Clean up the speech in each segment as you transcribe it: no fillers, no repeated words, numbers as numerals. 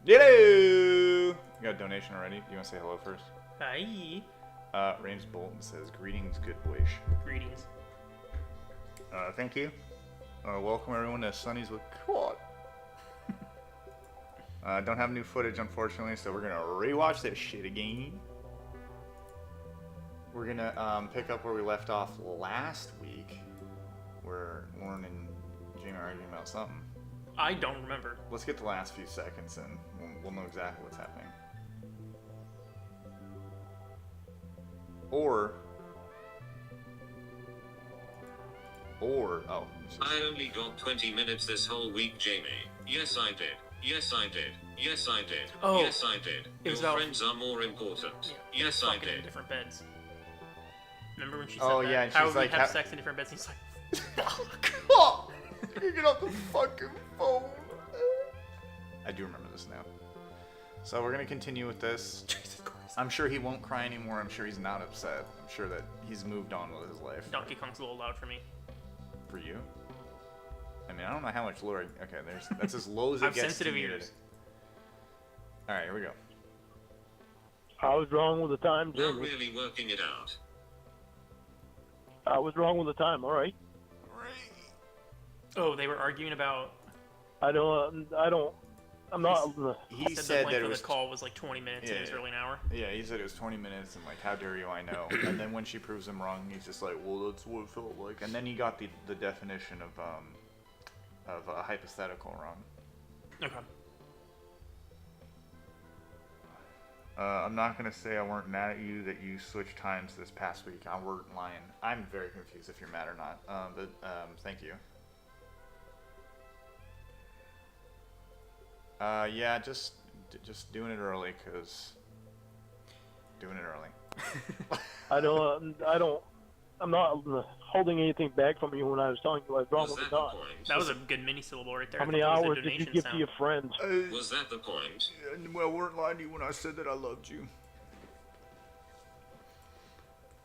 Hello! You got a donation already? Do you want to say hello first? Hi. Rames Bolton says, greetings, good boys. Greetings. Thank you. Welcome everyone to Sunny's with Cawd. Don't have new footage, unfortunately, so we're gonna rewatch this shit again. We're gonna pick up where we left off last week, where Lorne and Jamie are arguing about something. I don't remember. Let's get the last few seconds and we'll know exactly what's happening. Or, oh. I only got 20 minutes this whole week, Jamie. Yes, I did. Yes, I did. Yes, I did. Oh, yes, I did. Your friends are more important. Yeah, yes, I in did. different beds. Remember when she said oh, that? Yeah, and how she's we like, have sex in different beds? And he's like, oh, you get off the fucking phone. I do remember this now. So we're gonna continue with this. Jesus Christ. I'm sure he won't cry anymore. I'm sure he's not upset. I'm sure that he's moved on with his life. Donkey Kong's a little loud for me. For you? I mean, I don't know how much lower. Okay, that's as low as it I have gets. sensitive to ears. All right, here we go. I was wrong with the time, Not Jamie. really working it out. I was wrong with the time. All right. Oh, they were arguing about. I'm not. He said said the that length it of was the call was like 20 minutes and it was really an hour. Yeah, he said it was 20 minutes and like, how dare you? I know. And then when she proves him wrong, he's just like, well, that's what it felt like. And then he got the definition of a hypothetical wrong. Okay. I'm not gonna say I weren't mad at you that you switched times this past week. I weren't lying. I'm very confused if you're mad or not. But thank you. Yeah, just doing it early, cause doing it early. I'm not holding anything back from you when I was telling you I was wrong Was with that the the time. point? That was a good mini syllable right there. How I many thought that was hours the did you donation give sound. to your friends? Was that the point? Well, I weren't lying to you when I said that I loved you.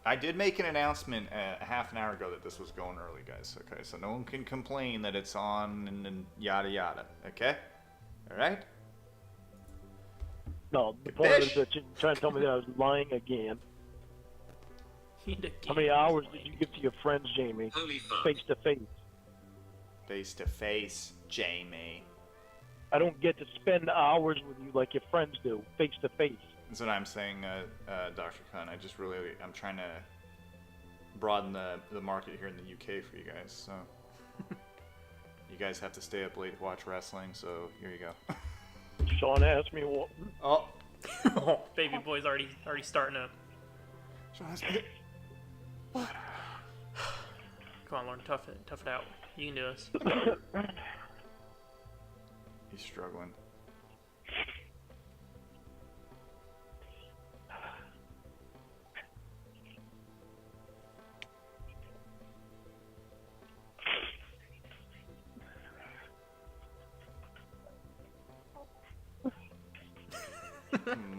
I did make an announcement half an hour ago that this was going early, guys. Okay, so no one can complain that it's on and yada yada. Okay, all right. No, the point is that you're trying to tell me that I was lying again. How many hours did you give to your friends, Jamie? Holy fuck. Face to face. Face to face, Jamie. I don't get to spend hours with you like your friends do, face to face. That's what I'm saying, Dr. Khan. I'm trying to broaden the market here in the UK for you guys. So you guys have to stay up late to watch wrestling. So here you go. Sean asked me what. Oh, Oh, baby boy's already starting to. Sean asked me. What? Come on, Lorne, tough it out. You can do this. He's struggling.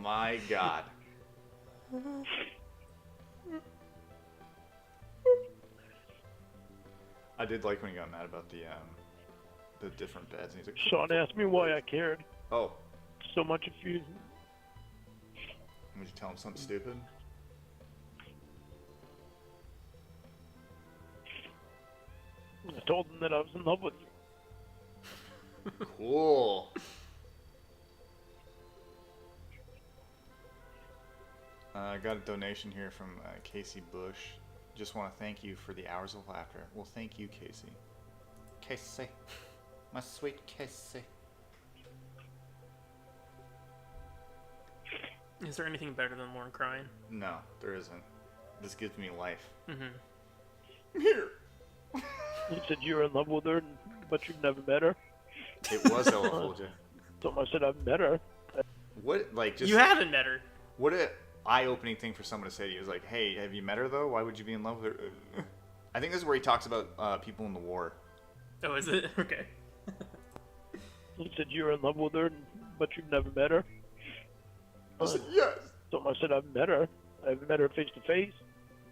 My God. I did like when he got mad about the different beds, and he's like, Sean asked me why I cared "Oh, so much if you. would you tell him something stupid?" I told him that I was in love with you. Cool. I got a donation here from Casey Bush. Just want to thank you for the hours of laughter. Well, thank you, Casey. Casey. My sweet Casey. Is there anything better than Lorne crying? No, there isn't. This gives me life. Mm-hmm. Here. You said you were in love with her, but you've never met her. It was Ella Folger. So I said I've met her. What, like, just... You haven't met her. What a eye-opening thing for someone to say to you. Is like, hey, have you met her, though? Why would you be in love with her? I think this is where he talks about people in the war. Oh, is it? Okay. You said you were in love with her, but you've never met her. I said, yes. So I said I've met her. I haven't met her face to face,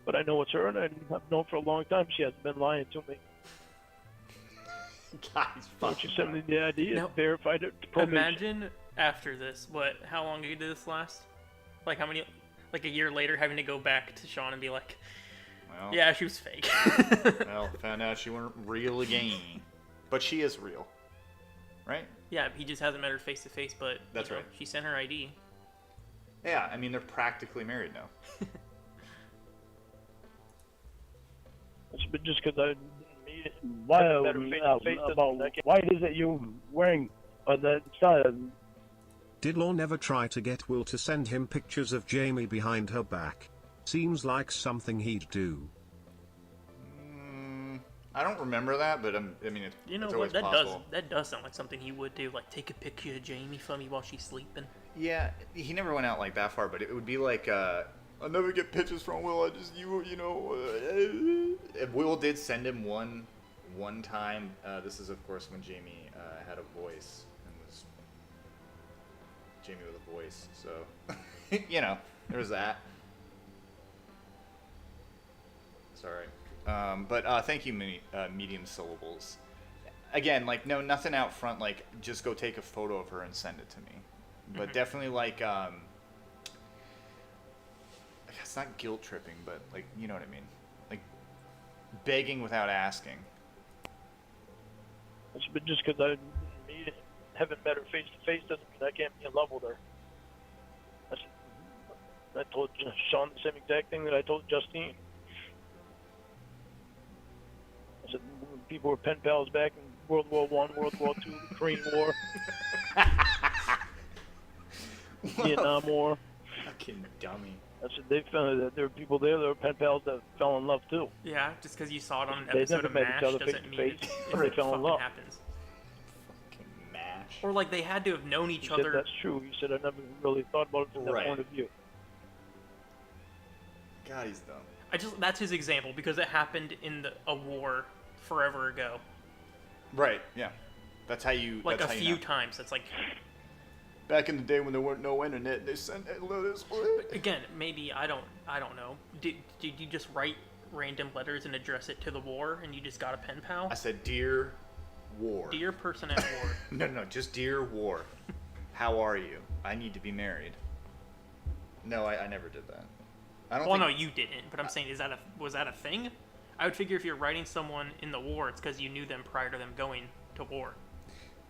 but I know it's her, and I've known for a long time. She hasn't been lying to me. God, he's Don't you fucking send me the ID Now, and verified it? Probation. Imagine after this, how long did this last? Like how many, like a year later, having to go back to Sean and be like, well, yeah, she was fake. well, found out she weren't real again. But she is real. Right? Yeah, he just hasn't met her face to face, but That's you know, right. she sent her ID. Yeah, I mean, they're practically married now. But just because I Why, better face to face doesn't about mean I can't- why is it you wearing that style? Did Lorne ever try to get Will to send him pictures of Jamie behind her back? Seems like something he'd do. I don't remember that, but I mean, it's, You know it's what? always possible. That does sound like something he would do. Like take a picture of Jamie for me while she's sleeping. Yeah, he never went out like that far, but it would be like, I'll never get pictures from Will. I just, you know. Will did send him one time. This is, of course, when Jamie had a voice and was Jamie with a voice. So, you know, there was that. Sorry. But thank you, medium syllables. Again, like, no, nothing out front. Like, just go take a photo of her and send it to me. But definitely, like, it's not guilt tripping, but, like, you know what I mean. Like, begging without asking. But just because I haven't met her face to face doesn't mean I can't be in love with her. I told Sean the same exact thing that I told Justine. I said people were pen pals back in World War I, World War II, the Korean War, Vietnam War. Fucking dummy. I said they found that there were people there that were pen pals that fell in love too. Yeah, just because you saw it on an They episode never of met MASH each other doesn't face to mean face, it but they it fell in fucking love. happens. Fucking mash. Or like they had to have known each He said other. that's true. He said I never really thought about it from Right. that point of view. God, he's dumb. That's his example because it happened in a war forever ago. Right, yeah. That's how you... Like that's a how you few know. times. That's like, Back in the day when there weren't no internet, they sent letters. again, maybe I don't know. Did you just write random letters and address it to the war and you just got a pen pal? I said, dear war. Dear person at war. No, just dear war. How are you? I need to be married. No, I never did that. I don't Well, think... no, you didn't. But I'm saying, was that a thing? I would figure if you're writing someone in the war, it's because you knew them prior to them going to war.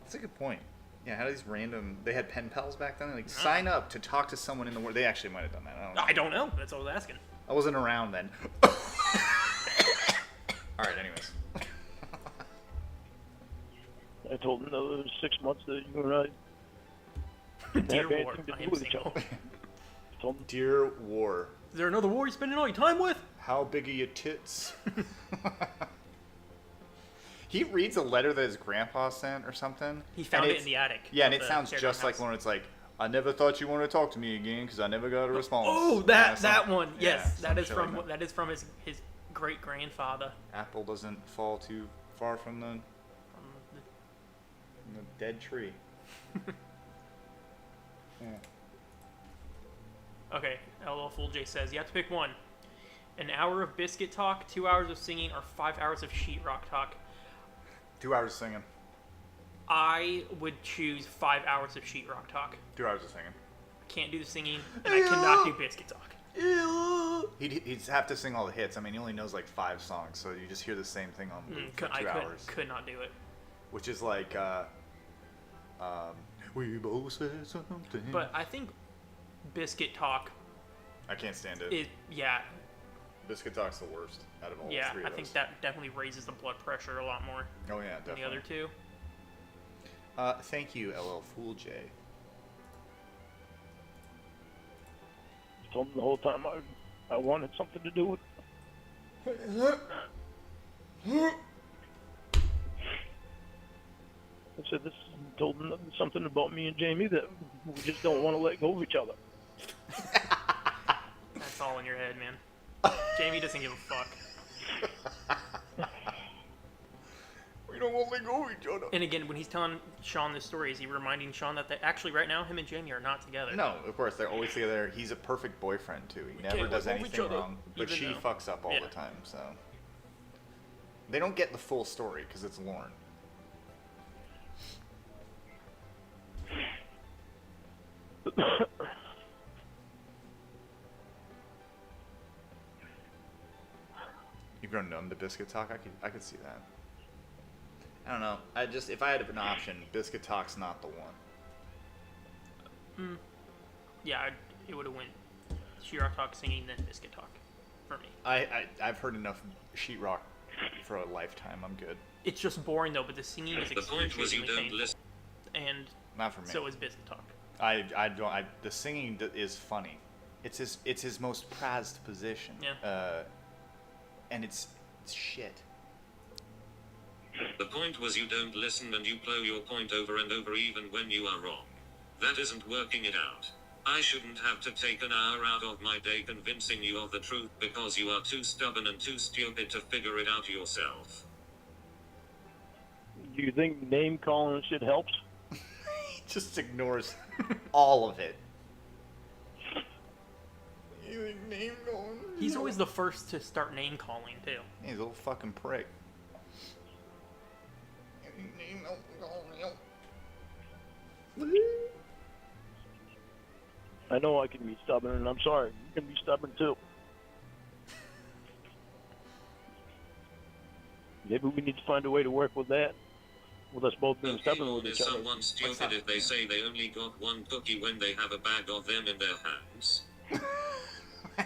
That's a good point. Yeah, how these random... They had pen pals back then? Like, sign up to talk to someone in the war. They actually might have done that. I don't know. That's what I was asking. I wasn't around then. Alright, anyways. I told him that it was 6 months that you and I didn't Dear have war, anything I to am do with each single. other. I told him, Dear War, Is there another war you're spending all your time with? how big are your tits? He reads a letter that his grandpa sent or something. He found and it in the attic. Yeah, and of it the sounds teardown just like house. Lorne. It's like, I never thought you wanted to talk to me again because I never got a response. Oh, Yeah, that one. yeah, Yes, some that is shit like from his great grandfather. Apple doesn't fall too far from the dead tree. Yeah. Okay, LL Fool J says you have to pick one: an hour of biscuit talk, 2 hours of singing, or 5 hours of sheetrock talk. 2 hours of singing. I would choose 5 hours of sheetrock talk. 2 hours of singing. I can't do the singing, and I cannot do biscuit talk. He'd have to sing all the hits. I mean, he only knows like 5 songs, so you just hear the same thing on loop for 2 hours. Could not do it. Which is like, we both said something. But I think biscuit talk I can't stand it. is Biscuit Talk's the worst out of all yeah. three of I those. think that definitely raises the blood pressure a lot more Oh yeah, than definitely. the other two. Thank you, LL Fool J. I told him the whole time I wanted something to do with I said this. Told him something about me and Jamie that we just don't want to let go of each other. That's all in your head, man. Jamie doesn't give a fuck. We don't want to let go of each other. And again, when he's telling Sean this story, is he reminding Sean that actually right now him and Jamie are not together? No, of course they're always together. He's a perfect boyfriend too. He never can't does let go of each anything other, wrong, but even she though- fucks up all Yeah. the time. So they don't get the full story because it's Lorne. You've grown numb to Biscuit Talk. I could see that. I don't know. If I had an option, Biscuit Talk's not the one. Yeah, it would have went sheetrock talk, singing, then biscuit talk for me. I've heard enough sheetrock for a lifetime. I'm good. It's just boring though, but the singing is The point was you excruciatingly don't painful. listen. And Not for me. so is biscuit talk. The singing is funny. It's his most prized position. Yeah. And it's shit. The point was you don't listen and you blow your point over and over even when you are wrong. That isn't working it out. I shouldn't have to take an hour out of my day convincing you of the truth because you are too stubborn and too stupid to figure it out yourself. Do you think name calling shit helps? He just ignores all of it. You name calling? He's always the first to start name calling too. He's a little fucking prick. I know I can be stubborn, and I'm sorry. You can be stubborn too. Maybe we need to find a way to work with that. With us both being stubborn with Is each other. someone stupid if they say they only got one cookie when they have a bag of them in their hands? You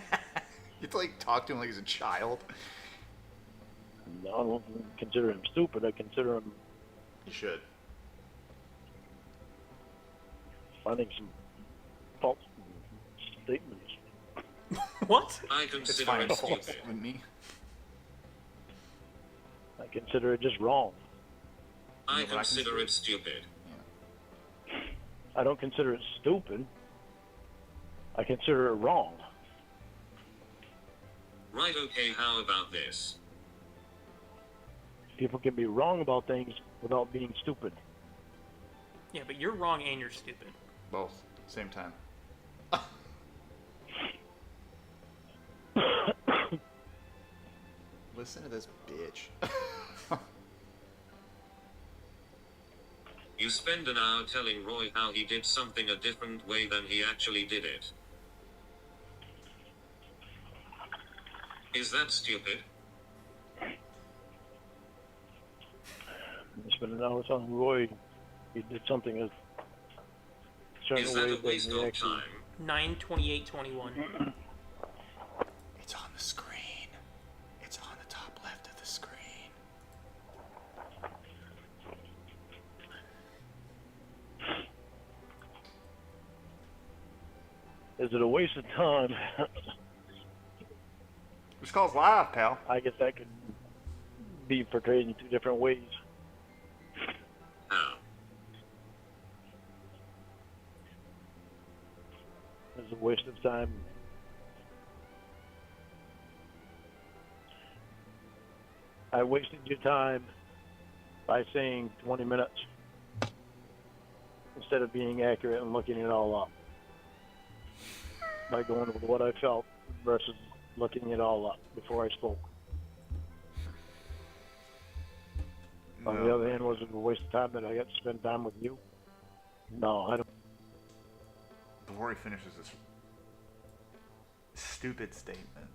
have to like talk to him like he's a child. No, I don't consider him stupid. I consider him You should. finding some false statements. What? I It's consider fine. it stupid. With me. I consider it just wrong. I Yeah, but I consider consider- it stupid. I don't consider it stupid. I consider it wrong. Right, okay, how about this? People can be wrong about things without being stupid. Yeah, but you're wrong and you're stupid. Both. Same time. Listen to this bitch. You spend an hour telling Roy how he did something a different way than he actually did it. Is that stupid? I spent an hour telling Roy he did something a certain Is way that a than waste he of actually. time? 9/28/21. It's on the screen. It's on the top left of the screen. Is it a waste of time? This call's live, pal. I guess that could be portrayed in two different ways. How? It's a waste of time. I wasted your time by saying 20 minutes instead of being accurate and looking it all up. By going with what I felt versus looking it all up before I spoke. On the other hand, was it a waste of time that I got to spend time with you? No, I don't. Before he finishes this stupid statement,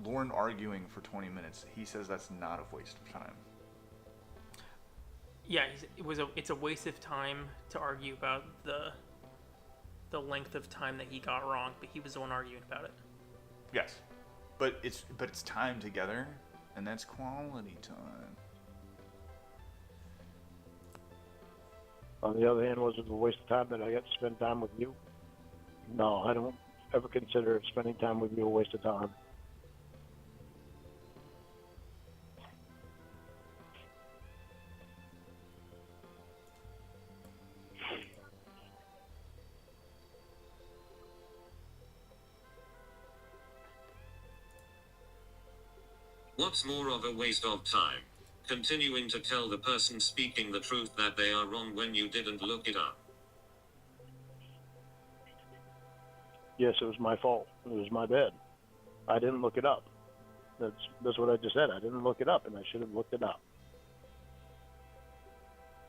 Lorne arguing for 20 minutes, he says that's not a waste of time. Yeah, it's a waste of time to argue about the length of time that he got wrong, but he was the one arguing about it. Yes, but it's time together, and that's quality time. On the other hand, was it a waste of time that I got to spend time with you? No, I don't ever consider spending time with you a waste of time. What's more of a waste of time? Continuing to tell the person speaking the truth that they are wrong when you didn't look it up. Yes, it was my fault. It was my bad. I didn't look it up. That's what I just said. I didn't look it up, and I should have looked it up.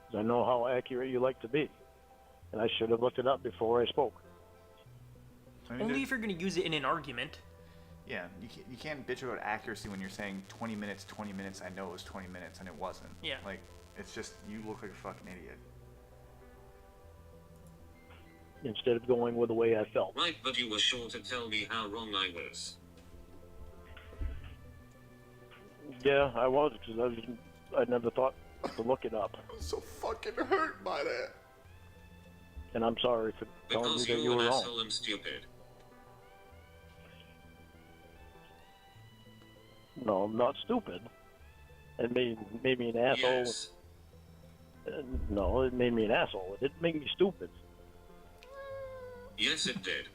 'Cause I know how accurate you like to be, and I should have looked it up before I spoke. I mean, Only if you're going to use it in an argument. yeah, you can't bitch about accuracy when you're saying 20 minutes, 20 minutes, I know it was 20 minutes, and it wasn't. Yeah. Like, it's just, you look like a fucking idiot. Instead of going with the way I felt. Right, but you were sure to tell me how wrong I was. Yeah, I was, because I never thought to look it up. I'm so fucking hurt by that. And I'm sorry for telling you Because that you you're were an wrong. asshole and stupid. No, I'm not stupid. It made me an asshole. Yes. No, it made me an asshole. It didn't make me stupid. Yes, it did.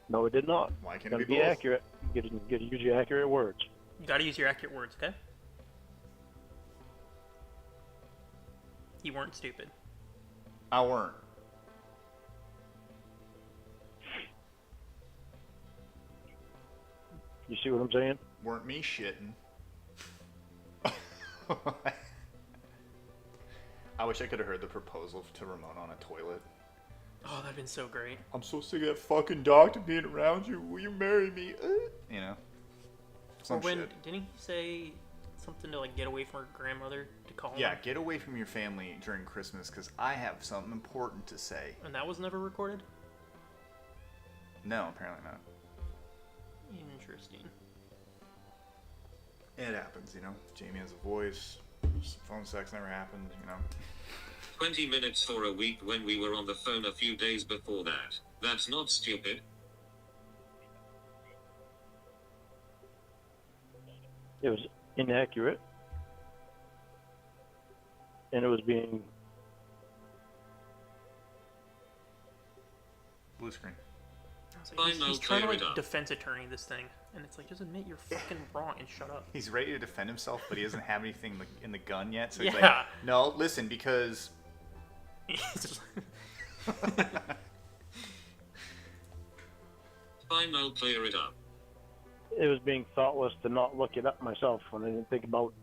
No, it did not. Why can't Gotta it be be both? accurate. You gotta use your accurate words. You got to use your accurate words, okay? You weren't stupid. I weren't. You see what I'm saying? Weren't me shitting. I wish I could have heard the proposal to Ramona on a toilet. Oh, that'd been so great. I'm so sick of that fucking doctor being around you. Will you marry me? You know? Or Some when shit. didn't he say something to like get away from her grandmother to call him? Yeah, get away from your family during Christmas because I have something important to say. And that was never recorded? No, apparently not. Interesting. It happens, you know? Jamie has a voice. Phone sex never happened, you know? 20 minutes for a week when we were on the phone a few days before that. That's not stupid. It was inaccurate. And it was being... Blue screen. I was like, Fine, he's I'll trying to clear it like up. defense attorney this thing, and it's like, just admit you're fucking wrong and shut up. He's ready to defend himself, but he doesn't have anything in the gun yet. So he's Yeah. like, no, listen, because... He's just- Fine, I'll clear it up. It was being thoughtless to not look it up myself when I didn't think about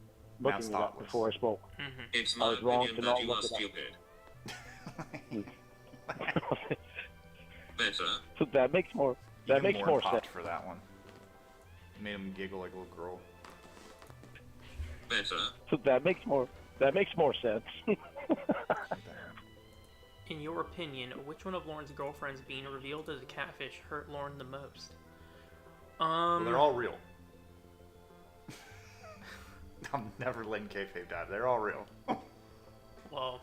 looking Matt's it up thoughtless. before I spoke. It's I my was wrong opinion to that not you look are it up. stupid. Better. So that makes more. That Even makes Lorne more popped sense. for that one. Made him giggle like a little girl. Better. So that makes more. That makes more sense. In your opinion, which one of Lorne's girlfriends being revealed as a catfish hurt Lorne the most? Well, they're all real. I'm never letting kayfabe die. They're all real. Well,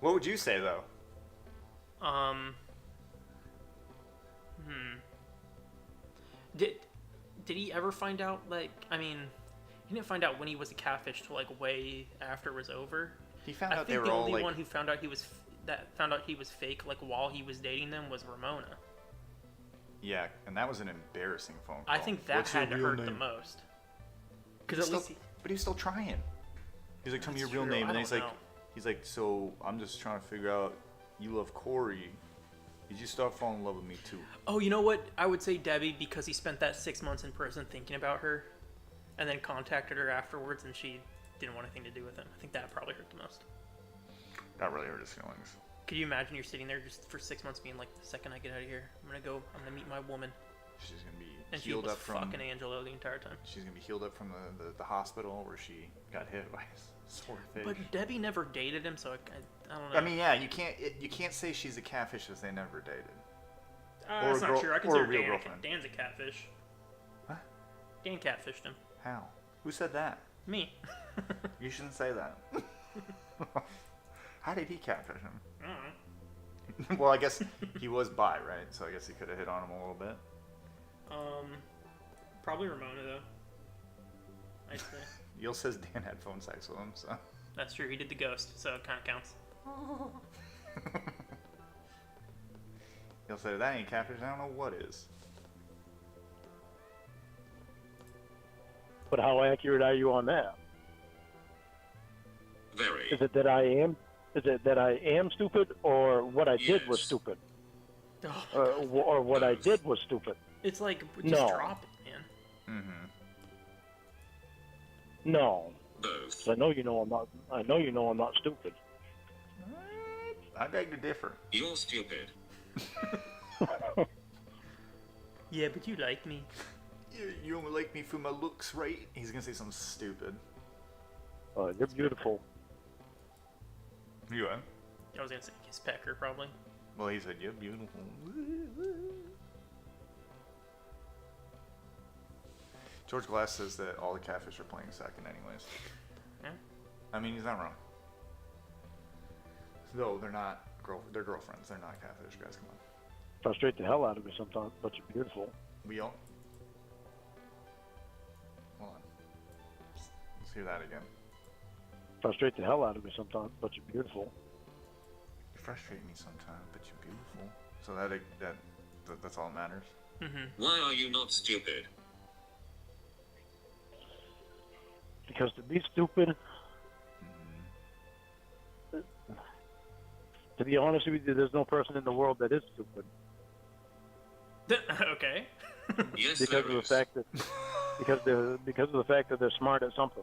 What would you say though? Did he ever find out, like, I mean, he didn't find out when he was a catfish till, like, way after it was over. He found I out they think were the all only like. one who found out he was fake, like, while he was dating them was Ramona. Yeah, and that was an embarrassing phone call. I think that What's your had to real hurt the name? most. Because at least But he was still trying. He's like, tell me your That's real true, name, I and then don't know. he's like, so I'm just trying to figure out. You love Corey. Did you start falling in love with me too? Oh, you know what? I would say Debbie, because he spent that 6 months in prison thinking about her, and then contacted her afterwards, and she didn't want anything to do with him. I think that probably hurt the most. That really hurt his feelings. Could you imagine you're sitting there just for 6 months being like, the second I get out of here, I'm gonna meet my woman. She's gonna be And she healed was up from. fucking Angelo the entire time. She's gonna be healed up from the hospital where she got hit by a swordfish. But Debbie never dated him, so I don't know. I mean, yeah, you can't say she's a catfish because they never dated. or that's a not girl- true. I or a consider real Dan, girlfriend. Dan's a catfish. What? Dan catfished him. How? Who said that? Me. You shouldn't say that. How did he catfish him? I don't know. Well, I guess he was bi, right? So I guess he could have hit on him a little bit. Probably Ramona though. I'd say. Yul says Dan had phone sex with him, so. That's true. He did the ghost, so it kind of counts. Yul said, that ain't catfish, I don't know what is. But how accurate are you on that? Very. Is it that I am? Is it that I am stupid, or what I did was Yes. stupid, Oh, or what I did was stupid? it's like just No. drop it, man. Mm-hmm. No, Both. I know you know I'm not. I know you know I'm not stupid. I beg to differ. You're stupid. Yeah, but you like me. You only like me for my looks, right? He's gonna say something stupid. You're beautiful. You are? I was gonna say kiss pecker probably. Well, he said, you're beautiful. George Glass says that all the catfish are playing second anyways. Yeah. I mean, he's not wrong. Though they're not they're girlfriends. They're not catfish, guys. Come on. Frustrate the hell out of me sometimes, but you're beautiful. We all. Hold on. Let's hear that again. Frustrate the hell out of me sometimes, but you're beautiful. You frustrate me sometimes, but you're beautiful. So that's all that matters. Mm-hmm. Why are you not stupid? Because to be stupid, to be honest with you, there's no person in the world that is stupid. Okay. Yes, Because there of the is. fact that because of the fact that they're smart at something.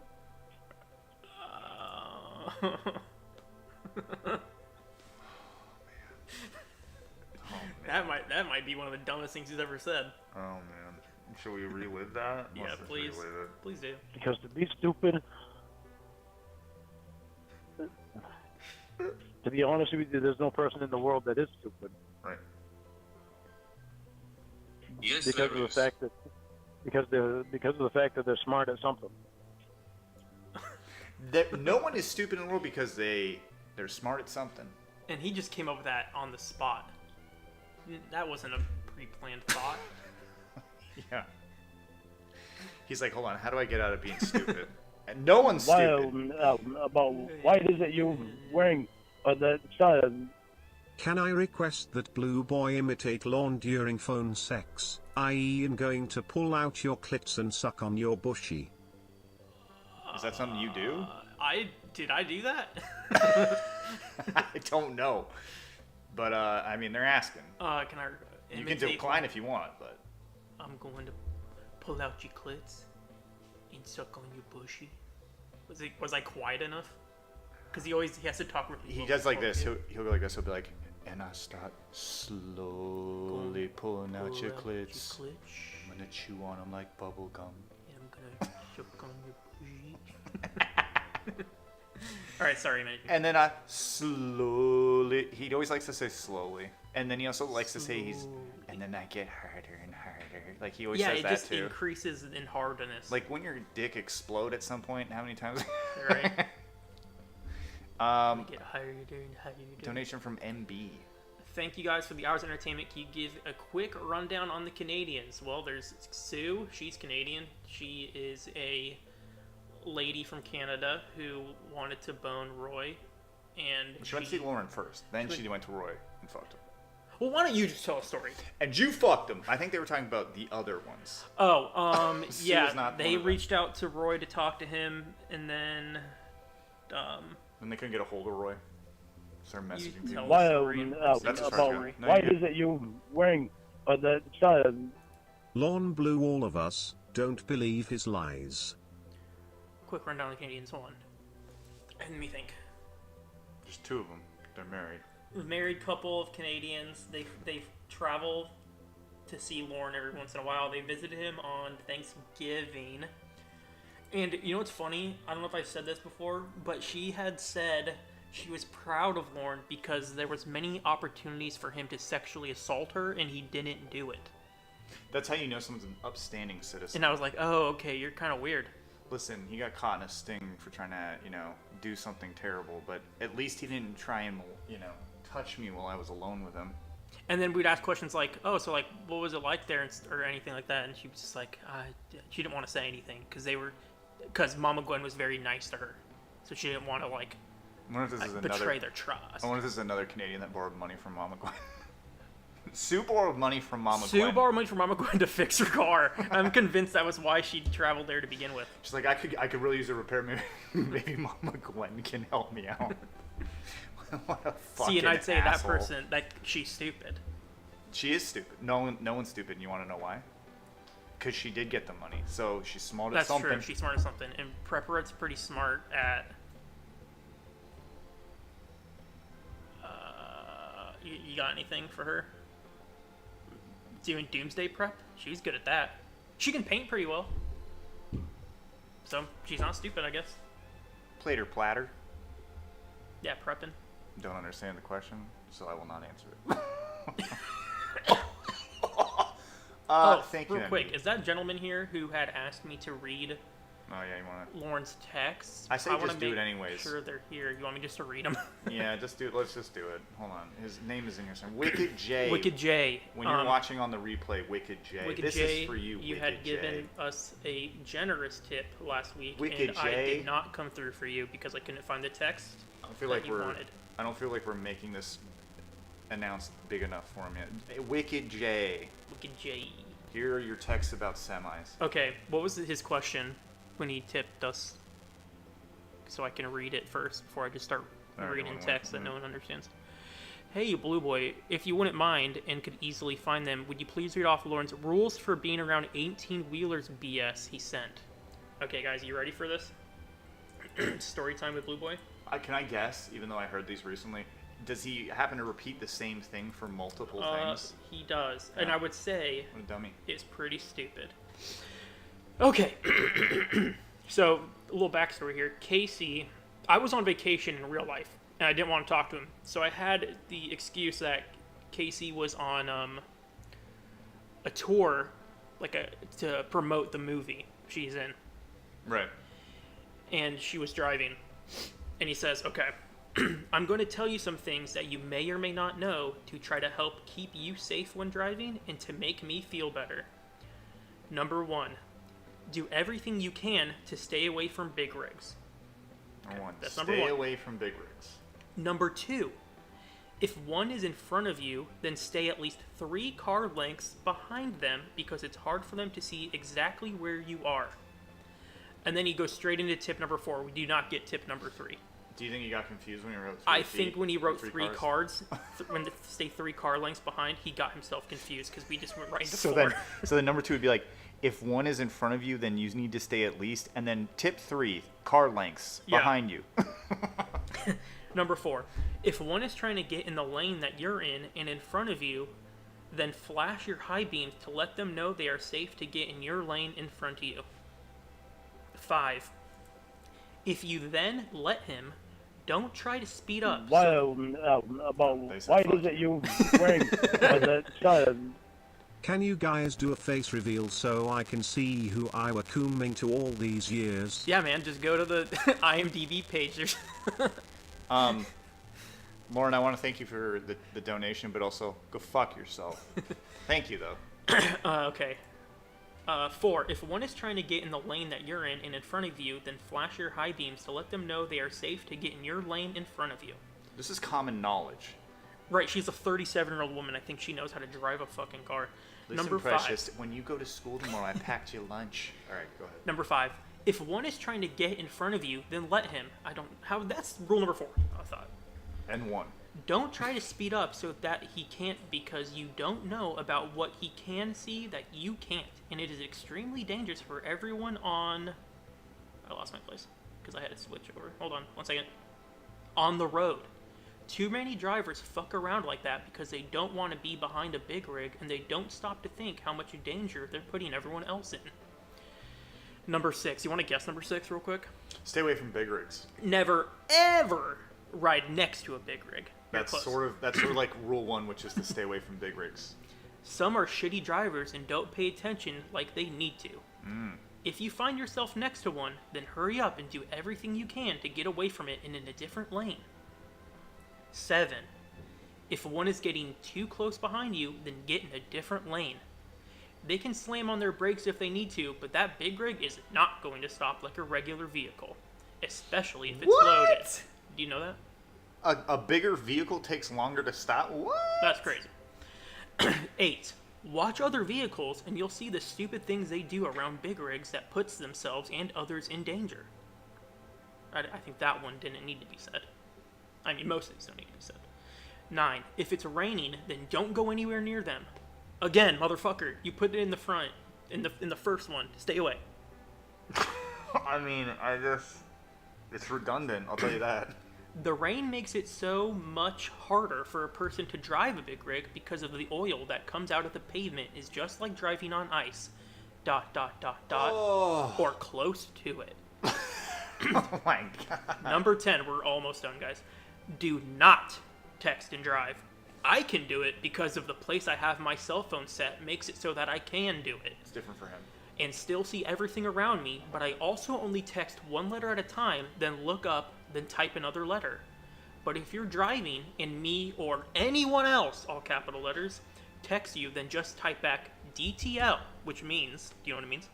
Oh man. that might be one of the dumbest things he's ever said. Oh man. Should we relive that? Yeah, Let's just please. relive it. Please do. Because to be stupid, to be honest with you, there's no person in the world that is stupid. Right. Yes, Because there of the is. fact that because of the fact that they're smart at something. No one is stupid in the world because they're smart at something. And he just came up with that on the spot. That wasn't a pre-planned thought. Yeah. He's like, hold on, how do I get out of being stupid? And no one's Why, stupid. about why is it you're wearing that Can I request that Blue Boy imitate Lorne during phone sex, i.e. in going to pull out your clits and suck on your bushy? Is that something you do? Did I do that? I don't know. But, I mean, they're asking. Can I You can imitate decline if you want, but... I'm going to pull out your clits and suck on your bushy. Was I quiet enough? Because he has to talk. He does like this. He'll go like this. He'll be like, and I start slowly pulling out your clits. I'm gonna chew on them like bubble gum. Yeah, I'm gonna choke on your booty. All right, sorry, man. And then I slowly. He always likes to say slowly, and then he also likes to say he's. And then I get harder and harder. Like he always says that too. Yeah, it just increases in hardness. Like when your dick explode at some point. How many times? Right. Get harder and harder. Donation from MB. Thank you guys for the hours of entertainment. Can you give a quick rundown on the Canadians? Well, there's Sue. She's Canadian. She is a lady from Canada who wanted to bone Roy, and she went to see Lorne first. Then she went to Roy and fucked him. Well, why don't you just tell a story? And you fucked him. I think they were talking about the other ones. Oh, yeah. They reached out to Roy to talk to him, and then Then they couldn't get a hold of Roy. Start messaging people. Why, That's why is it you wearing the Lorne blew all of us. Don't believe his lies. Quick rundown of the Canadians. Hold on. And let me think. There's two of them. They're married. A married couple of Canadians. They travel to see Lorne every once in a while. They visited him on Thanksgiving. And you know what's funny? I don't know if I've said this before, but she had said she was proud of Lorne because there was many opportunities for him to sexually assault her, and he didn't do it. That's how you know someone's an upstanding citizen. And I was like, oh, okay, you're kind of weird. Listen, he got caught in a sting for trying to, do something terrible, but at least he didn't try and, touch me while I was alone with him. And then we'd ask questions like, oh, so, like, what was it like there, or anything like that, and she was just like, she didn't want to say anything, because Mama Gwen was very nice to her, so she didn't want to, like, betray their trust. I wonder if this is another Canadian that borrowed money from Mama Gwen. Sue borrowed money from Mama Gwen. Sue borrowed money from Mama Gwen to fix her car. I'm convinced that was why she traveled there to begin with. She's like, I could really use a repair. Maybe Mama Gwen can help me out. What a fucking See, and I'd say asshole. that person, she's stupid. She is stupid. No one's stupid. And you want to know why? Because she did get the money, so she's smart at something. That's true. She's smart at something, and Prepperet's pretty smart at. You got anything for her? Doing doomsday prep? She's good at that. She can paint pretty well. So, she's not stupid, I guess. Plate or platter? Yeah, prepping. Don't understand the question, so I will not answer it. Thank you. Real quick, is that gentleman here who had asked me to read Oh, yeah, you want to... Lorne's texts? I say just do it anyways. Sure they're here. You want me just to read them? Yeah, just do it. Let's just do it. Hold on. His name is in here somewhere. Wicked J. Wicked J. When you're watching on the replay, Wicked J. Wicked this J, is for you, you Wicked had given J. us a generous tip last week, Wicked and J. I did not come through for you because I couldn't find the text I don't feel like we're making this announced big enough for him yet. Wicked J. Wicked J. Here are your texts about semis. Okay, what was his question when he tipped us? So I can read it first before I just start reading text that no one understands. Hey, Blue Boy, if you wouldn't mind and could easily find them, would you please read off Lorne's rules for being around 18-wheelers BS he sent? Okay, guys, you ready for this? Story time with Blue Boy? Can I guess, even though I heard these recently, does he happen to repeat the same thing for multiple things? He does. Yeah. And I would say what a dummy. It's pretty stupid. Okay. So, a little backstory here. Casey, I was on vacation in real life, and I didn't want to talk to him. So I had the excuse that Casey was on a tour, to promote the movie she's in. Right. And she was driving. And he says, okay, I'm going to tell you some things that you may or may not know to try to help keep you safe when driving and to make me feel better. Number 1, do everything you can to stay away from big rigs. Okay, that's stay number 1. Away from big rigs. Number 2, if one is in front of you, then stay at least 3 car lengths behind them because it's hard for them to see exactly where you are. And then he goes straight into tip number 4. We do not get tip number 3. Do you think he got confused when he wrote 3 I think when he wrote 3 cards, when stay 3 car lengths behind, he got himself confused because we just went right into 4. So then number 2 would be like, If one is in front of you, then you need to stay at least. And then tip 3, car lengths behind you. Number 4, if one is trying to get in the lane that you're in front of you, then flash your high beams to let them know they are safe to get in your lane in front of you. 5, if you then let him, don't try to speed up. Why is it you wearing Can you guys do a face reveal so I can see who I were cooming to all these years? Yeah, man, just go to the IMDb page. There's Lauren, I want to thank you for the donation, but also go fuck yourself. Thank you, though. Okay. 4, if one is trying to get in the lane that you're in and in front of you, then flash your high beams to let them know they are safe to get in your lane in front of you. This is common knowledge. Right, she's a 37-year-old woman. I think she knows how to drive a fucking car. Listen, Number Precious, 5. when you go to school tomorrow, I packed you lunch. All right, go ahead. Number 5. If one is trying to get in front of you, then let him. That's rule number 4, I thought. And 1. Don't try to speed up so that he can't, because you don't know about what he can see that you can't. And it is extremely dangerous for everyone on... I lost my place because I had to switch over. Hold on, 1 second. On the road. Too many drivers fuck around like that because they don't want to be behind a big rig and they don't stop to think how much danger they're putting everyone else in. Number 6. You want to guess number 6 real quick? Stay away from big rigs. Never, ever ride next to a big rig. That's sort of like rule 1, which is to stay away from big rigs. Some are shitty drivers and don't pay attention like they need to. If you find yourself next to one, then hurry up and do everything you can to get away from it and in a different lane. 7. If one is getting too close behind you, then get in a different lane. They can slam on their brakes if they need to, but that big rig is not going to stop like a regular vehicle, especially if it's loaded. Do you know that? A bigger vehicle takes longer to stop? What? That's crazy. 8. Watch other vehicles and you'll see the stupid things they do around big rigs that puts themselves and others in danger. I think that one didn't need to be said. I mean, most of these don't need to be said. 9. If it's raining, then don't go anywhere near them. Again, motherfucker, you put it in the front, in the first one. Stay away. I mean, it's redundant, I'll tell you that. The rain makes it so much harder for a person to drive a big rig because of the oil that comes out of the pavement is just like driving on ice. ... Or close to it. Oh my god. Number 10, we're almost done, guys. Do not text and drive. I can do it because of the place I have my cell phone set makes it so that I can do it. It's different for him. And still see everything around me, but I also only text one letter at a time, then look up, then type another letter. But if you're driving and me or anyone else, all capital letters, texts you, then just type back DTL, which means, do you know what it means?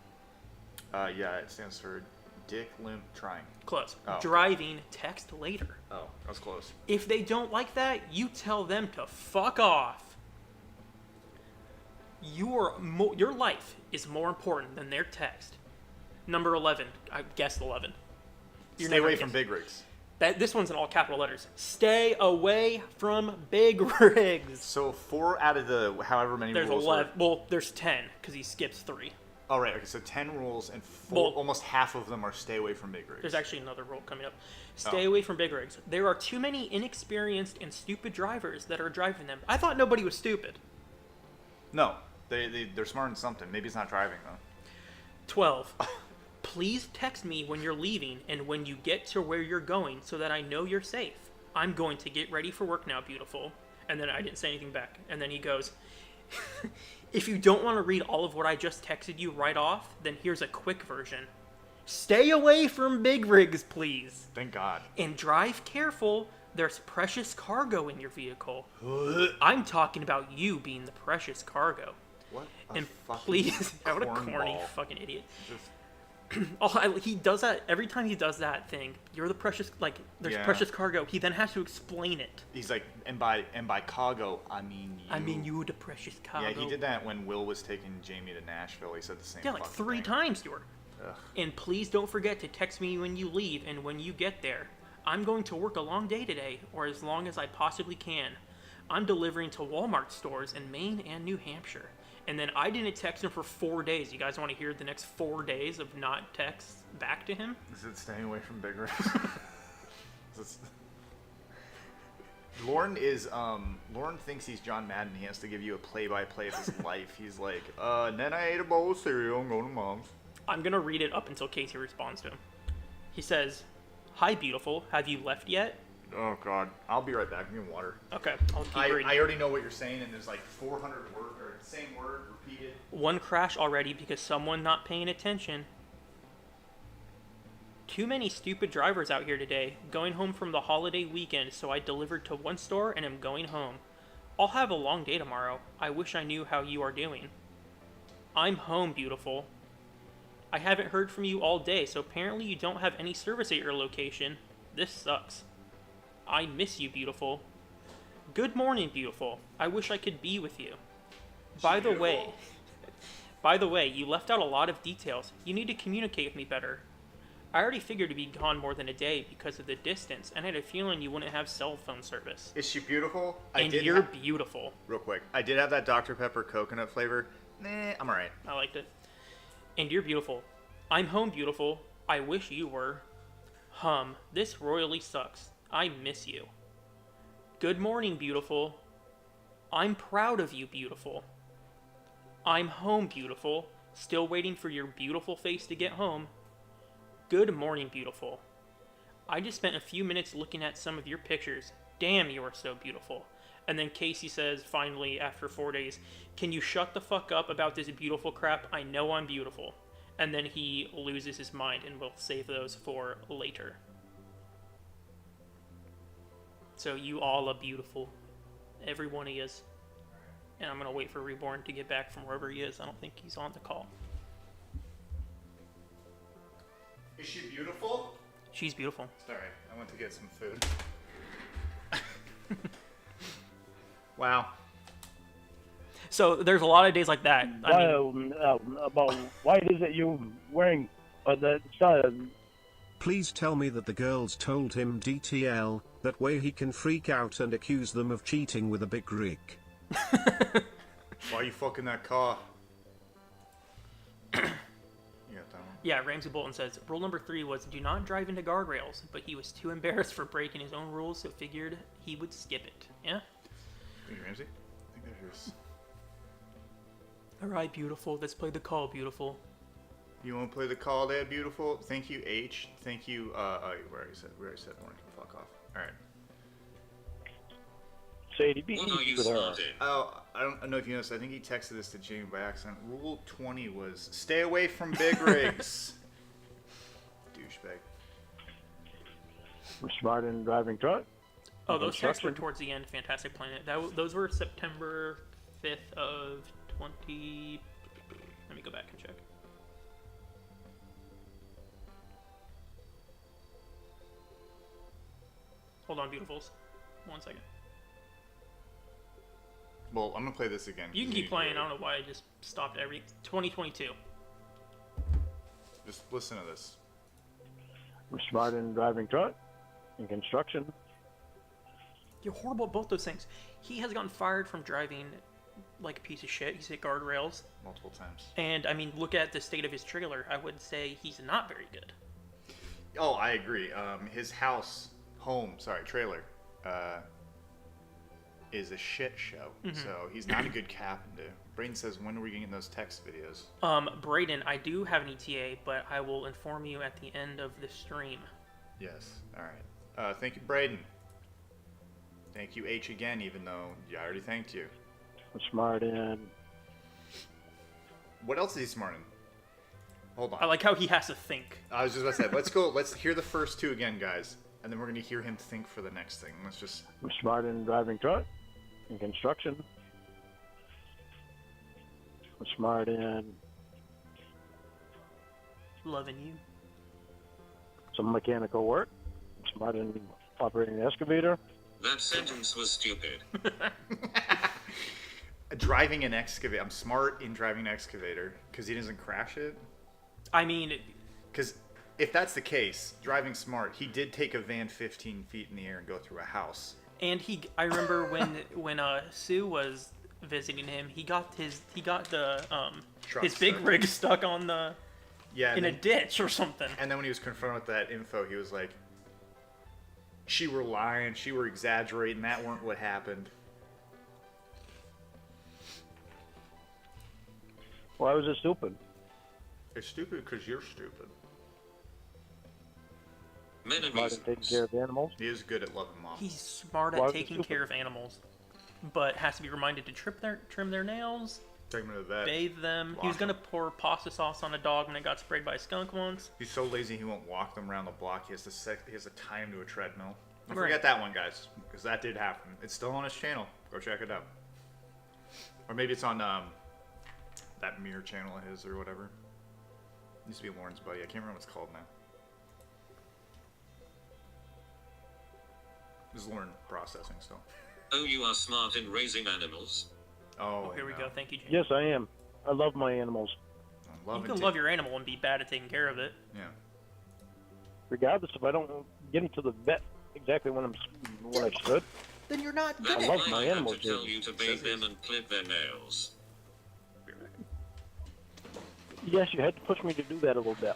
Yeah, it stands for Dick Limp Trying. Close. Oh. Driving, text later. Oh, that was close. If they don't like that, you tell them to fuck off. Your life is more important than their text. Number 11. I guessed 11. Stay away from big rigs. This one's in all capital letters. Stay away from big rigs. So 4 out of the however many There's rules 11. Well, there's 10 because he skips 3. Oh, right. Okay, so 10 rules and 4, Well, almost half of them are stay away from big rigs. There's actually another rule coming up. Stay away from big rigs. There are too many inexperienced and stupid drivers that are driving them. I thought nobody was stupid. No, they're smart in something. Maybe it's not driving, though. 12. Please text me when you're leaving and when you get to where you're going so that I know you're safe. I'm going to get ready for work now, beautiful. And then I didn't say anything back. And then he goes, if you don't want to read all of what I just texted you right off, then here's a quick version. Stay away from big rigs, please. Thank God. And drive careful. There's precious cargo in your vehicle. I'm talking about you being the precious cargo. What? And please, what a corny cornball. fucking idiot. Just He does that every time he does that thing. You're the precious, like, there's precious cargo. He then has to explain it. he's like, and by cargo, I mean you. I mean, you the precious cargo. Yeah, he did that when Will was taking Jamie to Nashville. He said the same. Yeah, like fucking 3 thing. times, Stuart. Ugh. And please don't forget to text me when you leave and when you get there. I'm going to work a long day today, or as long as I possibly can. I'm delivering to Walmart stores in Maine and New Hampshire. And then I didn't text him for 4 days. You guys want to hear the next 4 days of not texts back to him? Is it staying away from big rigs? Lorne thinks he's John Madden. He has to give you a play-by-play of his life. He's like, and then I ate a bowl of cereal and go to mom's. I'm going to read it up until Casey responds to him. He says, "Hi, beautiful. Have you left yet?" Oh, God. I'll be right back. I'm getting water. Okay, I'll keep reading. I already know what you're saying, and there's like 400 words, or the same word repeated. One crash already because someone not paying attention. Too many stupid drivers out here today. Going home from the holiday weekend, so I delivered to one store and am going home. I'll have a long day tomorrow. I wish I knew how you are doing. I'm home, beautiful. I haven't heard from you all day, so apparently you don't have any service at your location. This sucks. I miss you, beautiful. Good morning, beautiful. I wish I could be with you. By the way, you left out a lot of details. You need to communicate with me better. I already figured to be gone more than a day because of the distance, and I had a feeling you wouldn't have cell phone service. Is she beautiful? You're beautiful. Real quick, I did have that Dr. Pepper coconut flavor. Nah, I'm alright. I liked it. And you're beautiful. I'm home, beautiful. I wish you were. This royally sucks. I miss you. Good morning, beautiful. I'm proud of you, beautiful. I'm home, beautiful. Still waiting for your beautiful face to get home. Good morning, beautiful. I just spent a few minutes looking at some of your pictures. Damn, you are so beautiful. And then Casey says, finally, after 4 days, can you shut the fuck up about this beautiful crap? I know I'm beautiful. And then he loses his mind, and we'll save those for later. So you all are beautiful. Every one of you is. And I'm going to wait for Reborn to get back from wherever he is. I don't think he's on the call. Is she beautiful? She's beautiful. Sorry, I went to get some food. Wow. So there's a lot of days like that. About why it is that you're wearing the Please tell me that the girls told him DTL, that way he can freak out and accuse them of cheating with a big rig. Why are you fucking that car? You got that one? Yeah, Ramsey Bolton says, rule number 3 was do not drive into guardrails, but he was too embarrassed for breaking his own rules, so figured he would skip it. Yeah? Thank you, Ramsey. I think they're yours. Alright, beautiful. Let's play the call, beautiful. You want to play the call there, beautiful? Thank you, H. Thank you, we already said Lorne can fuck off. Alright. Sadie, be What are you easy with her. smarting? Oh, I don't know if you noticed, I think he texted this to Jamie by accident. Rule 20 was, stay away from big rigs. Douchebag. We're smart in driving truck. Oh, those texts were Construction. towards the end. Fantastic Planet. Those were September 5th of 20... Let me go back and check. Hold on, beautifuls. 1 second. Well, I'm gonna play this again. You can keep playing. I don't know why I just stopped 2022. Just listen to this. We're smart in driving truck and construction. You're horrible at both those things. He has gotten fired from driving like a piece of shit. He's hit guardrails. Multiple times. And, I mean, look at the state of his trailer. I would say he's not very good. Oh, I agree. His trailer, is a shit show. So he's not a good captain. Braden says, when are we getting those text videos? Braden, I do have an ETA, but I will inform you at the end of the stream. Yes. All right. Thank you, Braden. Thank you, H, again, even though I already thanked you. We're smart in. What else is he smart in? Hold on. I like how he has to think. I was just about to say, let's hear the first two again, guys. And then we're going to hear him think for the next thing. Let's just... We're smart in driving truck and construction. We're smart in Loving you. some mechanical work. We're smart in operating an excavator. That sentence was stupid. Driving an excavator. I'm smart in driving an excavator because he doesn't crash it. I mean... Because if that's the case, driving smart, he did take a van 15 feet in the air and go through a house. And I remember when Sue was visiting him, he got the Truck his big stuck. rig stuck on the Yeah. in a ditch or something. And then when he was confronted with that info, he was like, "She were lying. She were exaggerating. That weren't what happened." Why was it stupid? It's stupid because you're stupid. Smart Menemies. at taking care of animals. He is good at loving mom. He's smart Why at was it taking stupid? care of animals, but has to be reminded to trim their nails, Take him to the vet. bathe them. He was Wash gonna them. pour pasta sauce on a dog when it got sprayed by a skunk once. He's so lazy he won't walk them around the block. He has to tie him to a treadmill. Don't Right. forget that one, guys, because that did happen. It's still on his channel. Go check it out. Or maybe it's on that mirror channel of his or whatever. Used to be Lorne's buddy. I can't remember what it's called now. This is Lorne processing still. Oh, you are smart in raising animals. Oh, Here we no. go. Thank you, James. Yes, I am. I love my animals. You can love your animal and be bad at taking care of it. Yeah. Regardless if I don't get into the vet exactly when I should. Then you're not That's I love why my I have animals, to tell dude. you to bathe them and clip their nails. Yes, you had to push me to do that a little bit.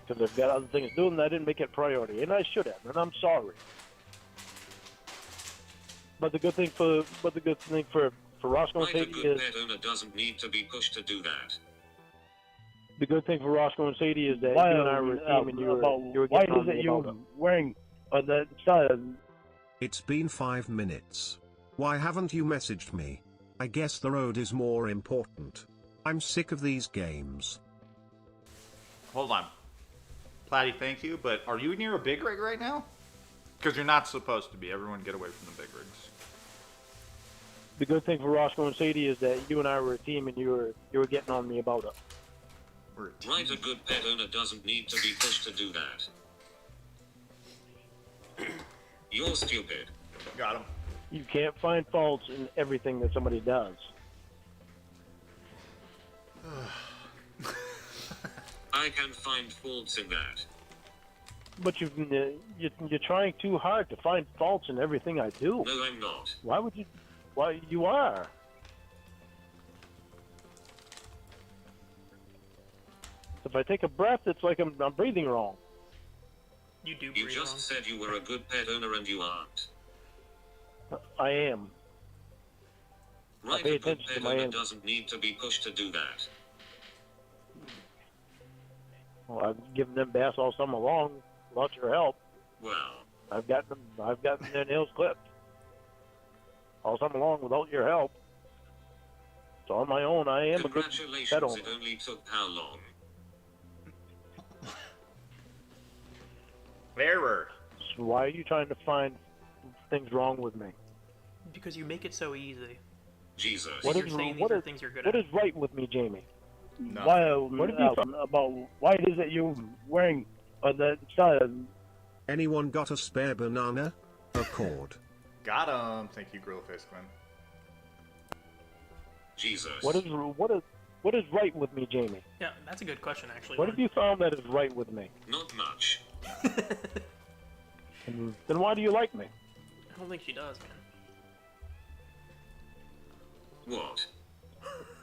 Because I've got other things to do, and I didn't make it a priority, and I should have, and I'm sorry. But the good thing for Roscoe and Right, a Sadie good is pet owner doesn't need to be pushed to do that. the good thing for Roscoe and Sadie is that Why, you and I were a team, and you were why getting on is me it about you it. wearing the It's been 5 minutes. Why haven't you messaged me? I guess the road is more important. I'm sick of these games. Hold on. Platty, thank you, but are you near a big rig right now? Because you're not supposed to be. Everyone get away from the big rigs. The good thing for Roscoe and Sadie is that you and I were a team, and you were getting on me about it. We're a team. Right, a good pet owner doesn't need to be pushed to do that. You're stupid. Got him. You can't find faults in everything that somebody does. I can find faults in that. But you're trying too hard to find faults in everything I do. No, I'm not. Why would you? Why you are? If I take a breath, it's like I'm breathing wrong. You do You breathe just wrong. said you were a good pet owner and you aren't. I am. Right, pay a good attention to pet my owner animals. doesn't need to be pushed to do that. Well, I've given them baths all summer long without your help. Well, I've gotten their nails clipped all summer long without your help. So on my own, I am a good pet congratulations, owner. it only took how long? Error. So why are you trying to find things wrong with me? Because you make it so easy. Jesus. What You're is- saying these what are is- things you're good What at. is right with me, Jamie? No. What have you about why is it you wearing the Anyone got a spare banana? A cord. Got him. Thank you, Grillface Glenn. Jesus. What is right with me, Jamie? Yeah, that's a good question, actually. What have you found that is right with me? Not much. Then why do you like me? I don't think she does, man. What?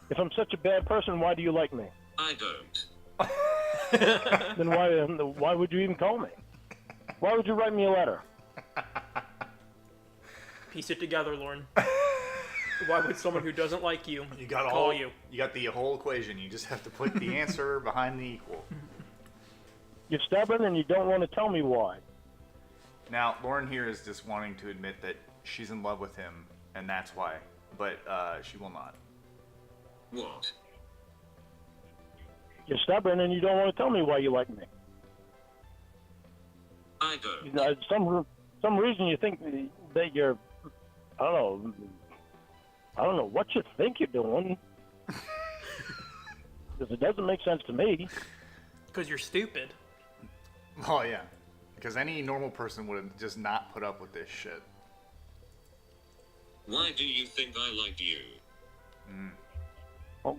If I'm such a bad person, why do you like me? I don't. Then why would you even call me? Why would you write me a letter? Piece it together, Lorne. Why would someone who doesn't like you, You got call all. you? You got the whole equation. You just have to put the answer behind the equal. You're stubborn and you don't want to tell me why. Now, Lauren here is just wanting to admit that she's in love with him, and that's why. But she will not. What? You're stubborn and you don't want to tell me why you like me. I don't. Some reason you think that you're, I don't know what you think you're doing. Because it doesn't make sense to me. Because you're stupid. Oh yeah, because any normal person would have just not put up with this shit. Why do you think I like you? Well,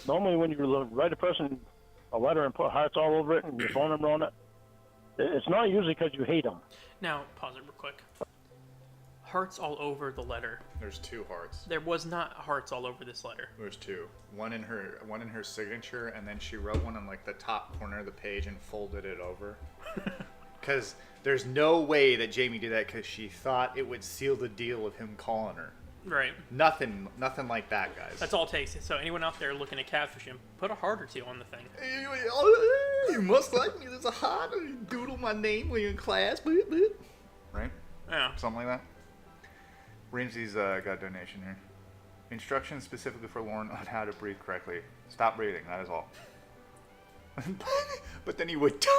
normally when you write a person a letter and put hearts all over it and your phone number on it, it's not usually because you hate them. Now, pause it real quick. hearts all over the letter. There's 2 hearts. There was not hearts all over this letter. There's 2. One in her signature, and then she wrote one on like the top corner of the page and folded it over. Because there's no way that Jamie did that because she thought it would seal the deal of him calling her. Right. Nothing like that, guys. That's all it takes. So anyone out there looking at catfish him, put a heart or 2 on the thing. You must like me. There's a heart. You doodle my name when you're in class. Right? Yeah. Something like that. Ramsey's got a donation here. Instructions specifically for Lorne on how to breathe correctly. Stop breathing. That is all. But then he would die.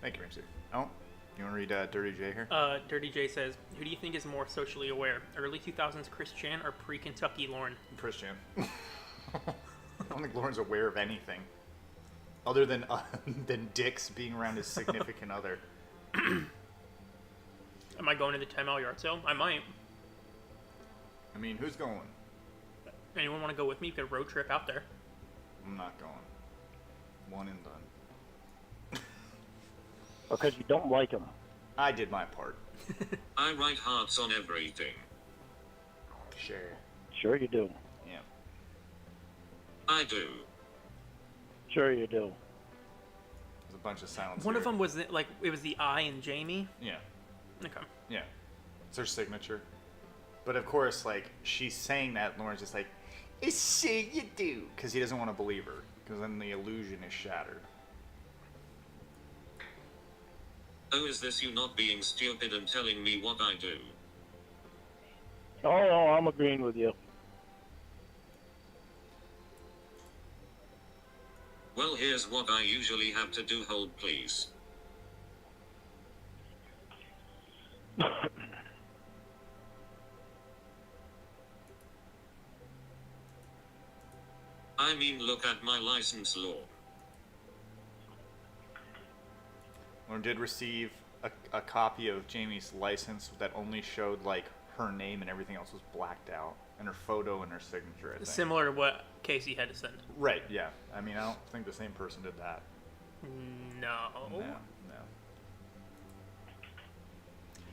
Thank you, Ramsey. Oh, you want to read Dirty J here? Dirty J says, who do you think is more socially aware? Early 2000s Chris Chan or pre-Kentucky Lorne? Chris Chan. I don't think Lorne's aware of anything. Other than dicks being around his significant other. Am I going to the 10-mile yard sale? I might. I mean, who's going? Anyone want to go with me? You could road trip out there. I'm not going. One and done. Because you don't like him. I did my part. I write hearts on everything. Sure. Sure you do. Yeah. I do. Sure you do. There's a bunch of silence. One here. of them was like it was the I in Jamie. Yeah. Okay. Yeah. It's her signature. But of course, like, she's saying that, Lauren's just like, it's shit you do. Because he doesn't want to believe her. Because then the illusion is shattered. Oh, is this you not being stupid and telling me what I do? Oh, no, I'm agreeing with you. Well, here's what I usually have to do. Hold, please. I mean, look at my license law. Lauren did receive a copy of Jamie's license that only showed, like, her name and everything else was blacked out. And her photo and her signature, I think. Similar to what Casey had to send. Right, yeah. I mean, I don't think the same person did that. No. No.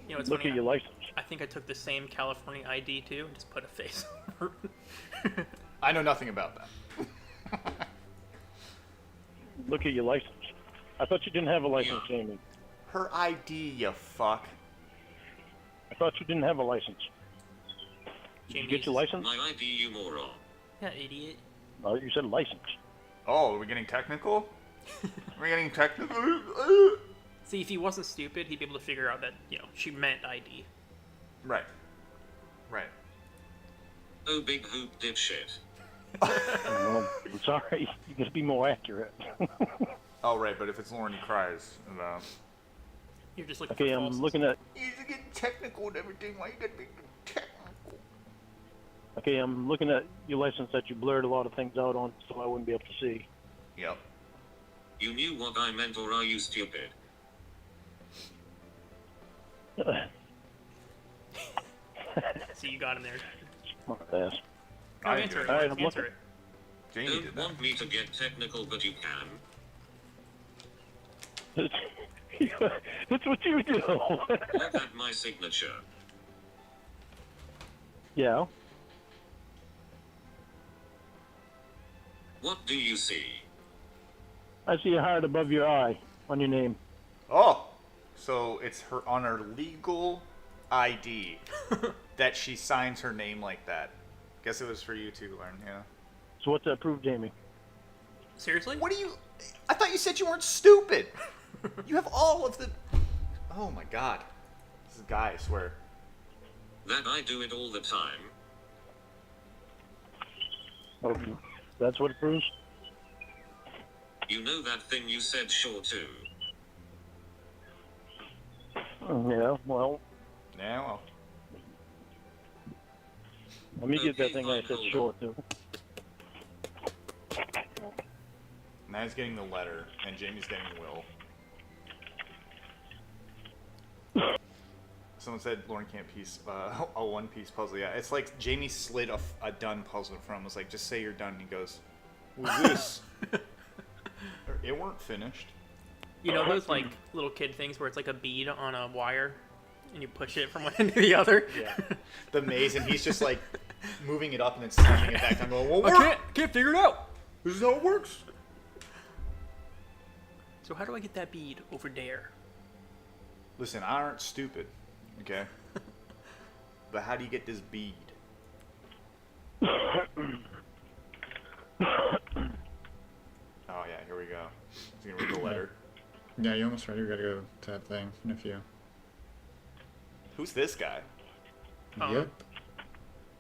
You know, it's Look funny, at your license. I think I took the same California ID too and just put a face over it. I know nothing about that. Look at your license. I thought you didn't have a license, Jamie. Her ID, you fuck. I thought you didn't have a license. Did you get your license? My ID, you moron. Yeah, idiot. No, you said license. Oh, are we getting technical? We're getting technical? See, if he wasn't stupid, he'd be able to figure out that, you know, she meant ID. Right. Right. Oh, big hoop dipshit. Well, I'm sorry. You got to be more accurate. Oh, right, but if it's Lauren, he cries. You're just looking Okay, for I'm falses. looking at. You're getting technical and everything. Why you gotta be technical? Okay, I'm looking at your license that you blurred a lot of things out on, so I wouldn't be able to see. Yep. You knew what I meant, or are you stupid? See, you got him there. Smart ass. Go I answer did. it. All right, I'm Answer looking. it. Jamie Don't did that. want me to get technical, but you can. That's what you do. Look at my signature. Yeah. What do you see? I see a heart above your eye on your name. Oh! So it's her on her legal ID that she signs her name like that. Guess it was for you too, Lauren, yeah. So what's that prove, Jamie? Seriously? What do you... I thought you said you weren't stupid! You have all of the... Oh my god. This is a guy, I swear. That I do it all the time. Okay. That's what it proves? You know that thing you said sure to. Yeah, well, Yeah, well. let me get that Okay, thing I fine, said hold short to. Now he's getting the letter, and Jamie's getting Will. Someone said Lauren can't piece a one-piece puzzle. Yeah, it's like Jamie slid a done puzzle from. Was like, just say you're done. And he goes, "Who's this?" It weren't finished. You know those like little kid things where it's like a bead on a wire, and you push it from one end to the other. Yeah. The maze, and he's just like moving it up and then slamming it back down. Going, well, I can't figure it out. This is how it works. So how do I get that bead over there? Listen, I aren't stupid, okay? But how do you get this bead? Oh yeah, here we go. He's gonna read the letter. Yeah, you almost ready. We gotta go to that thing in a few. Who's this guy? Yep.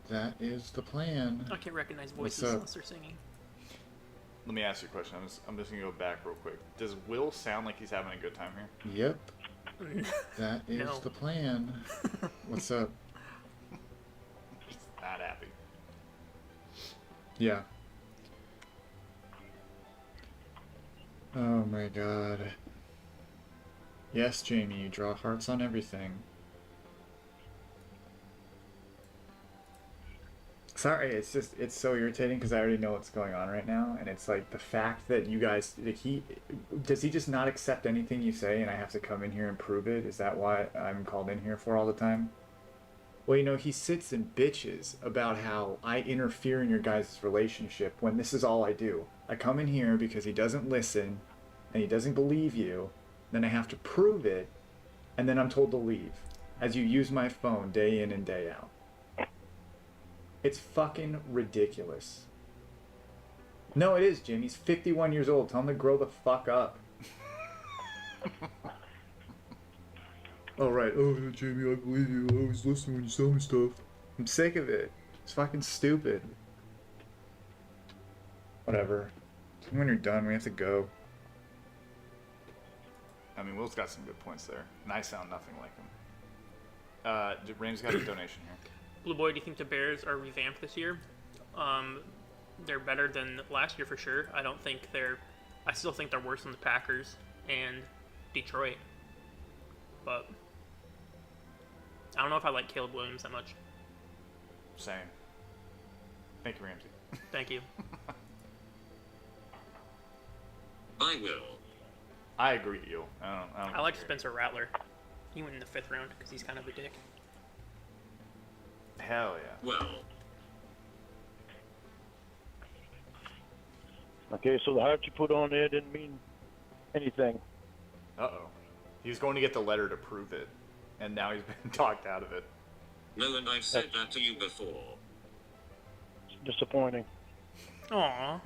That is the plan. I can't recognize What's voices up? unless they're singing. Let me ask you a question. I'm just gonna go back real quick. Does Will sound like he's having a good time here? Yep. That is No. the plan. What's up? He's not happy. Yeah. Oh my god. Yes, Jamie, you draw hearts on everything. Sorry, it's so irritating because I already know what's going on right now, and it's like the fact that you guys, like, does he just not accept anything you say and I have to come in here and prove it? Is that why I'm called in here for all the time? Well, you know, he sits and bitches about how I interfere in your guys' relationship when this is all I do. I come in here because he doesn't listen and he doesn't believe you, then I have to prove it, and then I'm told to leave as you use my phone day in and day out. It's fucking ridiculous. No, it is, Jim. He's 51 years old. Tell him to grow the fuck up. All right. Oh, Jamie, I believe you. I always listen when you tell me stuff. I'm sick of it. It's fucking stupid. Whatever. When you're done, we have to go. I mean, Will's got some good points there, and I sound nothing like him. Ramsey's got a donation here. Blue Boy, do you think the Bears are revamped this year? They're better than last year for sure. I still think they're worse than the Packers and Detroit. But I don't know if I like Caleb Williams that much. Same. Thank you, Ramsey. Thank you. I will. I agree with you. I don't I like care. Spencer Rattler. He went in the 5th round because he's kind of a dick. Hell yeah. Well, Okay, so the heart you put on there didn't mean anything. Uh-oh. He was going to get the letter to prove it, and now he's been talked out of it. no, and I've said that to you before. It's disappointing. Aww.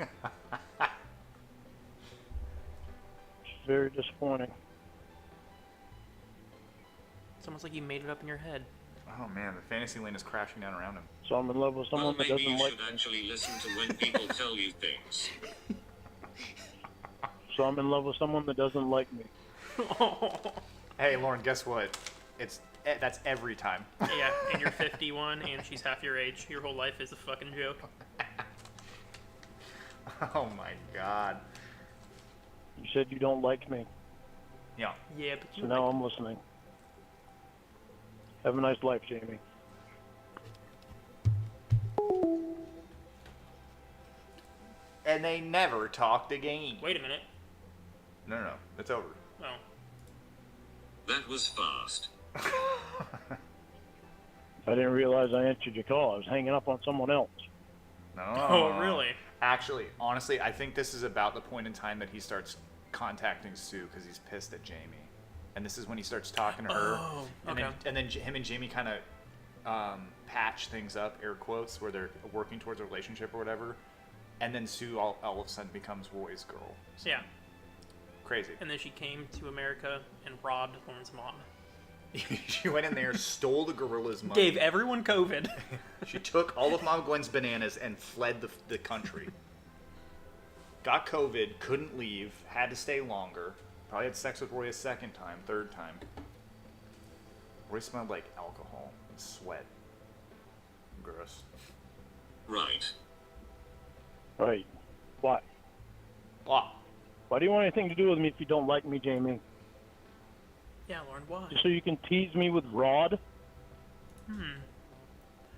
It's very disappointing. It's almost like you made it up in your head. Oh man, the fantasy lane is crashing down around him. So I'm in love with someone Well, that maybe doesn't you like should me. actually listen to when people tell you things. So I'm in love with someone that doesn't like me. Hey, Lorne, guess what? That's every time. Yeah, and you're 51 and she's half your age. Your whole life is a fucking joke. Oh my god. You said you don't like me, Yeah. Yeah, but you so now I'm listening. Have a nice life, Jamie. And they never talked again. Wait a minute. No, it's over. Oh. That was fast. I didn't realize I answered your call. I was hanging up on someone else. No. Oh, really? Actually, honestly, I think this is about the point in time that he starts contacting Sue because he's pissed at Jamie. And this is when he starts talking to her. Oh, and okay. then him and Jamie kind of patch things up, air quotes, where they're working towards a relationship or whatever. And then Sue all of a sudden becomes Roy's girl. So, Yeah. crazy. And then she came to America and robbed Lorne's mom. She went in there, stole the gorilla's money. Gave everyone COVID. She took all of Mom Gwen's bananas and fled the country. Got COVID, couldn't leave, had to stay longer. Probably had sex with Roy a second time, third time. Roy smelled like alcohol and sweat. Gross. Right. Right. Why? Blah. Why do you want anything to do with me if you don't like me, Jamie? Yeah, Lorne, why? Just so you can tease me with Rod?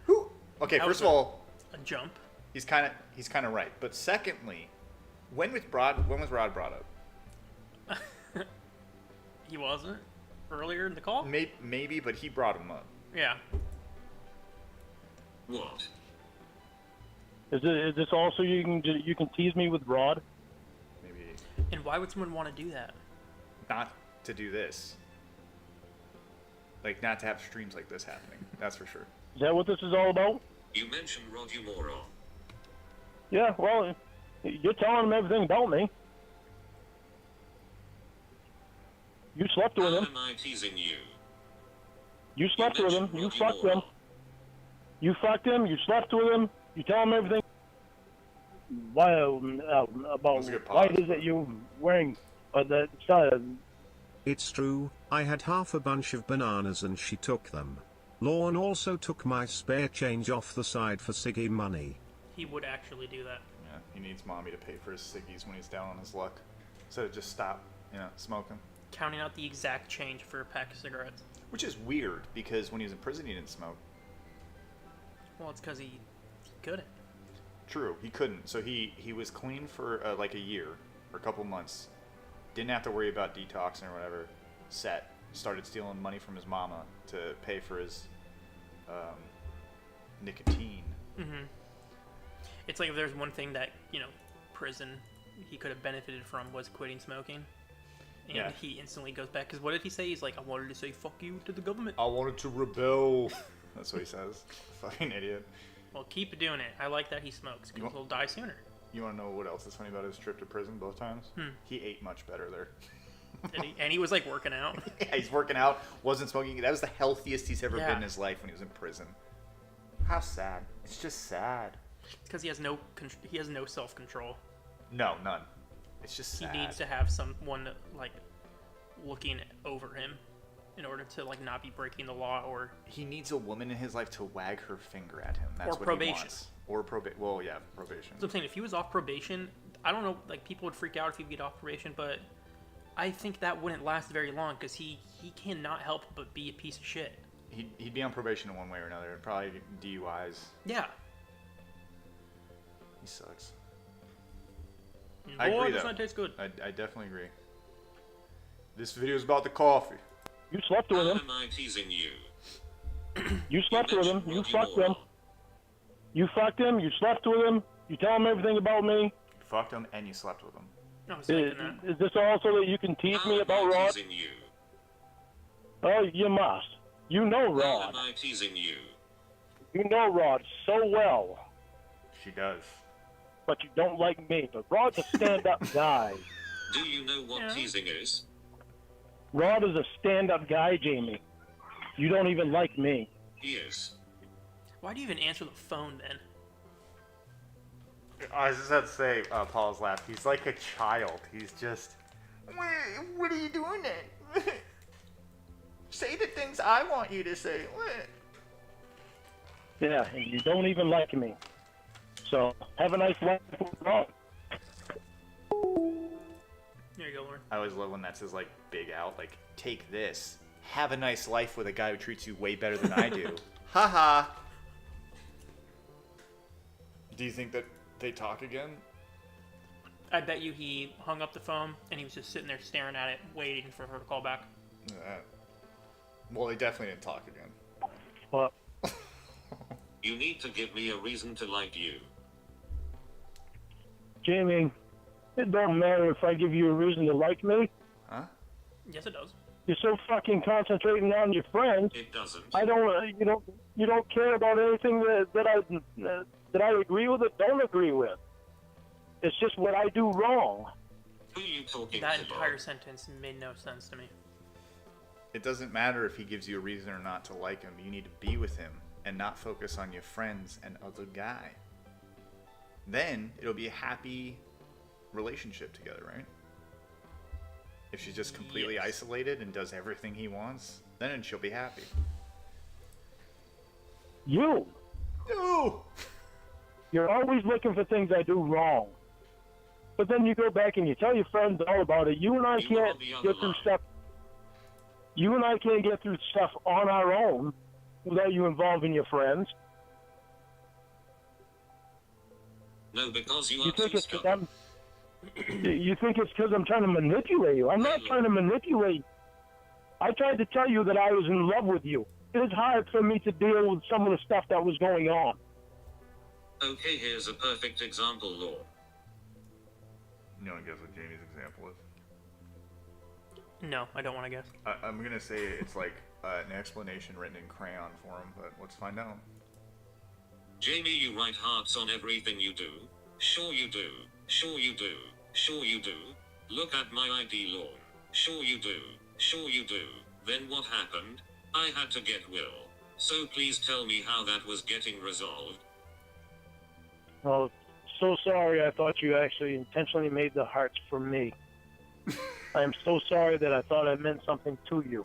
Who? Okay, That first was of all, A jump. he's kind of right. But secondly, when was Rod brought up? He wasn't earlier in the call. Maybe, but he brought him up. Yeah. What? Is this also you can tease me with Rod? Maybe And why would someone want to do that? not to do this. Like, not to have streams like this happening. That's for sure. Is that what this is all about? You mentioned Rod, you moron. Yeah, well, you're telling him everything about me. You slept with How him. am I teasing you? You slept with him. mentioned You Rod, fucked him. moron. You fucked him. You slept with him. You tell him everything. Why about That's a good Why pause. is it you wearing the It's true, I had half a bunch of bananas and she took them. Lorne also took my spare change off the side for Siggy money. He would actually do that. Yeah, he needs mommy to pay for his ciggies when he's down on his luck. Instead of just stop, smoking. Counting out the exact change for a pack of cigarettes. Which is weird, because when he was in prison he didn't smoke. Well, it's because he couldn't. True, he couldn't. So he was clean for like a year, or a couple months. Didn't have to worry about detoxing or whatever. Set. Started stealing money from his mama to pay for his nicotine. Mm-hmm. It's like if there's one thing that, prison he could have benefited from was quitting smoking. And Yeah. he instantly goes back. Because what did he say? He's like, I wanted to say fuck you to the government. I wanted to rebel. That's what he says. Fucking idiot. Well, keep doing it. I like that he smokes because he'll die sooner. You want to know what else is funny about his trip to prison both times? He ate much better there. And he was like working out. Yeah, he's working out, wasn't smoking. That was the healthiest he's ever Yeah. been in his life when he was in prison. How sad. It's just sad. Because he has no self-control. No, none. It's just sad. He needs to have someone like looking over him in order to like not be breaking the law or He needs a woman in his life to wag her finger at him. That's Or what probation. he wants. Or probation. Well, yeah, probation. So I'm saying if he was off probation, I don't know, like people would freak out if he'd get off probation, but I think that wouldn't last very long because he cannot help but be a piece of shit. He'd be on probation in one way or another. Probably DUIs. Yeah. He sucks. And I boy, agree, does though. not taste good. I definitely agree. This video is about the coffee. You slept with How him. am I teasing you? You slept with him. mentioned You Rod, fucked him. moron. You fucked him. You slept with him. You tell him everything about me. You fucked him and you slept with him. I was Is, thinking that. is this also that you can tease How me am about I Rod? teasing you? Oh, you must. You know How Rod. am I teasing you? You know Rod so well, She does. but you don't like me. But Rod's a stand-up guy. Do you know what Yeah. teasing is? Rod is a stand-up guy, Jamie. You don't even like me. Yes. Why do you even answer the phone then? I was just about to say, Paul's laugh. He's like a child. He's just, what are you doing then? Say the things I want you to say. Yeah, and you don't even like me. So, have a nice life with Rod. There you go, Lorne. I always love when that's his like big out. Like, take this. Have a nice life with a guy who treats you way better than I do. Haha. Do you think that they talk again? I bet you he hung up the phone and he was just sitting there staring at it, waiting for her to call back. Well, they definitely didn't talk again. Well, You need to give me a reason to like you. Jamie, it don't matter if I give you a reason to like me. Huh? Yes, it does. You're so fucking concentrating on your friends. It doesn't. I don't. You don't care about anything that I agree with or don't agree with. It's just what I do wrong. Who are you talking That to, entire Bob? sentence made no sense to me. It doesn't matter if he gives you a reason or not to like him. You need to be with him and not focus on your friends and other guy. Then it'll be a happy relationship together, right? If she's just completely Yes. isolated and does everything he wants, then she'll be happy. You. No! You're always looking for things I do wrong. But then you go back and you tell your friends all about it. You and I You can't are the other get through line. stuff. You and I can't get through stuff on our own without you involving your friends. No, because you You are think too it's because stubborn. You think it's because I'm trying to manipulate you. I'm not trying to manipulate I tried to tell you that I was in love with you. It was hard for me to deal with some of the stuff that was going on. Okay, here's a perfect example, Lorne. No one guess what Jamie's example is. No, I don't want to guess. I'm gonna say it's like an explanation written in crayon for him, but let's find out. Jamie, you write hearts on everything you do. Sure you do. Sure you do. Sure you do. Look at my ID, Lorne. Sure you do. Sure you do. Then what happened? I had to get Will. So please tell me how that was getting resolved. Oh, so sorry. I thought you actually intentionally made the hearts for me. I am so sorry that I thought I meant something to you.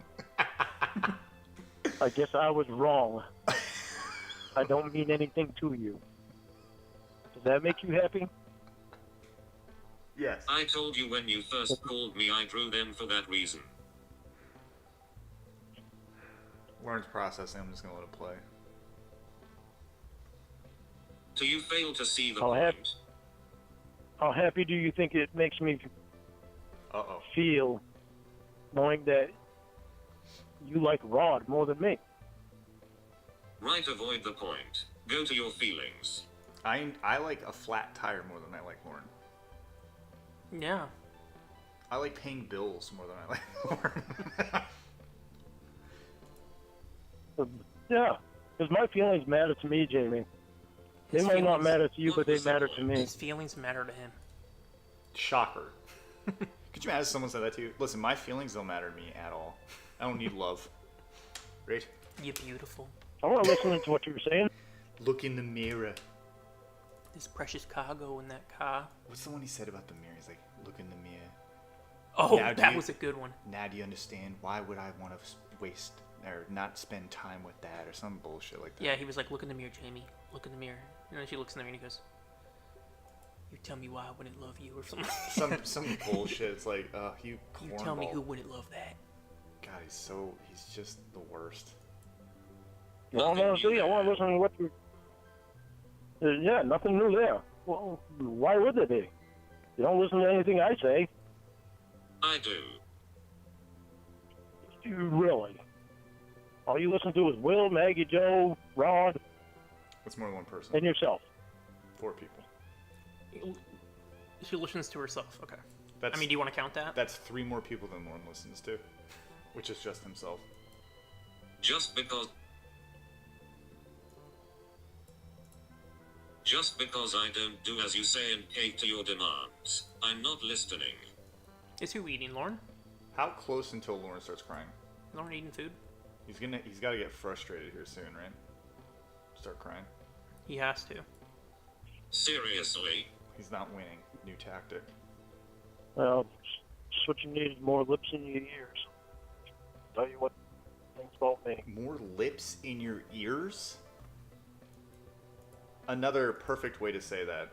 I guess I was wrong. I don't mean anything to you. Does that make you happy? Yes. I told you when you first called me I drew them for that reason. Lorne's processing. I'm just gonna let it play. Do you fail to see the How point? How happy do you think it makes me Uh-oh. feel knowing that you like Rod more than me? Right, avoid the point. Go to your feelings. I like a flat tire more than I like Lorne. Yeah. I like paying bills more than I like Lorne. Yeah, because my feelings matter to me, Jamie. They His might not feelings- matter to you, but they matter to me. His feelings matter to him. Shocker. Could you imagine someone said that to you? Listen, my feelings don't matter to me at all. I don't need love. Right? You're beautiful. I want to listen to what you're saying. Look in the mirror. This precious cargo in that car. What's the one he said about the mirror? He's like, look in the mirror. Oh, Now do that you- was a good one. Now do you understand? Why would I want to waste or not spend time with that or some bullshit like that? Yeah, he was like, look in the mirror, Jamie. Look in the mirror. And then she looks in the mirror and he goes, you tell me why I wouldn't love you or something. Some bullshit. It's like, you cornball. You tell me who wouldn't love that. God, he's just the worst. Well, honestly, I want to listen to what you... yeah, nothing new there. Well, why would there be? You don't listen to anything I say. I do. You really? All you listen to is Will, Maggie, Joe, Rod, What's more than one person? and yourself. 4 people. She listens to herself. Okay. That's, I mean, do you want to count that? That's 3 more people than Lorne listens to, which is just himself. Just because I don't do as you say and cater to your demands, I'm not listening. Is who eating, Lorne? How close until Lorne starts crying? Lorne eating food? He's got to get frustrated here soon, right? Start crying. He has to. Seriously? He's not winning. New tactic. Well, just what you need is more lips in your ears. Tell you what things about me. More lips in your ears? Another perfect way to say that.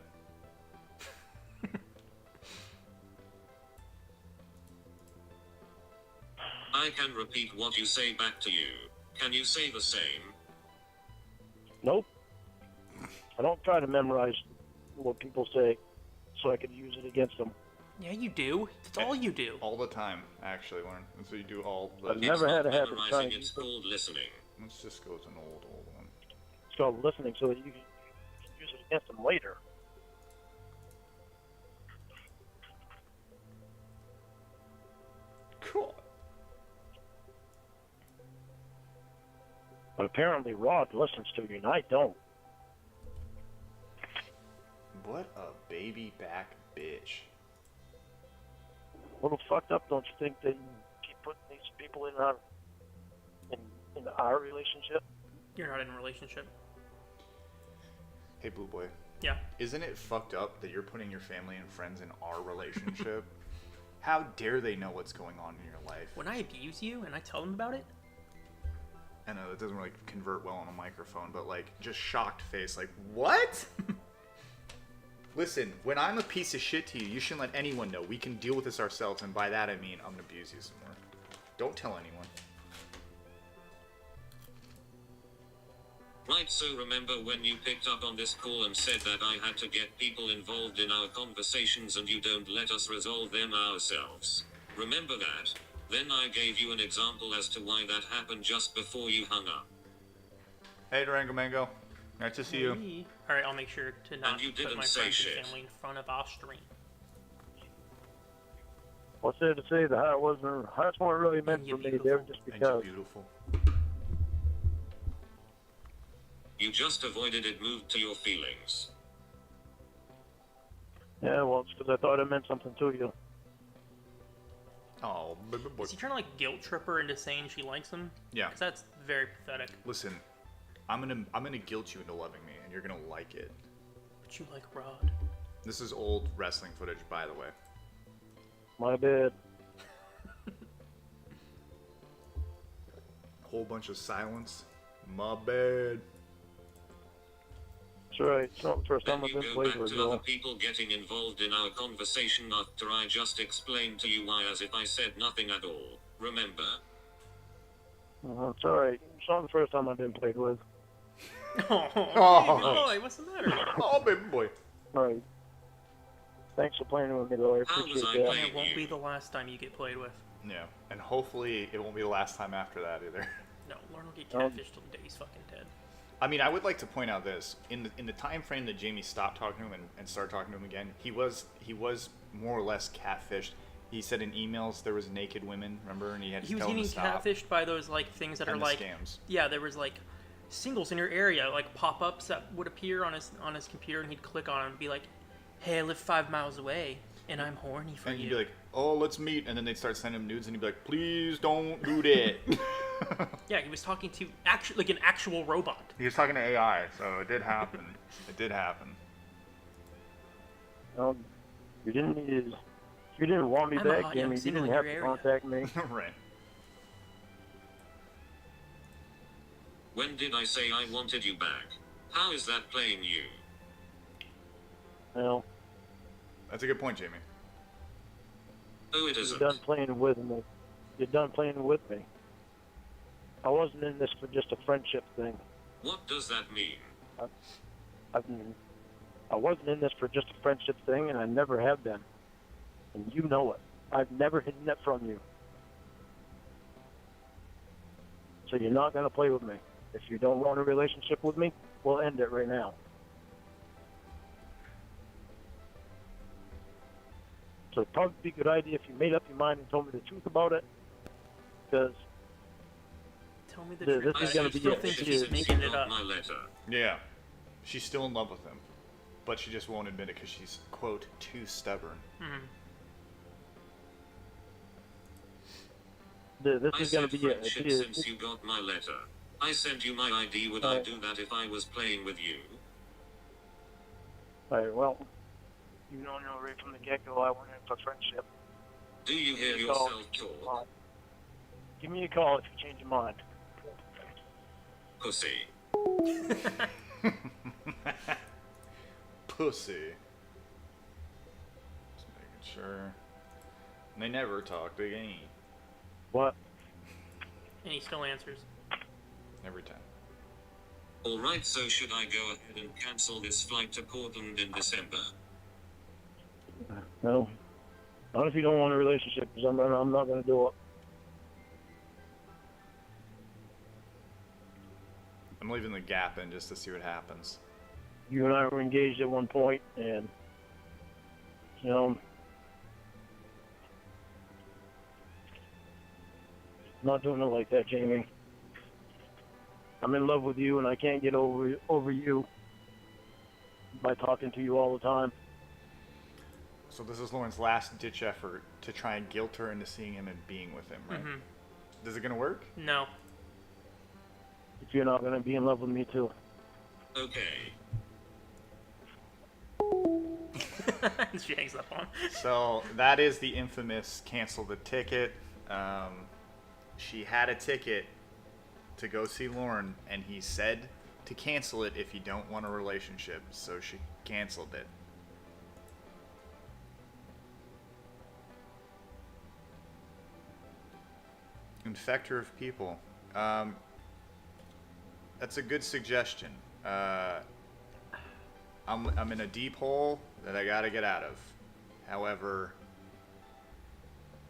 I can repeat what you say back to you. Can you say the same? Nope. I don't try to memorize what people say so I can use it against them. Yeah, you do. That's all you do. All the time, actually, Lorne. That's what you do all the I've time. never had a habit of Memorizing, trying to it's use it. called listening. Let's just go with an old one. It's called listening so that you can use it against them later. Cool. But apparently Rod listens to you and I don't. What a baby back bitch. A little fucked up, don't you think, that you keep putting these people in our relationship? You're not in a relationship. Hey, Blue Boy. Yeah. Isn't it fucked up that you're putting your family and friends in our relationship? How dare they know what's going on in your life? When I abuse you and I tell them about it, I know it doesn't really convert well on a microphone, but like just shocked face, like what? Listen, when I'm a piece of shit to you, you shouldn't let anyone know. We can deal with this ourselves, and by that I mean I'm gonna abuse you some more. Don't tell anyone. Right, so remember when you picked up on this call and said that I had to get people involved in our conversations and you don't let us resolve them ourselves. Remember that? Then I gave you an example as to why that happened just before you hung up. Hey, Durango Mango. Nice to see you. Hey. All right, I'll make sure to not you put didn't my say friends and shit. family in front of our stream. What's there to say? The hearts weren't really meant And for you're me. They were beautiful. just And you're because. beautiful. You just avoided it, moved to your feelings. Yeah, well, it's because I thought it meant something to you. Oh, baby boy. Is he trying to like guilt trip her into saying she likes him? Yeah. Because that's very pathetic. Listen, I'm gonna guilt you into loving me, and you're gonna like it. But you like Rod. This is old wrestling footage, by the way. My bad. Whole bunch of silence. My bad. That's right. It's not the first time Then I've you been go played back with, to other though. people getting involved in our conversation after I just explained to you why as if I said nothing at all. Remember? It's alright. It's not the first time I've been played with. Oh, Oh. baby boy, what's the matter? Oh, baby boy. Alright. Thanks for playing with me, though. I How was appreciate I that. playing? It won't be the last time you get played with. Yeah, and hopefully it won't be the last time after that either. No, Lorne will get Um, catfished till the day he's fucking dead. I mean, I would like to point out this in the time frame that Jamie stopped talking to him and started talking to him again. He was more or less catfished. He said in emails there was naked women, remember, and he had to He was tell getting them to stop. catfished by those like things that And are the like scams. Yeah, there was like singles in your area, like pop-ups that would appear on his computer, and he'd click on them and be like, "Hey, I live 5 miles away, and I'm horny for And you." you'd be like, "Oh, let's meet," and then they'd start sending him nudes, and he'd be like, "Please don't do that." Yeah, he was talking to an actual robot. He was talking to AI, so it did happen. It did happen. You didn't need. You didn't want me I'm a back, hot young Jamie. You single didn't in have your to area. contact me. Right. When did I say I wanted you back? How is that playing you? Well, That's a good point, Jamie. Oh, it you're isn't. done playing with me. You're done playing with me. I wasn't in this for just a friendship thing. What does that mean? I wasn't in this for just a friendship thing, and I never have been. And you know it. I've never hidden it from you. So you're not going to play with me. If you don't want a relationship with me, we'll end it right now. So it'd probably be a good idea if you made up your mind and told me the truth about it. Because Tell me the This truth. is I gonna be still it. think This she's is- making it Got up. my letter. Yeah. She's still in love with him, but she just won't admit it because she's, quote, too stubborn. Mhm. this I is going said to be it. friendship since you got my letter. I sent you my ID. Would I do that if I was playing with you? All right, well, you know right from the get-go I went in for friendship. Do you hear Give me a call yourself if you change your talk? mind. Give me a call if you change your mind. Pussy. Pussy. Just making sure. And they never talked again. What? And he still answers. Every time. Alright, so should I go ahead and cancel this flight to Portland in December? No. Not if you don't want a relationship, because I'm not going to do it. I'm leaving the gap in just to see what happens. You and I were engaged at one point, and, you know, I'm not doing it like that, Jamie. I'm in love with you, and I can't get over you by talking to you all the time. So this is Lauren's last-ditch effort to try and guilt her into seeing him and being with him, right? Mm-hmm. Is it gonna work? No. If you're not going to be in love with me, too. Okay. She hangs up on. So that is the infamous cancel the ticket. She had a ticket to go see Lorne, and he said to cancel it if you don't want a relationship, so she canceled it. Infector of people. That's a good suggestion. I'm in a deep hole that I gotta get out of. However,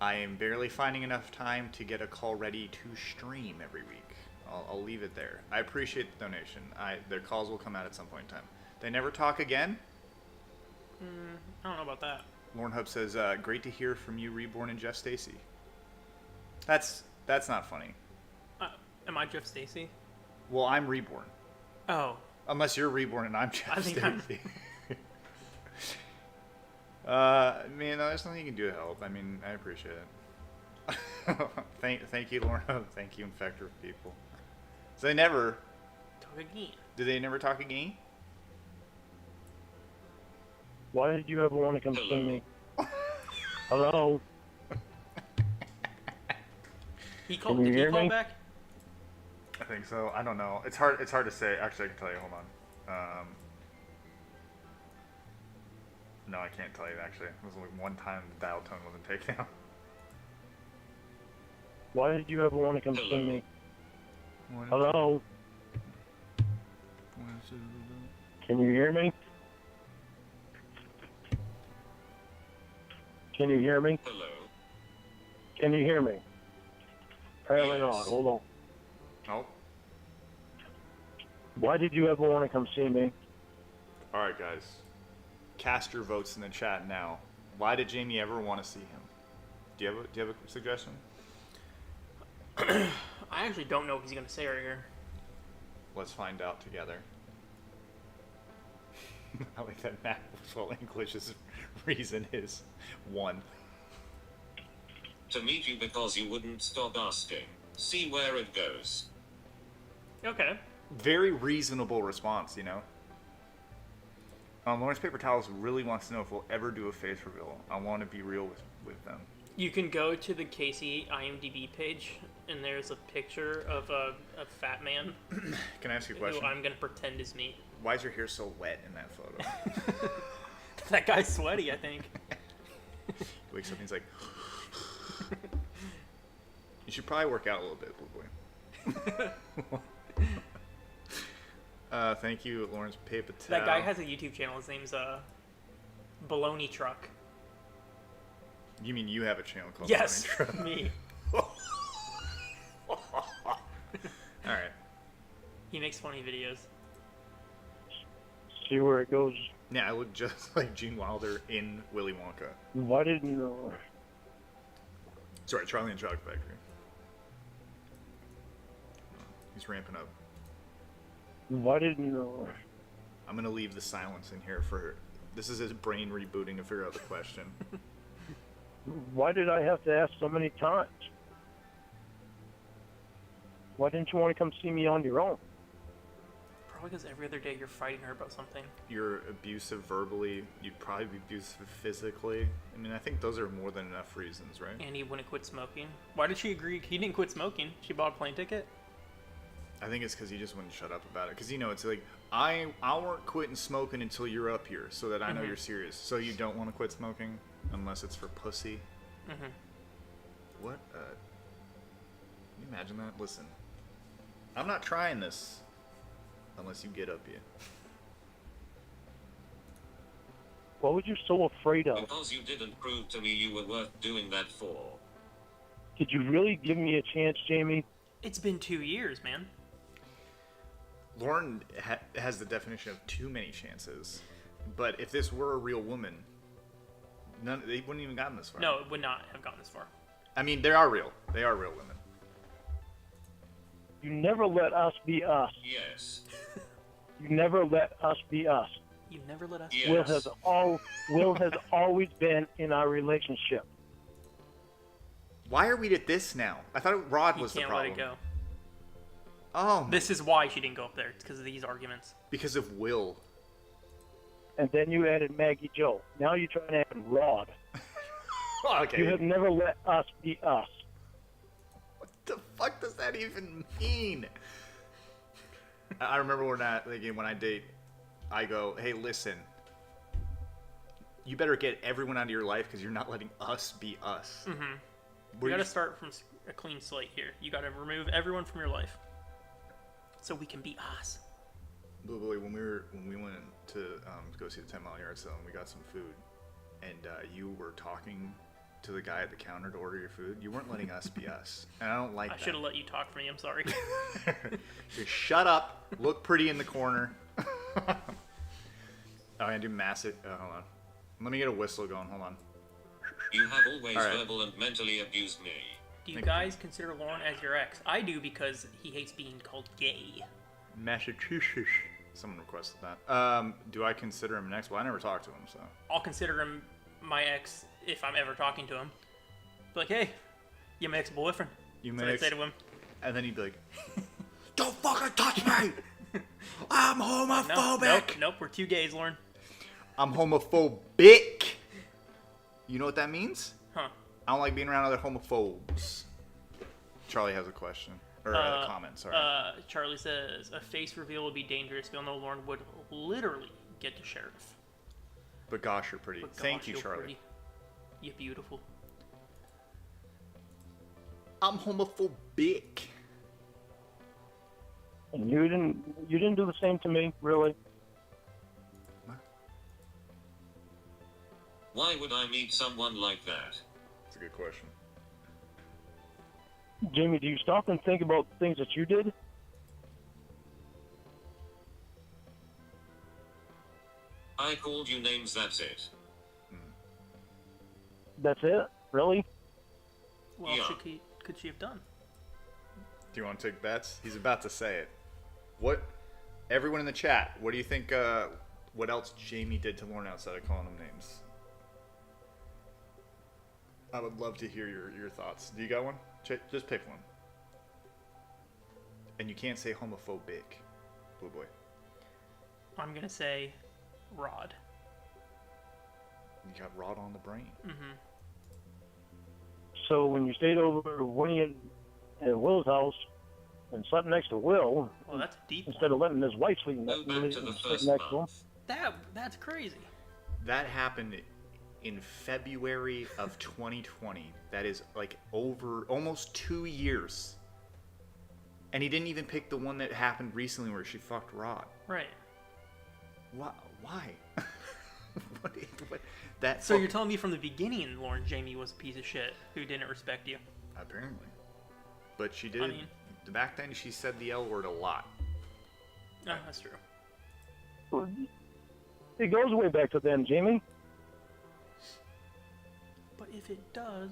I am barely finding enough time to get a call ready to stream every week. I'll leave it there. I appreciate the donation. Their calls will come out at some point in time. They never talk again? I don't know about that. Lorne Hub says, great to hear from you, Reborn and Jeff Stacy. That's not funny. Am I Jeff Stacy? Well, I'm Reborn. Oh. Unless you're Reborn and I'm Jeff I think Stacy. Man, there's nothing you can do to help. I mean, I appreciate it. Thank you, Lorne Hub. Thank you, Infector People. So they never... Talk again. Did they never talk again? Why did you ever want to come see me? Hello? He called. Can you Did he hear call me? back? I think so. I don't know. It's hard to say. Actually, I can tell you. Hold on. No, I can't tell you, actually. It was only one time the dial tone wasn't taken out. Why did you ever want to come see me? What is- Hello? what is it? Can you hear me? Can you hear me? Hello. Can you hear me? Apparently not. Hold on. Oh. Why did you ever want to come see me? Alright, guys. Cast your votes in the chat now. Why did Jamie ever want to see him? Do you have a suggestion? I actually don't know what he's gonna say right here. Let's find out together. I like that Maxwell English's reason is 1. To meet you because you wouldn't stop asking. See where it goes. Okay. Very reasonable response, you know? Lawrence Paper Towels really wants to know if we'll ever do a face reveal. I want to be real with them. You can go to the Casey IMDb page, and there's a picture of a fat man Can I ask you a who question? I'm gonna pretend is me. Why is your hair so wet in that photo? That guy's sweaty, I think. He wakes up and he's like... You should probably work out a little bit, Blue Boy. Thank you, Lawrence Paper Towel. That guy has a YouTube channel. His name's Baloney Truck. You mean you have a channel called Yes, Baloney Truck? me. Alright. He makes funny videos. See where it goes. Yeah, I look just like Gene Wilder in Willy Wonka. Why didn't Sorry, Charlie and the Chocolate Factory. He's ramping up. I'm gonna leave the silence in here for... This is his brain rebooting to figure out the question. Why did I have to ask so many times? Why didn't you want to come see me on your own? Probably because every other day you're fighting her about something. You're abusive verbally. You'd probably be abusive physically. I mean, I think those are more than enough reasons, right? And he wouldn't quit smoking. Why did she agree? He didn't quit smoking. She bought a plane ticket. I think it's because he just wouldn't shut up about it. Because, you know, it's like, I weren't quitting smoking until you're up here so that I know you're serious. So you don't want to quit smoking unless it's for pussy. What? Can you imagine that? Listen, I'm not trying this unless you get up here. What were you so afraid of? Because you didn't prove to me you were worth doing that for. Did you really give me a chance, Jamie? It's been 2 years, man. Lorne has the definition of too many chances. But if this were a real woman, they wouldn't even gotten this far. No, it would not have gotten this far. I mean, they are real. They are real women. You never let us be us. Yes. You never let us be us. You never let us. Yes. Will has always been in our relationship. Why are we at this now? I thought Rod You was the can't problem. let it go. Oh, This is why she didn't go up there. It's because of these arguments. because of Will. And then you added Maggie Joe. Now you're trying to add Rod. Okay. You have never let us be us. What the fuck does that even mean? I remember when I date, I go, hey, listen, you better get everyone out of your life because you're not letting us be us. You gotta start from a clean slate here. You gotta remove everyone from your life, so we can be us. Blue Boy, when we went to go see the 10 Mile Yard Sale and we got some food, and you were talking to the guy at the counter to order your food. You weren't letting us be us, and I don't like I that. should have let you talk for me. I'm sorry. Just shut up. Look pretty in the corner. Oh, I do massive. Hold on. Let me get a whistle going. Hold on. You have always All right. verbal and mentally abused me. Do you guys consider Lorne as your ex? I do because he hates being called gay. Massachusetts. Someone requested that. Do I consider him an ex? Well, I never talked to him, so. I'll consider him my ex if I'm ever talking to him. Be like, hey, you're my ex-boyfriend. You That's what I'd say to him. And then he'd be like, "Don't fucking touch me! I'm homophobic! Nope, we're two gays, Lorne. I'm homophobic!" You know what that means? Huh. I don't like being around other homophobes. Charlie has a question. Or a comment, sorry. Charlie says, a face reveal would be dangerous. We all know Lorne would literally get to sheriff. But gosh, you're pretty. But Thank gosh, you, you're Charlie. pretty. You're beautiful. I'm homophobic. And you didn't do the same to me, really. Why would I meet someone like that? That's a good question. Jamie, do you stop and think about things that you did? I called you names, that's it. That's it? Really? Well, Yeah. could she have done? Do you want to take bets? He's about to say it. What? Everyone in the chat, what do you think, what else Jamie did to Lorne outside of calling him names? I would love to hear your thoughts. Do you got one? Just pick one. And you can't say homophobic, Blue Boy. I'm gonna say Rod. You got Rod on the brain. Mm-hmm. So when you stayed over Winnie at Will's house and slept next to Will, Well, that's a deep instead one. of letting his wife sleep Go back to the first next to him, month. That's crazy. That happened in February of 2020. That is like over almost 2 years. And he didn't even pick the one that happened recently where she fucked Rod. Right. Why? what? That So you're telling me from the beginning, Lorne Jamie was a piece of shit who didn't respect you? Apparently. But she did. I mean- Back then, she said the L word a lot. No, that's true. it goes way back to then, Jamie. But if it does,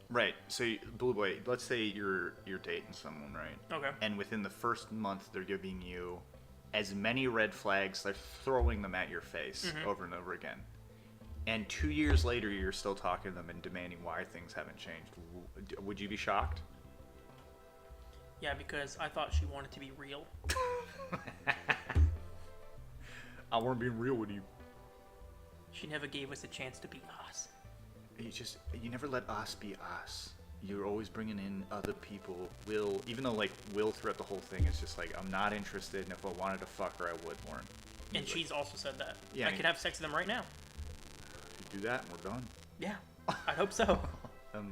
Right. So, Blue Boy, let's say you're dating someone, right? okay. And within the first month, they're giving you as many red flags, they're throwing them at your face over and over again. And 2 years later, you're still talking to them and demanding why things haven't changed. Would you be shocked? Yeah, because I thought she wanted to be real. I want to be real with you. She never gave us a chance to be us. You never let us be us. You're always bringing in other people. Will, even though like Will throughout the whole thing is just like, I'm not interested, and if I wanted to fuck her, I would, Lorne. And she's also said that. Yeah, I could have sex with them right now. If you do that, and we're done. Yeah, I hope so.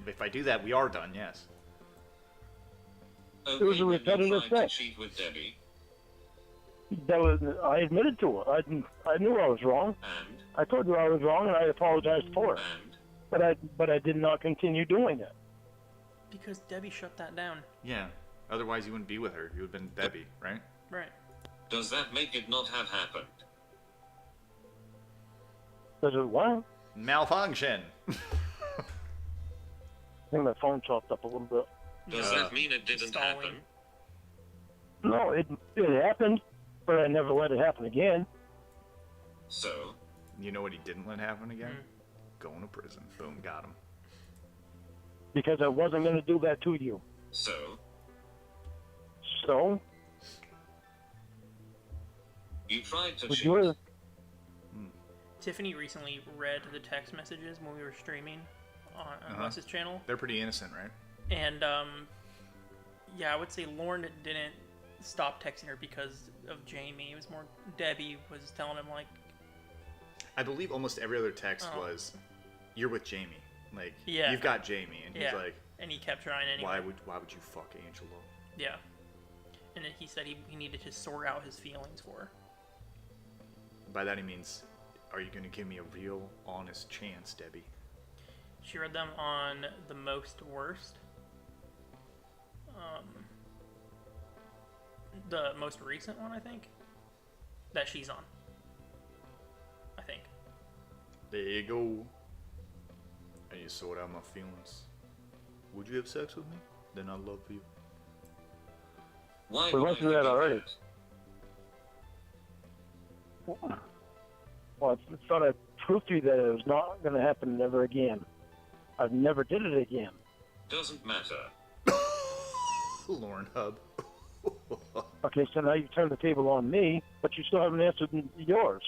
If I do that, we are done. Yes. Okay, was a when you repetitive tried to thing. cheat with Debbie, I admitted to it. I knew I was wrong. and, I told you I was wrong, and I apologized for it. and, But I did not continue doing it. Because Debbie shut that down. Yeah. Otherwise, you wouldn't be with her. You would have been Debbie, right? Right. does that make it not have happened? Does it what? Malfunction. I think my phone chopped up a little bit. Does that mean it didn't Stalling. happen? No, it happened, but I never let it happen again. So, You know what he didn't let happen again? Hmm. Going to prison. Boom, got him. Because I wasn't going to do that to you. so, So, you tried to would cheat. you? Tiffany recently read the text messages when we were streaming on Wes's channel. They're pretty innocent, right? And, yeah, I would say Lorne didn't stop texting her because of Jamie. It was more Debbie was telling him, like, I believe almost every other text Oh. was, "You're with Jamie." Like, Yeah. you've got Jamie, and yeah. he's like, And he kept trying anyway. why would you fuck Angela? Yeah. And then he said he needed to sort out his feelings for her. By that he means, are you going to give me a real, honest chance, Debbie? She read them on the most worst. The most recent one, I think, that she's on. I think. There you go. And you sort out my feelings. Would you have sex with me? Then I'd love you. Why We would went I through that think already. Well, I thought I proved to you that it was not going to happen ever again. I never did it again. Doesn't matter. Lorne Hub. Okay, so now you've turned the table on me, but you still haven't answered yours.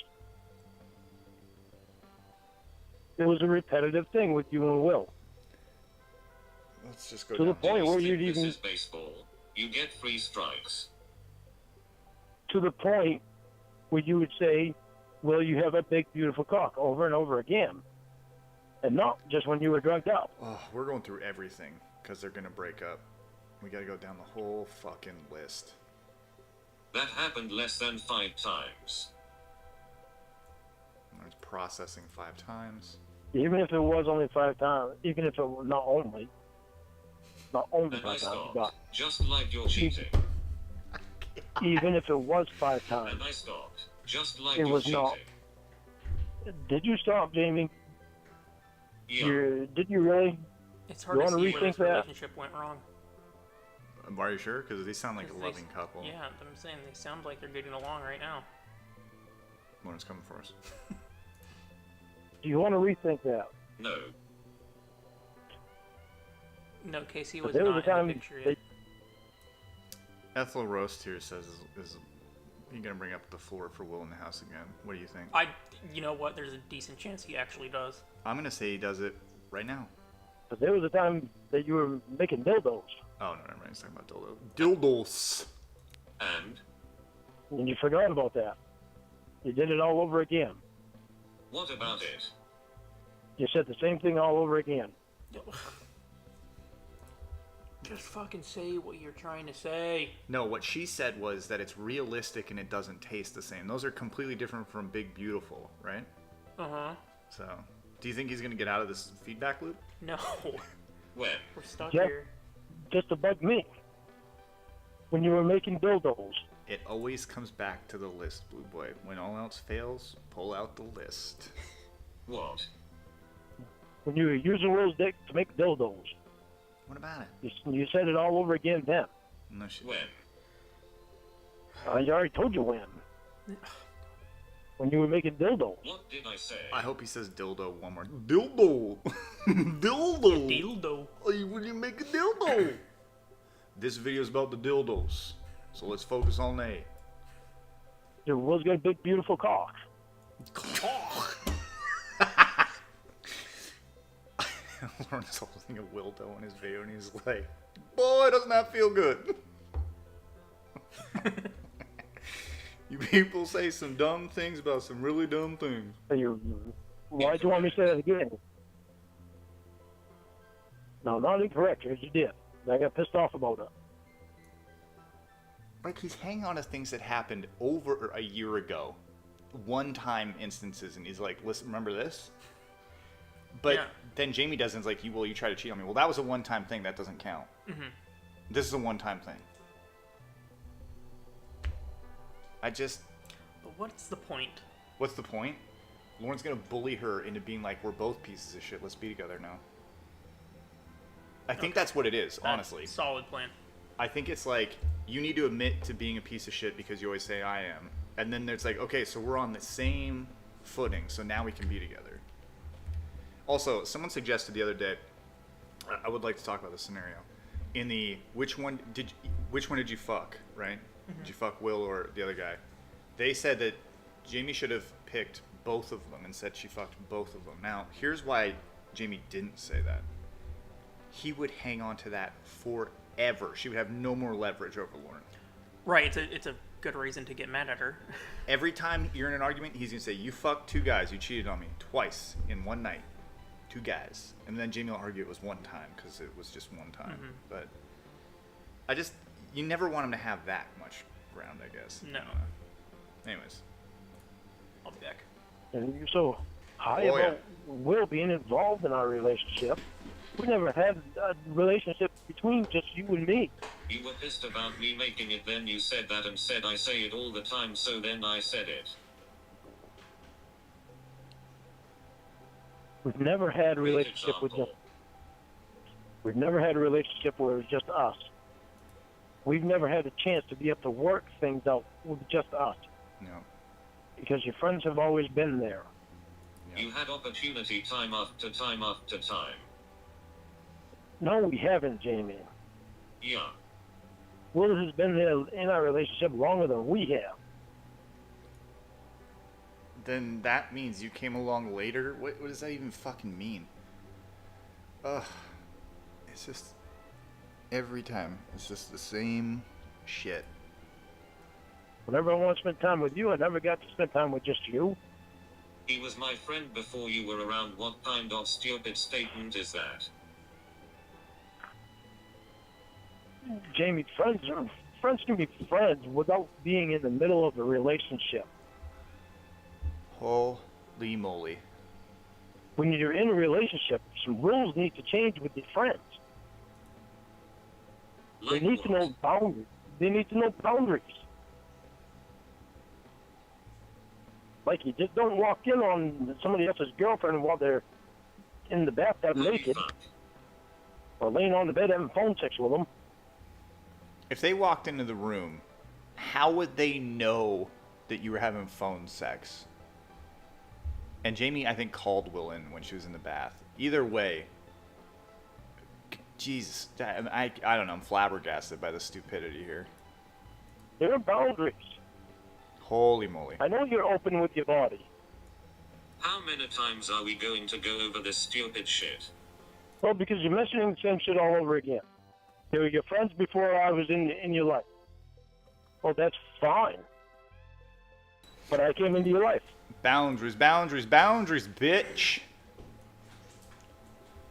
It was a repetitive thing with you and Will. Let's just go To the down. point where you'd This even, is baseball. You get 3 strikes. to the point where you would say, "Will you have a big, beautiful cock?" over and over again, and not just when you were drugged up. Oh, we're going through everything because they're gonna break up. We gotta go down the whole fucking list. That happened less than 5 times. There's processing 5 times. Even if it was only 5 times, even if it was not only And I 5 times, stopped. but Just like you're cheating. even if it was 5 times, And I stopped. Just like It you're was cheating. not. Did you stop, Jamie? Yeah. Did you really? It's hard You to wanna see where this rethink that? relationship went wrong. Are you sure? Because they sound like a 'Cause loving couple. Yeah, I'm saying they sound like they're getting along right now. Lorne's coming for us. Do you want to rethink that? No. No, Casey But was there was not a time in the picture they- yet. Ethel Roast here says, is he gonna bring up the floor for Will in the house again? What do you think? You know what? There's a decent chance he actually does. I'm gonna say he does it right now. But there was a time that you were making dildos, Oh, no, never mind. He's talking about dildo. Dildos! And and you forgot about that. You did it all over again. what about it? You said the same thing all over again. Just fucking say what you're trying to say. No, what she said was that it's realistic and it doesn't taste the same. Those are completely different from Big Beautiful, right? Uh-huh. So, do you think he's gonna get out of this feedback loop? No. When? We're stuck Yep. here. Just to bug me. When you were making dildos. It always comes back to the list, Blue Boy. When all else fails, pull out the list. What? When you were using Will's dick to make dildos. What about it? You said it all over again then. No shit. When? I already told you when. When you were making dildos. What did I say? I hope he says dildo one more. Dildo! Dildo! Dildo. Hey, when you make a dildo? This video is about the dildos. So let's focus on that. Your Will's got a big, beautiful cock. Lorne's holding a dildo in his video and he's like, boy, doesn't that feel good? You people say some dumb things about some really dumb things. Why'd you want me to say that again? No, not incorrect, because you did. I got pissed off about it. Like, he's hanging on to things that happened over a year ago. One-time instances, and he's like, listen, remember this? But Yeah. then Jamie does, and it's like, well, you tried to cheat on me. Well, that was a one-time thing. That doesn't count. Mm-hmm. This is a one-time thing. But what's the point? What's the point? Lauren's gonna bully her into being like, we're both pieces of shit. Let's be together now. I think that's what it is, honestly. Solid plan. I think it's like, you need to admit to being a piece of shit because you always say I am. And then there's like, okay, so we're on the same footing, so now we can be together. Also, someone suggested the other day, I would like to talk about this scenario. In the, which one did you fuck, right? Mm-hmm. Did you fuck Will or the other guy? They said that Jamie should have picked both of them and said she fucked both of them. Now, here's why Jamie didn't say that. He would hang on to that forever. She would have no more leverage over Lorne. Right, it's a good reason to get mad at her. Every time you're in an argument, he's going to say, you fucked 2 guys, you cheated on me twice in one night. 2 guys. And then Jamie will argue it was one time because it was just one time. Mm-hmm. But you never want him to have that much ground, I guess. No. Anyways. I'll be back. And you're so high about Will being involved in our relationship. We never had a relationship between just you and me. You were pissed about me making it, then you said that and said I say it all the time, so then I said it. We've never had a relationship with just. We've never had a relationship where it was just us. We've never had a chance to be able to work things out with just us. No. Because your friends have always been there. You had opportunity time after time after time. No, we haven't, Jamie. Yeah. Will has been there in our relationship longer than we have. Then that means you came along later? What does that even fucking mean? Ugh. It's just... Every time. It's just the same shit. Whenever I want to spend time with you, I never got to spend time with just you. He was my friend before you were around. What kind of stupid statement is that? Jamie, friends can be friends without being in the middle of a relationship. Holy moly. When you're in a relationship, some rules need to change with your friends. Like They need to know boundaries. They need to know boundaries. Like, you just don't walk in on somebody else's girlfriend while they're in the bathtub naked, or laying on the bed having phone sex with them. If they walked into the room, how would they know that you were having phone sex? And Jamie, I think, called Will in when she was in the bath. Either way, Jesus, I don't know, I'm flabbergasted by the stupidity here. There are boundaries. Holy moly. I know you're open with your body. How many times are we going to go over this stupid shit? Well, because you're mentioning the same shit all over again. They were your friends before I was in your life. Well, that's fine. But I came into your life. Boundaries, boundaries, boundaries, bitch.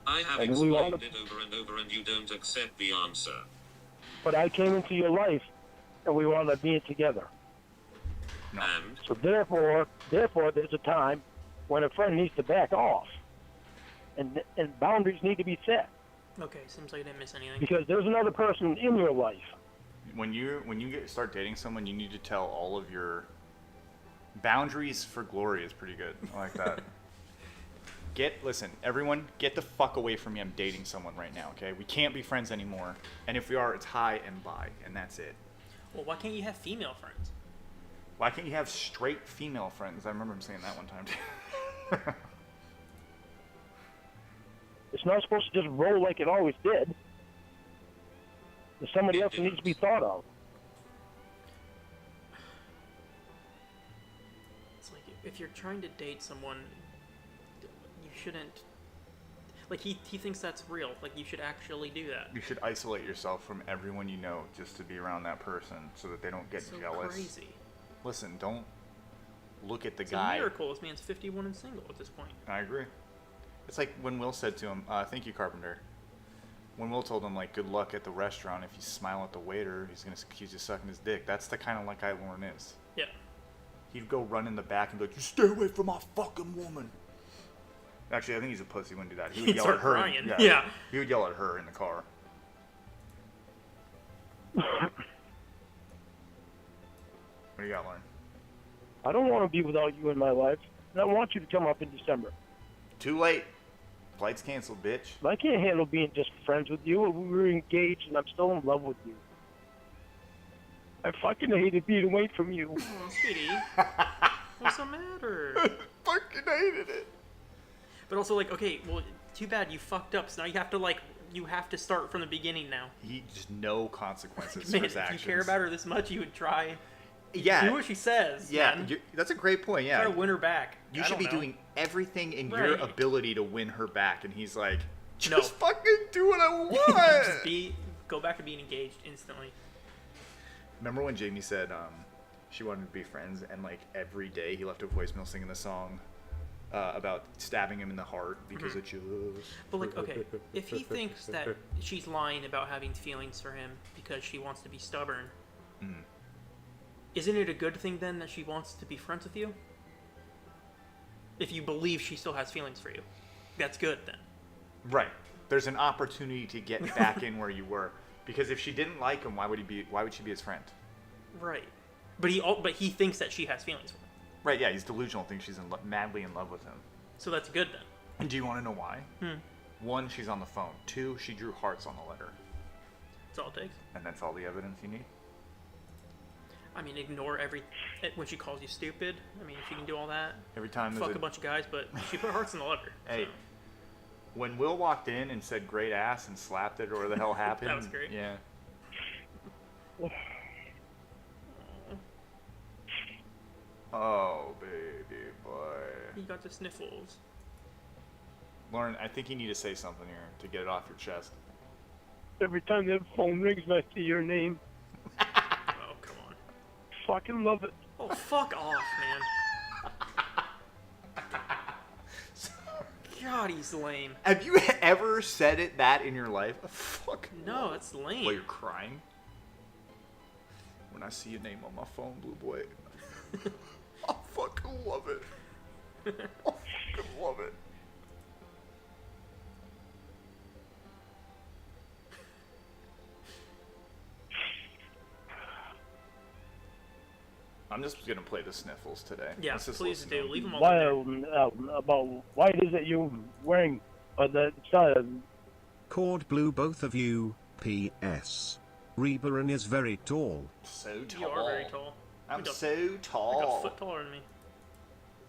I have And we explained wanna- it over and over and you don't accept the answer. But I came into your life, and we wound up being together. And So therefore, there's a time when a friend needs to back off, and boundaries need to be set Okay, seems like I didn't miss anything. because there's another person in your life. When you start dating someone, you need to tell all of your boundaries for glory is pretty good. I like that. Listen, everyone, get the fuck away from me. I'm dating someone right now, okay? We can't be friends anymore. And if we are, it's hi and bye, and that's it. Well, why can't you have female friends? Why can't you have straight female friends? I remember him saying that one time, too. It's not supposed to just roll like it always did. There's somebody else that needs to be thought of. It's like, if you're trying to date someone, you shouldn't... Like, he thinks that's real. Like, you should actually do that. You should isolate yourself from everyone you know just to be around that person so that they don't get So jealous. crazy. Listen, don't look at the It's guy. a miracle. This man's 51 and single at this point. I agree. It's like when Will said to him, thank you, Carpenter. When Will told him, like, good luck at the restaurant. If you smile at the waiter, he's going to accuse you of sucking his dick. That's the kind of like guy Lorne is. Yeah. He'd go run in the back and be like, you stay away from my fucking woman. Actually, I think he's a pussy. He wouldn't do that. He would He'd yell start at her. crying. Yeah. He would yell at her in the car. What do you got, Lorne? I don't want to be without you in my life, and I want you to come up in December. Too late. Flight's canceled, bitch. I can't handle being just friends with you. We were engaged, and I'm still in love with you. I fucking hated being away from you. Oh, sweetie. What's the matter? Fucking hated it. But also, like, okay, well, too bad you fucked up. So now you have to start from the beginning now. He just no consequences Man, for his if actions. you care about her this much, you would try. Yeah. Do what she says. Yeah, man. that's a great point. Yeah. Try to win her back. You I should don't be know. doing everything in your Right. ability to win her back, and he's like, just No. fucking do what I want. Just go back to being engaged instantly. Remember when Jamie said she wanted to be friends, and like every day he left a voicemail singing the song about stabbing him in the heart because of just. But like, okay, if he thinks that she's lying about having feelings for him because she wants to be stubborn, isn't it a good thing then that she wants to be friends with you? If you believe she still has feelings for you, that's good then. Right. There's an opportunity to get back in where you were. Because if she didn't like him, why would she be his friend? Right. But he thinks that she has feelings for him. Right, yeah, he's delusional, thinks she's madly in love with him. So that's good then. And do you want to know why? 1, she's on the phone. 2, she drew hearts on the letter. That's all it takes. And that's all the evidence you need? I mean, ignore when she calls you stupid. I mean, if you can do all that. Every time fuck a bunch of guys, but she put hearts in the letter. Hey, so. When Will walked in and said great ass and slapped it or whatever the hell happened. That was great. Yeah. Oh, baby boy. He got the sniffles. Lorne, I think you need to say something here to get it off your chest. Every time that phone rings and I see your name, Oh, come on. fucking love it. Oh, fuck off, man. God, he's lame. Have you ever said that in your life? Fuck. No, it's lame. While you're crying? When I see your name on my phone, Blue Boy, I fucking love it. I fucking love it. I'm just gonna play the sniffles today. Yeah, Let's just please listen do. to 'em. Leave them all Why, in there. about why it is that you're wearing that Cawd Blue both of you, P.S. Rebaran is very tall. So tall. You are very tall. I'm Like so Like a tall. foot taller than me.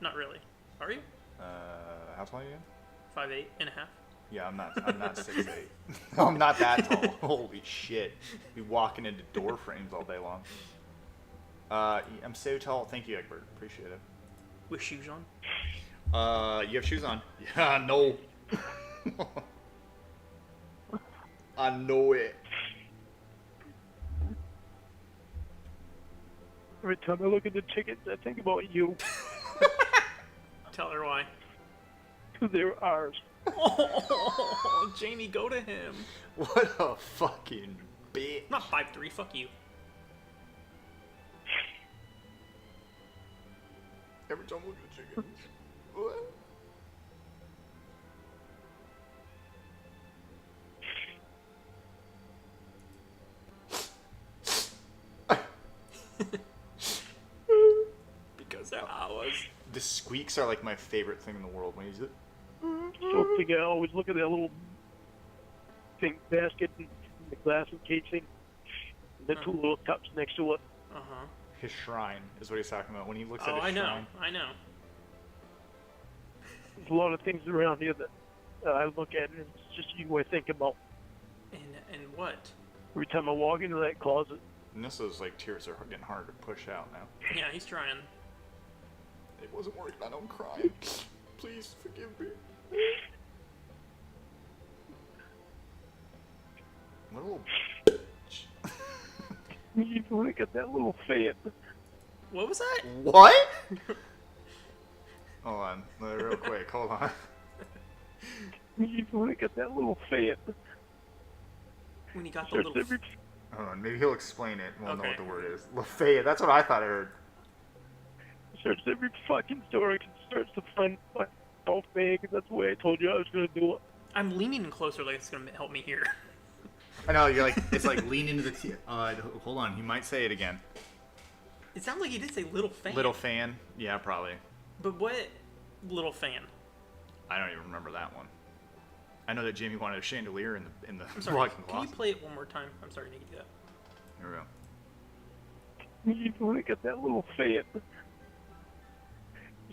Not really. Are you? How tall are you? 5'8" and a half. Yeah, I'm not 6'8". No, I'm not that tall. Holy shit. Be walking into door frames all day long. I'm so tall. Thank you, Egbert. Appreciate it. With shoes on? You have shoes on? Yeah, I know. I know it. every time I look at the tickets, I think about you. Tell her why. Because they're ours. Oh, Jamie, go to him. What a fucking bitch. I'm not 5'3", fuck you. Every time I look at the chicken. What? Because they're ours. The squeaks are like my favorite thing in the world when he's it. Don't think I always look at that little pink basket and the glass encasing, the two little cups next to it. Uh-huh. His shrine is what he's talking about. When he looks Oh, at his shrine. I know. There's a lot of things around here that I look at, and it's just you I think about. And what? Every time I walk into that closet, Nissa's like tears are getting hard to push out now. Yeah, he's trying. It wasn't working. I don't cry. Please forgive me. What a little bitch. you want to get that little fan. What was that? What? Hold on, real quick. Hold on. You want to get that little fan. When he got the little... Hold on, maybe he'll explain it. We'll know Okay. what the word is. Lafayette. That's what I thought I heard. Search every fucking store I can search to find my golf bag, and that's the way I told you I was going to do it. I'm leaning in closer like it's going to help me here. I know, you're like, it's like lean into the hold on, he might say it again. It sounds like he did say little fan. Little fan? Yeah, probably. But what little fan? I don't even remember that one. I know that Jamie wanted a chandelier in the I'm sorry, walk-in can you closet. play it one more time? I'm sorry, I need to do that. Here we go. You want to get that little fan.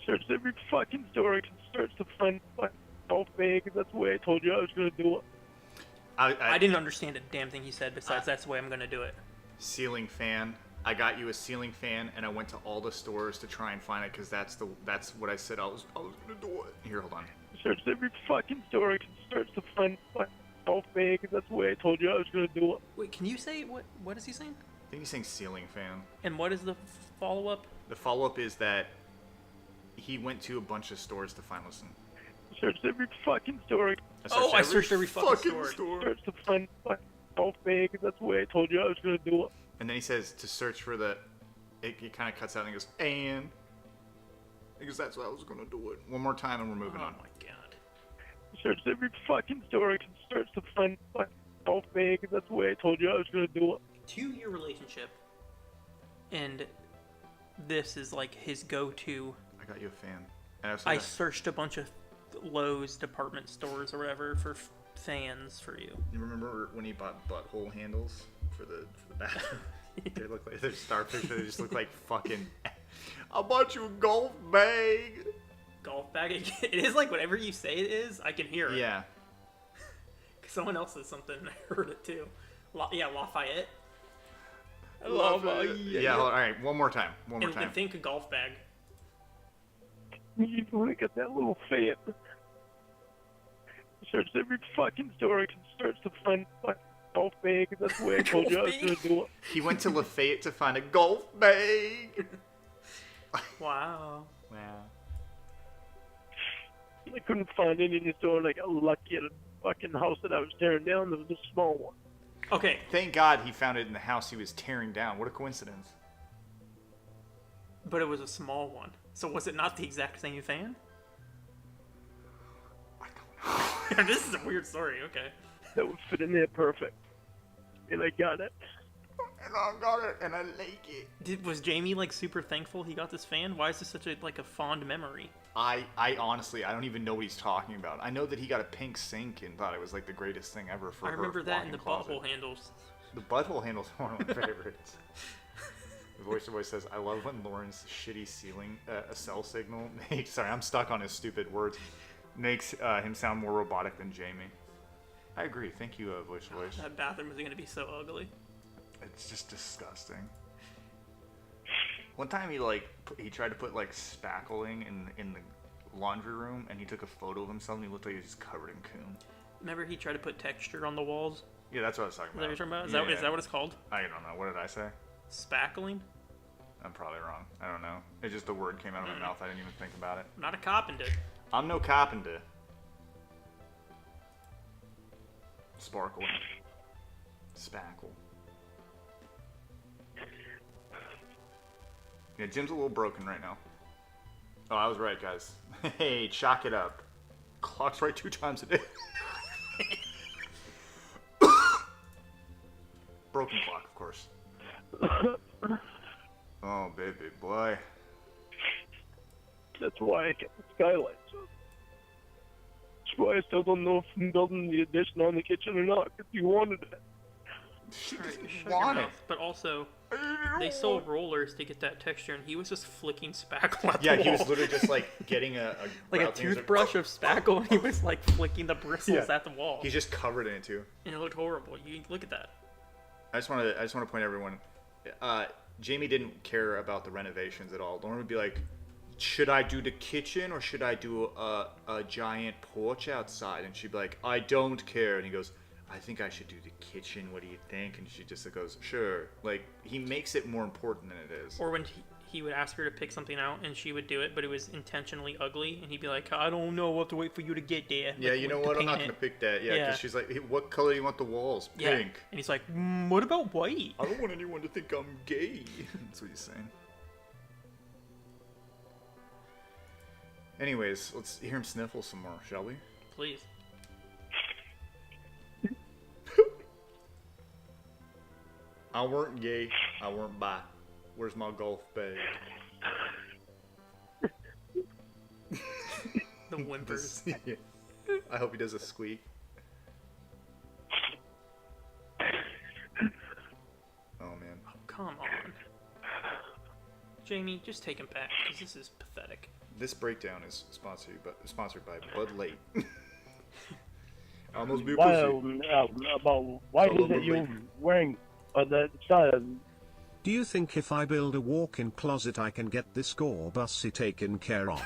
Search every fucking store I can search to find my golf bag, and that's the way I told you I was going to do it. I didn't understand a damn thing he said, besides that's the way I'm going to do it. Ceiling fan. I got you a ceiling fan, and I went to all the stores to try and find it because that's what I said I was gonna do it. Here, hold on. Search every fucking store I can search to find my golf bag, and that's the way I told you I was going to do it. Wait, can you say what is he saying? I think he's saying ceiling fan. And what is the follow-up? The follow-up is that he went to a bunch of stores to find. Listen. Search every fucking store. I searched every fucking store. Search to find my golf bag, and that's the way I told you I was going to do it. And then he says to search for the. It kind of cuts out and he goes and. because that's what I was gonna do it. One more time and we're moving on. Oh my god. Searched every fucking store I could search to find fucking golf bag. That's the way I told you I was gonna do it. 2-year relationship, and this is like his go-to. I got you a fan. And I searched a bunch of Lowe's department stores or whatever for fans for you. You remember when he bought butthole handles for the bathroom? They look like they're starfish. They just look like fucking. I bought you a golf bag. Golf bag. It is like whatever you say it is. I can hear it. Yeah. Someone else said something and I heard it too. Lafayette. Yeah. All right. One more time. One more And time. think a golf bag. You want to get that little fan. Searched every fucking store I could search to find fucking golf bag. That's the way I told you I was gonna do it. He went to Lafayette to find a golf bag. Wow. Wow. I couldn't find any in the store, and I got lucky at a fucking house that I was tearing down. There was a small one. Okay. Thank God he found it in the house he was tearing down. What a coincidence. But it was a small one. So was it not the exact same fan? I don't know. This is a weird story. Okay. That would fit in there perfect. And I got it. And I got it, and I like it. Was Jamie like super thankful he got this fan? Why is this such a fond memory? I honestly, I don't even know what he's talking about. I know that he got a pink sink and thought it was like the greatest thing ever for I her remember that in the walk-in butthole closet. handles. The butthole handle's one of my favorites. The voice says, I love when Lorne's shitty ceiling, cell signal makes, sorry, I'm stuck on his stupid words, makes him sound more robotic than Jamie. I agree. Thank you, voice. That bathroom is going to be so ugly. It's just disgusting. One time he tried to put like spackling in the laundry room, and he took a photo of himself and he looked like he was just covered in coon. Remember he tried to put texture on the walls? Yeah, that's what I was talking Is that about. what you're talking about? Is that what it's called? I don't know. What did I say? Spackling? I'm probably wrong. I don't know. It just the word came out of my mouth. I didn't even think about it. I'm not a carpenter. I'm no carpenter. Sparkle. Spackle. Yeah, Jim's a little broken right now. Oh, I was right, guys. Hey, chalk it up. Clock's right 2 times a day. Broken clock, of course. Oh, baby boy. That's why I kept the skylights up. That's why I still don't know if I'm building the addition on the kitchen or not, because you wanted it. She Shut doesn't your want it. mouth. But also, they sold rollers to get that texture, and he was just flicking spackle at Yeah, the he was wall. literally just like getting a like a brow cleaner. toothbrush of spackle, and he was like flicking the bristles Yeah. at the wall. He's just covered in it too. And it looked horrible. You look at that. I just want to point everyone. Jamie didn't care about the renovations at all. Lorne would be like, "Should I do the kitchen or should I do a giant porch outside?" And she'd be like, "I don't care." And he goes, "I think I should do the kitchen. What do you think?" And she just goes, "Sure." Like he makes it more important than it is. Or when he would ask her to pick something out, and she would do it, but it was intentionally ugly, and he'd be like, "I don't know. We'll have to wait for you to get there." Yeah, like, you know to what? I'm paint not it. gonna pick that. Yeah, Yeah. because she's like, hey, "What color do you want the walls?" Yeah. Pink. And he's like, "What about white?" I don't want anyone to think I'm gay. That's what he's saying. Anyways, let's hear him sniffle some more, shall we? Please. I weren't gay. I weren't bi. Where's my golf bag? The whimpers. Yeah. I hope he does a squeak. Oh man. Come on. Jamie, just take him back, because this is pathetic. This breakdown is sponsored by Bud Light. Almost be a Why, pussy. about why is it you wearing the Do you think if I build a walk-in closet I can get this gore bussy taken care of?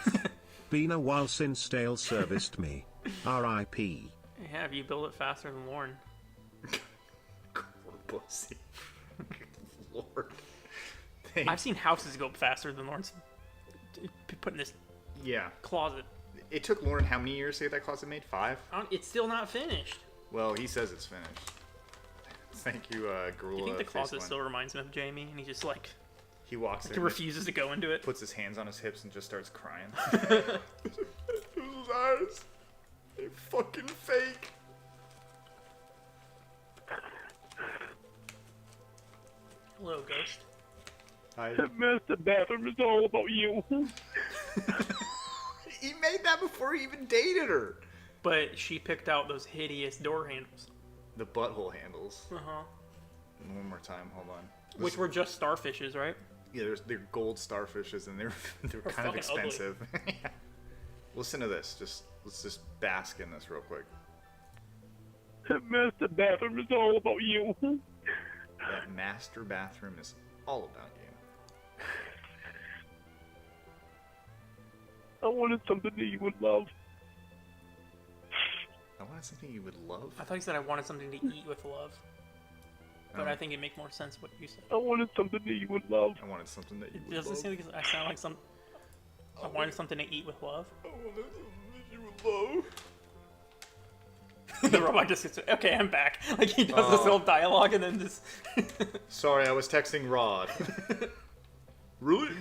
Been a while since Dale serviced me. R.I.P. Yeah, have you build it faster than Lorne? Pussy. Lord. I've seen houses go faster than Lorne's putting this Yeah. closet. It took Lorne how many years to get that closet made? 5? It's still not finished. Well, he says it's finished. Thank you, Gorilla. Do you think the Face closet One. still reminds him of Jamie? And he's just like, He walks He in, refuses to go into it. puts his hands on his hips, and just starts crying. This was ours. They fucking fake. Hello, ghost. The master bathroom is all about you. He made that before he even dated her. But she picked out those hideous door handles. The butthole handles. Uh-huh. One more time, hold on. Which were just starfishes, right? Yeah, they're gold starfishes, and they're kind of fucking ugly. expensive. Yeah. Listen to this. Let's just bask in this real quick. The master bathroom is all about you. That master bathroom is all about you. I wanted something that you would love. I wanted something you would love. I thought you said I wanted something to eat with love. But Oh. I think it'd make more sense what you said. I wanted something that you would love. I wanted something that you would Does love. it seem like I sound like some... I wanted something to eat with love? I wanted something that you would love. The robot just gets... Okay, I'm back. Like, he does this little dialogue and then just... Sorry, I was texting Rod. Really?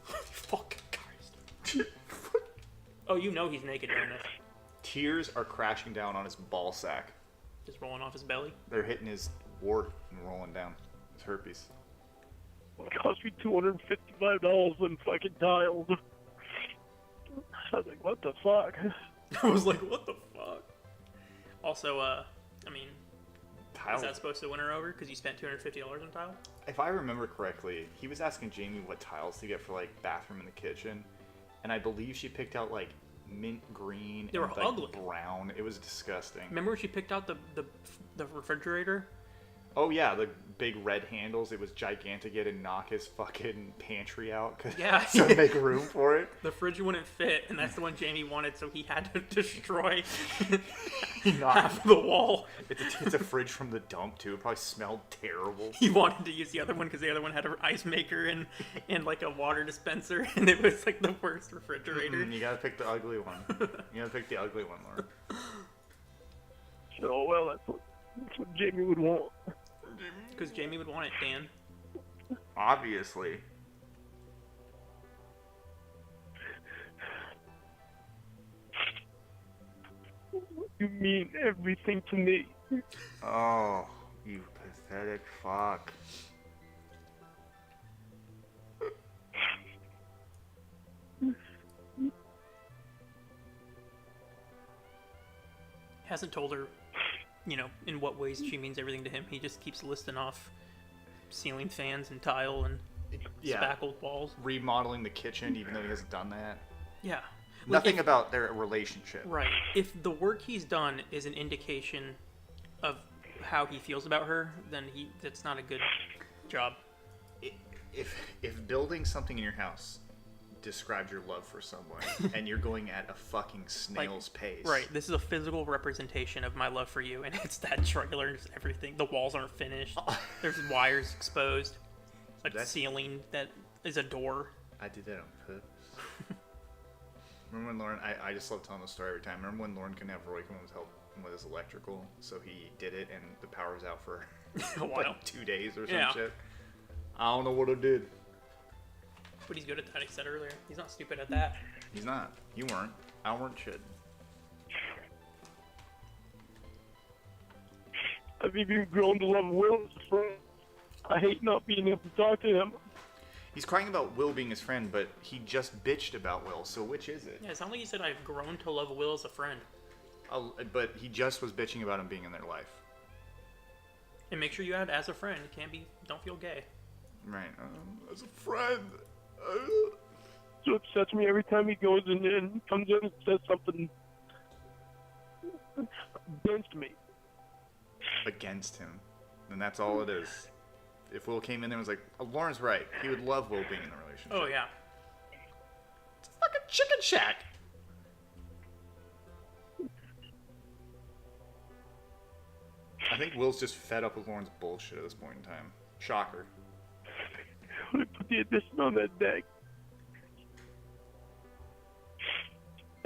Fucking Christ. Oh, you know he's naked during this. Tears are crashing down on his ball sack. Just rolling off his belly. They're hitting his wart and rolling down. His herpes. It cost me $255 in fucking tiles. I was like, what the fuck? I was like, what the fuck? Also, I mean, Tile. is that supposed to win her over? Because you spent $250 on tile? If I remember correctly, he was asking Jamie what tiles to get for like bathroom in the kitchen, and I believe she picked out like mint green They and were like ugly. brown. It was disgusting. Remember when she picked out the refrigerator? Oh yeah, the big red handles. It was gigantic. He had to knock his fucking pantry out Yeah. to make room for it. The fridge wouldn't fit, and that's the one Jamie wanted, so he had to destroy He knocked. half of the wall. It's a fridge from the dump too. It probably smelled terrible. He wanted to use the other one because the other one had an ice maker and like a water dispenser, and it was like the worst refrigerator. You gotta pick the ugly one. You gotta pick the ugly one, Lorne. Oh, well, that's what Jamie would want. Because Jamie would want it, Dan. Obviously. You mean everything to me. Oh, you pathetic fuck. Hasn't told her, in what ways she means everything to him. He just keeps listing off ceiling fans and tile and spackled walls. Remodeling the kitchen, even though he hasn't done that. Yeah. Nothing about their relationship. Right. If the work he's done is an indication of how he feels about her, then that's not a good job. If building something in your house describes your love for someone, and you're going at a fucking snail's pace. Right. This is a physical representation of my love for you, and it's that trailer and everything. The walls aren't finished. There's wires exposed. Like the ceiling that is a door. I did that on purpose. Remember when Lorne, I just love telling the story every time. Remember when Lorne couldn't have Roy come help him with his electrical, so he did it, and the power was out for A while. like 2 days or some Yeah. shit. I don't know what I did. But he's good at that, he said earlier. He's not stupid at that. He's not. You weren't. I weren't shit. I've even grown to love Will as a friend. I hate not being able to talk to him. He's crying about Will being his friend, but he just bitched about Will, so which is it? Yeah, it sounds like you said I've grown to love Will as a friend. But he just was bitching about him being in their life. And make sure you add as a friend. Don't feel gay. Right. As a friend. So it upsets me every time he goes in and comes in and says something against me. Against him. And that's all it is. If Will came in there and was like, Lauren's right. He would love Will being in the relationship. Oh, yeah. It's a fucking chicken shack. I think Will's just fed up with Lauren's bullshit at this point in time. Shocker. When I put the addition on that deck,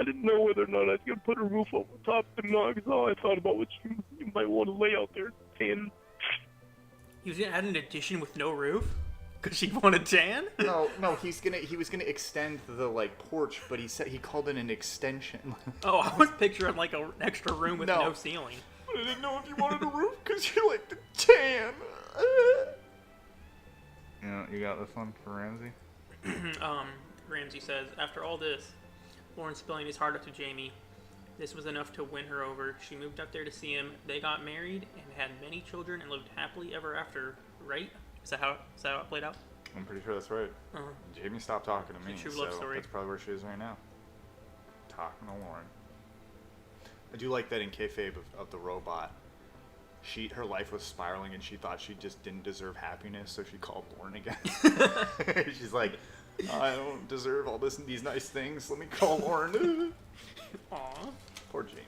I didn't know whether or not I was going to put a roof over top or not, because all I thought about was you might want to lay out there and He was going to add an addition with no roof? Because she wanted tan? No, he was gonna extend the like porch, but he called it an extension. Oh, I was picturing like an extra room with no ceiling. But I didn't know if you wanted a roof because you like the tan. You got this one for Ramsey? Ramsey says, after all this, Lorne spilling his heart out to Jamie, this was enough to win her over. She moved up there to see him. They got married and had many children and lived happily ever after, right? Is that how it played out? I'm pretty sure that's right. Uh-huh. Jamie stopped talking to me, True so love story. that's probably where she is right now. Talking to Lorne. I do like that in kayfabe of the robot. Her life was spiraling and she thought she just didn't deserve happiness, so she called Lorne again. She's like, I don't deserve all these nice things. Let me call Lorne. Aw. Poor Jamie.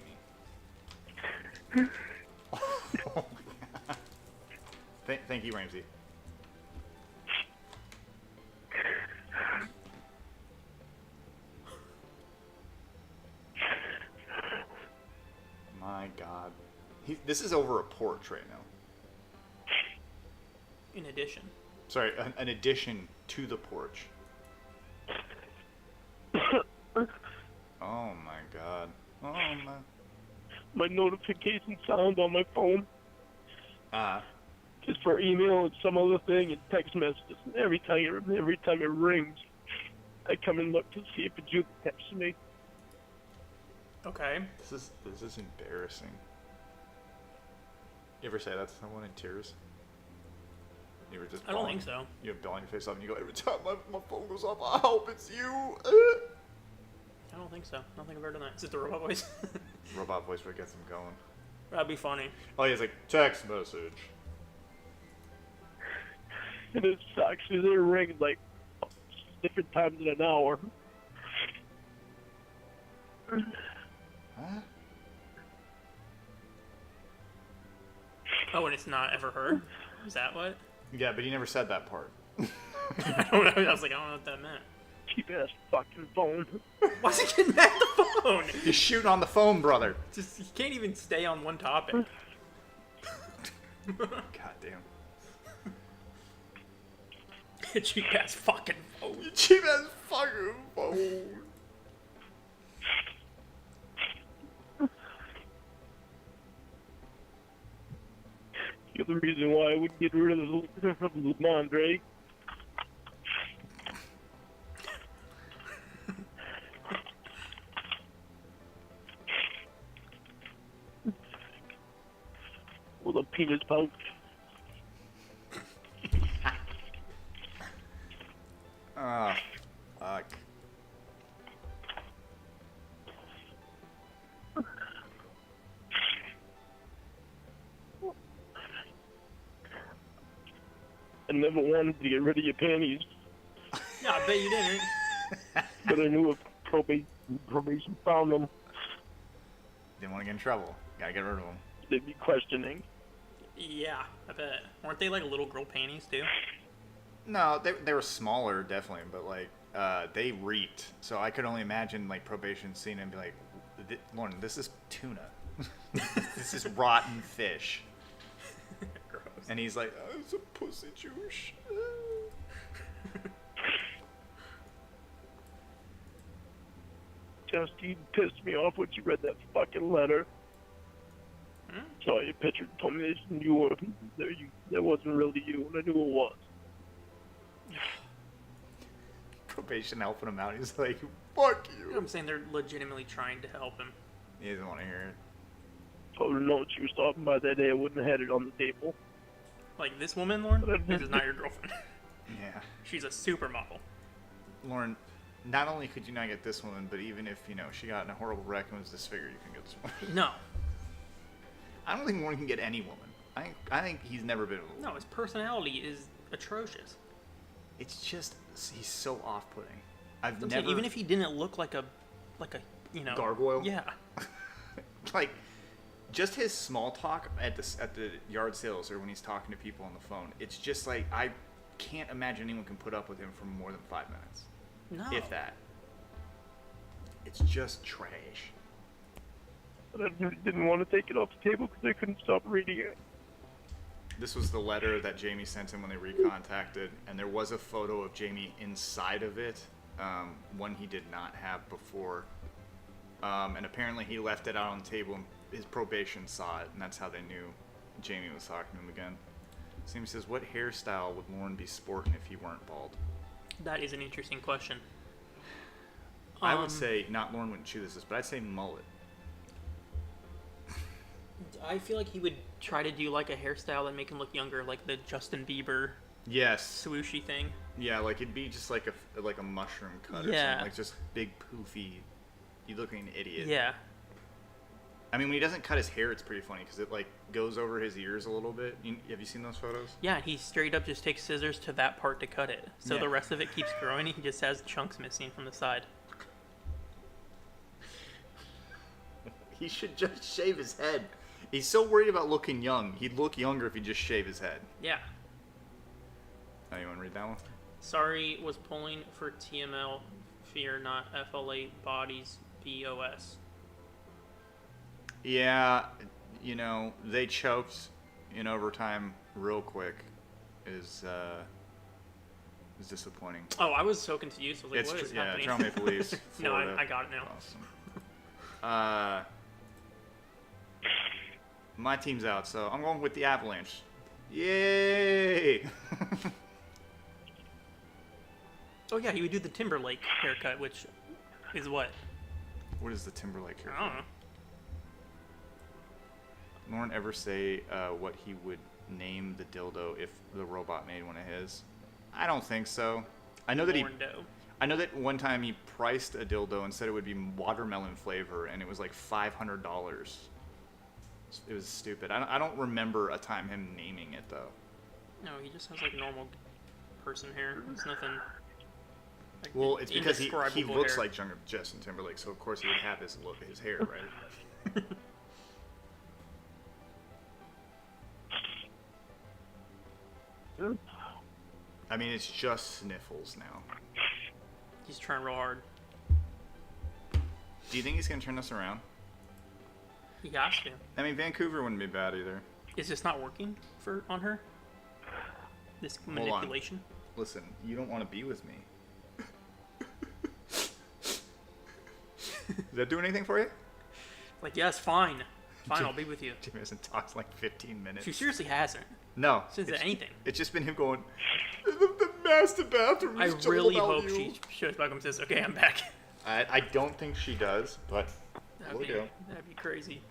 Thank you, Ramsey. My God. This is over a porch right now. In addition. Sorry, an addition to the porch. Oh my God. Oh my. My notification sound on my phone is for email and some other thing and text messages. And every time it rings, I come and look to see if it's you texting me. Okay. This is embarrassing. You ever say that to someone in tears? You were just. I don't think so. You have bawling your face up and you go, every time my phone goes off, I hope it's you. I don't think so. I don't think I've ever done that. Is it the robot voice? Robot voice what gets him going. That'd be funny. Oh, he's like, text message. And it sucks because it rings like different times in an hour. Huh? Oh, and it's not ever her? Is that what? Yeah, but he never said that part. I don't know. I was like, I don't know what that meant. Cheap ass fucking phone. Why's he getting mad at the phone? You're shooting on the phone, brother. Just, he can't even stay on one topic. God damn. Cheap ass fucking phone. You cheap ass fucking phone. You're the reason why I would get rid of the Mondre. With a penis pouch. Ah, fuck. I never wanted to get rid of your panties, Yeah, I bet you didn't. but I knew if probation found them, Didn't want to get in trouble. Gotta get rid of them. they'd be questioning. Yeah, I bet. Weren't they like little girl panties too? No, they were smaller, definitely, but like they reeked. So I could only imagine like probation seeing it and be like, Lorne, this is tuna. This is rotten fish. Gross. And he's like, oh, it's a pussy juice. Justine pissed me off when she read that fucking letter. Saw your picture and told me that wasn't really you, and I knew it was. Probation helping him out. He's like, fuck You know what you. I'm saying? They're legitimately trying to help him. He doesn't want to hear it. Told her no, she was talking about that day. I wouldn't have had it on the table. Like this woman, Lauren? This is not your girlfriend. Yeah. She's a supermodel. Lauren, not only could you not get this woman, but even if, she got in a horrible wreck and was disfigured, you can get this woman. No. I don't think Lauren can get any woman. I think he's never been with a woman. No, his personality is atrocious. It's just, he's so off-putting. I've I'm never... saying, even if he didn't look like a, Gargoyle? Yeah. Like, just his small talk at the yard sales or when he's talking to people on the phone, it's just like, I can't imagine anyone can put up with him for more than 5 minutes. No. If that. It's just trash. But I didn't want to take it off the table because I couldn't stop reading it. This was the letter that Jamie sent him when they recontacted, and there was a photo of Jamie inside of it, one he did not have before. And apparently he left it out on the table, and his probation saw it, and that's how they knew Jamie was talking to him again. So he says, what hairstyle would Lorne be sporting if he weren't bald? That is an interesting question. I would say, not Lorne wouldn't choose this, but I'd say mullet. I feel like he would try to do like a hairstyle that make him look younger, like the Justin Bieber Yes. swooshy thing. Yeah, like it'd be just like a mushroom cut or Yeah. something. Like just big poofy. You look like an idiot. Yeah. I mean, when he doesn't cut his hair, it's pretty funny because it like goes over his ears a little bit. Have you seen those photos? Yeah, he straight up just takes scissors to that part to cut it. So Yeah. the rest of it keeps growing. He just has chunks missing from the side. He should just shave his head. He's so worried about looking young. He'd look younger if he just shaved his head. Yeah. Oh, you want to read that one? Sorry, was pulling for TML. Fear not FLA bodies BOS. Yeah, you know, they choked in overtime real quick. Is disappointing. Oh, I was so confused. I was like, what is happening? Toronto Maple Leafs. No, Florida. I got it now. Awesome. My team's out, so I'm going with the Avalanche. Yay! Oh yeah, he would do the Timberlake haircut, which is what? What is the Timberlake here? I don't know. Lorne ever say what he would name the dildo if the robot made one of his? I don't think so. I know that I know that one time he priced a dildo and said it would be watermelon flavor, and it was like $500. It was stupid. I don't remember a time him naming it though. No, he just has like normal person hair. It's nothing. Like, Well, it's because he indescribable looks hair. like younger Justin Timberlake, so of course he would have his hair, right? I mean, it's just sniffles now. He's trying real hard. Do you think he's gonna turn this around? He has to. I mean, Vancouver wouldn't be bad either. Is this not working on her? This Hold on. manipulation? Listen, you don't want to be with me. Is that doing anything for you? Like, yes, fine. Fine, I'll be with you. Jimmy hasn't talked in like 15 minutes. She seriously hasn't. No. Since anything. It's just been him going, the master bathroom I is just really about hope you." she shows back up and says, okay, I'm back. I don't think she does, but we'll go. That'd be crazy.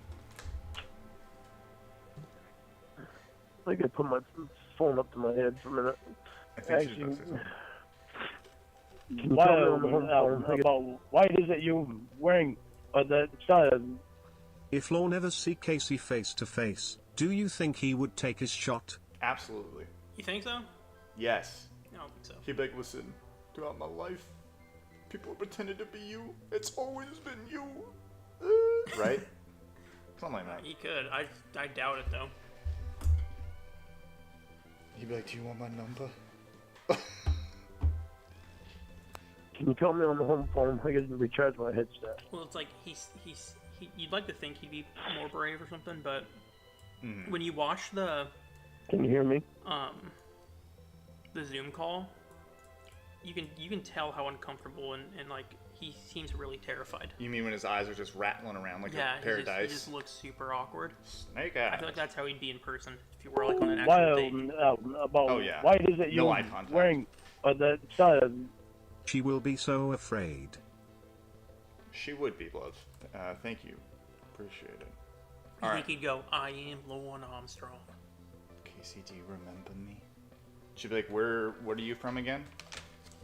I could put my phone up to my head for a minute. I think she's about to say something. About why it is that you're wearing that style? If Lorne ever see Casey face to face, do you think he would take his shot? Absolutely. You think so? Yes. I don't think so. He'd be like, listen, throughout my life, people pretended to be you. It's always been you. Right? Something like that. He could. I doubt it, though. He'd be like, do you want my number? Can you call me on the home phone? I can recharge my headset. Well, it's like you'd like to think he'd be more brave or something, but when you watch the Can you hear me? the Zoom call, you can tell how uncomfortable and like he seems really terrified. You mean when his eyes are just rattling around like Yeah, a pair of dice? he just looks super awkward. Snake I eyes. feel like that's how he'd be in person if you were like on an Why actual date. about Oh, yeah. why it is that No you're eye contact. wearing that style? She will be so afraid. She would be, love. Thank you. Appreciate it. I Alright. think he'd go, I am Lorne Armstrong. Casey, do you remember me? She'd be like, what are you from again?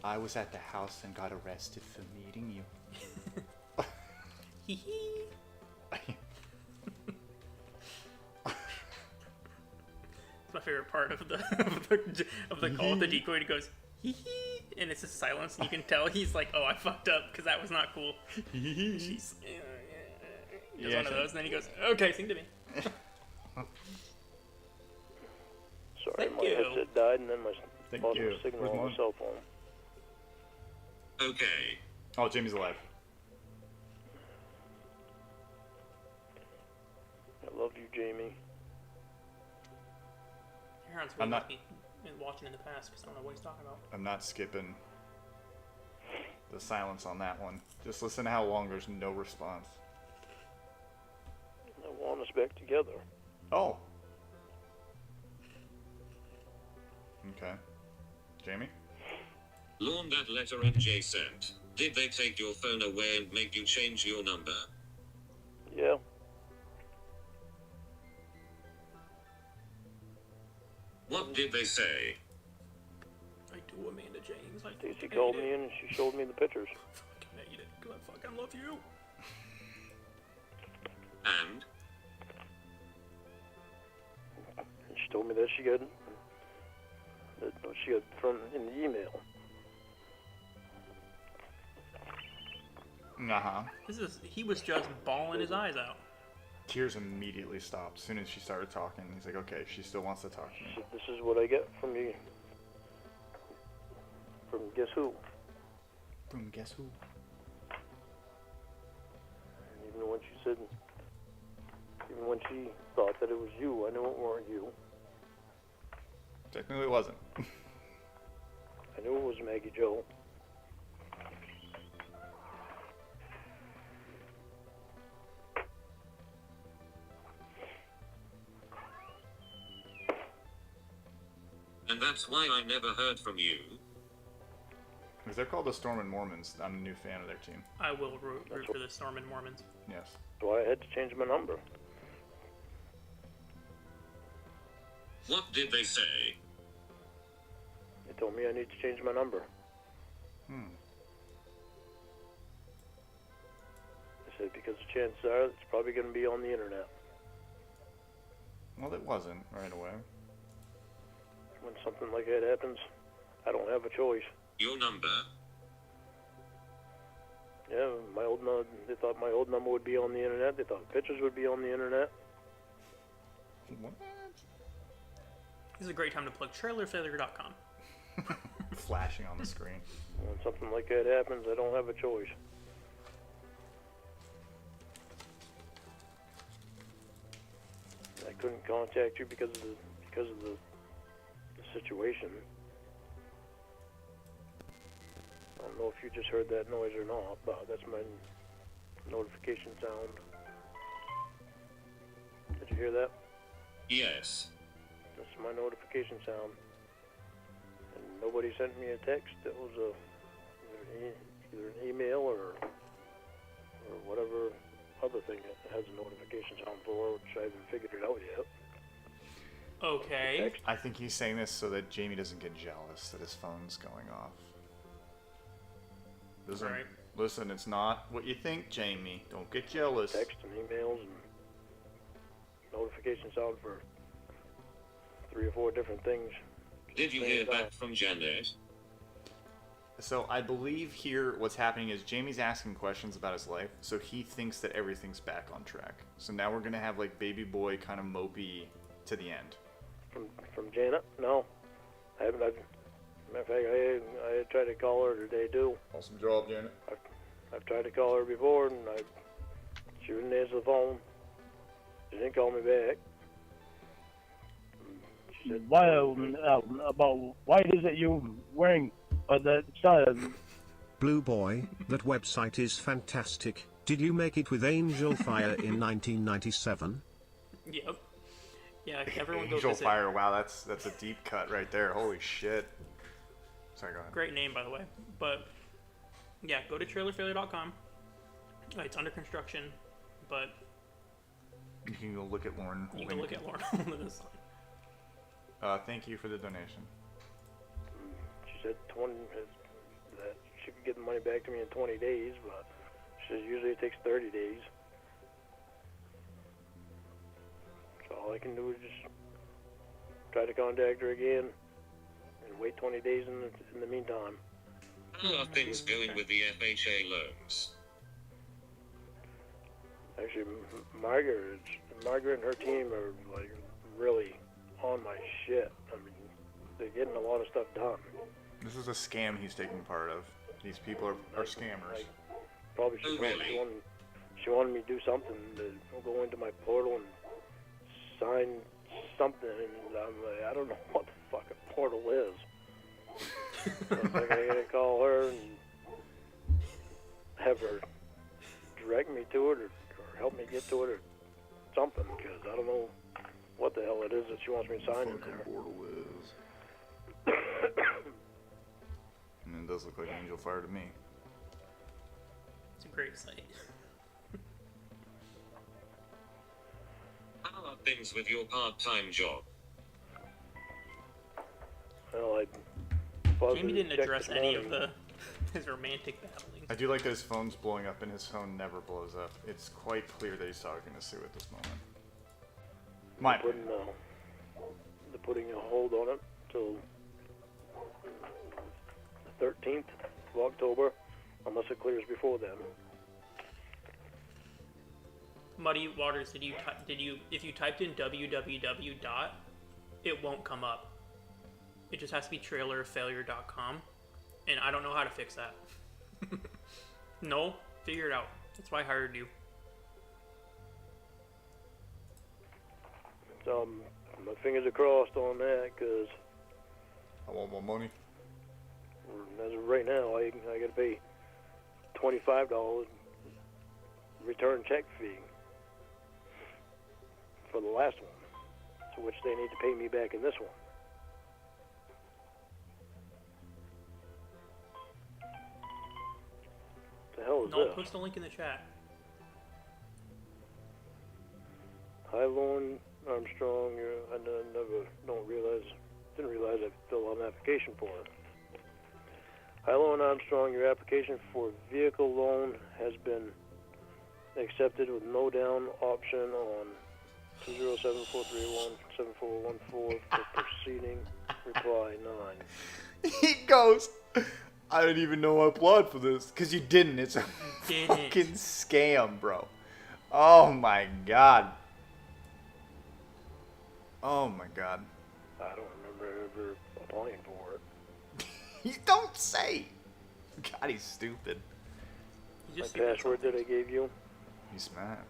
I was at the house and got arrested for meeting you. Hee hee. It's my favorite part of the of the call with the decoy. He goes hee hee, and it's just silence, and you can tell he's like, "Oh, I fucked up because that was not cool." She's he does one of those, and then he goes, "Okay, sing to me." Sorry, Thank my you. headset died, and then my Thank lost you. my signal Where's on my mine? cell phone. Okay. Oh, Jimmy's alive. I love you, Jamie. Aaron's I'm been not- watching in the past because I don't know what he's talking about. I'm not skipping the silence on that one. Just listen to how long there's no response. I want us back together. Oh. Okay. Jamie? Lorne, that letter NJ sent. Did they take your phone away and make you change your number? Yeah. What did they say? I do, Amanda James. I Stacy fucking called hate me it. in and she showed me the pictures. I fucking hate it because I fucking love you. And? And she told me that she got from in the email. Uh-huh. He was just bawling his eyes out. Tears immediately stopped as soon as she started talking. He's like, okay, she still wants to talk to She me. said, "This is what I get from you. From guess who?" Boom, guess who? And even when she thought that it was you, I knew it weren't you. Technically it wasn't. I knew it was Maggie Joe. And that's why I never heard from you. Because they're called the Storm and Mormons. I'm a new fan of their team. I will root for the Storm and Mormons. Yes. So I had to change my number. What did they say? They told me I need to change my number. They said because the chances are it's probably going to be on the internet. Well, it wasn't right away. When something like that happens, I don't have a choice. Your number? Yeah, they thought my old number would be on the internet. They thought pictures would be on the internet. What? This is a great time to plug trailerfailure.com. Flashing on the screen. When something like that happens, I don't have a choice. I couldn't contact you because of the situation. I don't know if you just heard that noise or not, but that's my notification sound. Did you hear that? Yes. That's my notification sound. And nobody sent me a text. It was either an email or whatever other thing it has a notification sound for, which I haven't figured it out yet. Okay. I think he's saying this so that Jamie doesn't get jealous that his phone's going off. Listen, Right. listen, it's not what you think, Jamie. Don't get jealous. Text and emails and notification sound for 3 or 4 different things. Did you hear back from Janet? So I believe here what's happening is Jamie's asking questions about his life, so he thinks that everything's back on track. So now we're gonna have like baby boy kind of mopey to the end. From Janet? No, I haven't. Matter of fact, I tried to call her today too. Awesome job, Janet. I've tried to call her before, and she wouldn't answer the phone. She didn't call me back. She said, Why about why is it you wearing that? Blue Boy, that website is fantastic. Did you make it with Angel Fire in 1997? Yep. Yeah, everyone go Angel visit. Fire. Wow, that's a deep cut right there. Holy shit. Sorry, go ahead. Great name, by the way. But yeah, go to trailerfailure.com. It's under construction, but You can go look at Lorne. you can look at Lorne on this one. Thank you for the donation. she said 20 that she could get the money back to me in 20 days, but she says usually it takes 30 days. So all I can do is just try to contact her again and wait 20 days in the meantime. How are things going with the FHA loans? Actually, Margaret and her team are like really on my shit. I mean, they're getting a lot of stuff done. This is a scam he's taking part of. These people are scammers. Like, probably Oh, really? she wanted me to do something to go into my portal and something, and I'm like, I don't know what the fuck a portal is. So I think I gotta call her and have her direct me to it or help me get to it or something, because I don't know what the hell it is that she wants me to sign in there. Portal is. I mean, it does look like Angel Fire to me. It's a great site. How are things with your part-time job? Well, Jamie didn't address any of his romantic babblings. I do like that his phone's blowing up and his phone never blows up. It's quite clear that he's talking to Sue at this moment. They're putting a hold on it till the 13th of October, unless it clears before then. Muddy Waters, if you typed in www. It won't come up. It just has to be trailerfailure.com, and I don't know how to fix that. No, figure it out. That's why I hired you. So my fingers are crossed on that, because I want more money. as of right now, I got to pay $25 return check fee for the last one, to which they need to pay me back in this one. The hell is No, this? post a link in the chat. Hi, Lorne Armstrong. I didn't realize I filled out an application for it. Hi, Lorne Armstrong. Your application for vehicle loan has been accepted with no down option on 207-431-7414 for proceeding. Reply 9. He goes, I didn't even know I applied for this. Because you didn't. It's a fucking scam, bro. Oh my god. Oh my god. I don't remember ever applying for it. You don't say. God, he's stupid. My password that I gave you He's smart.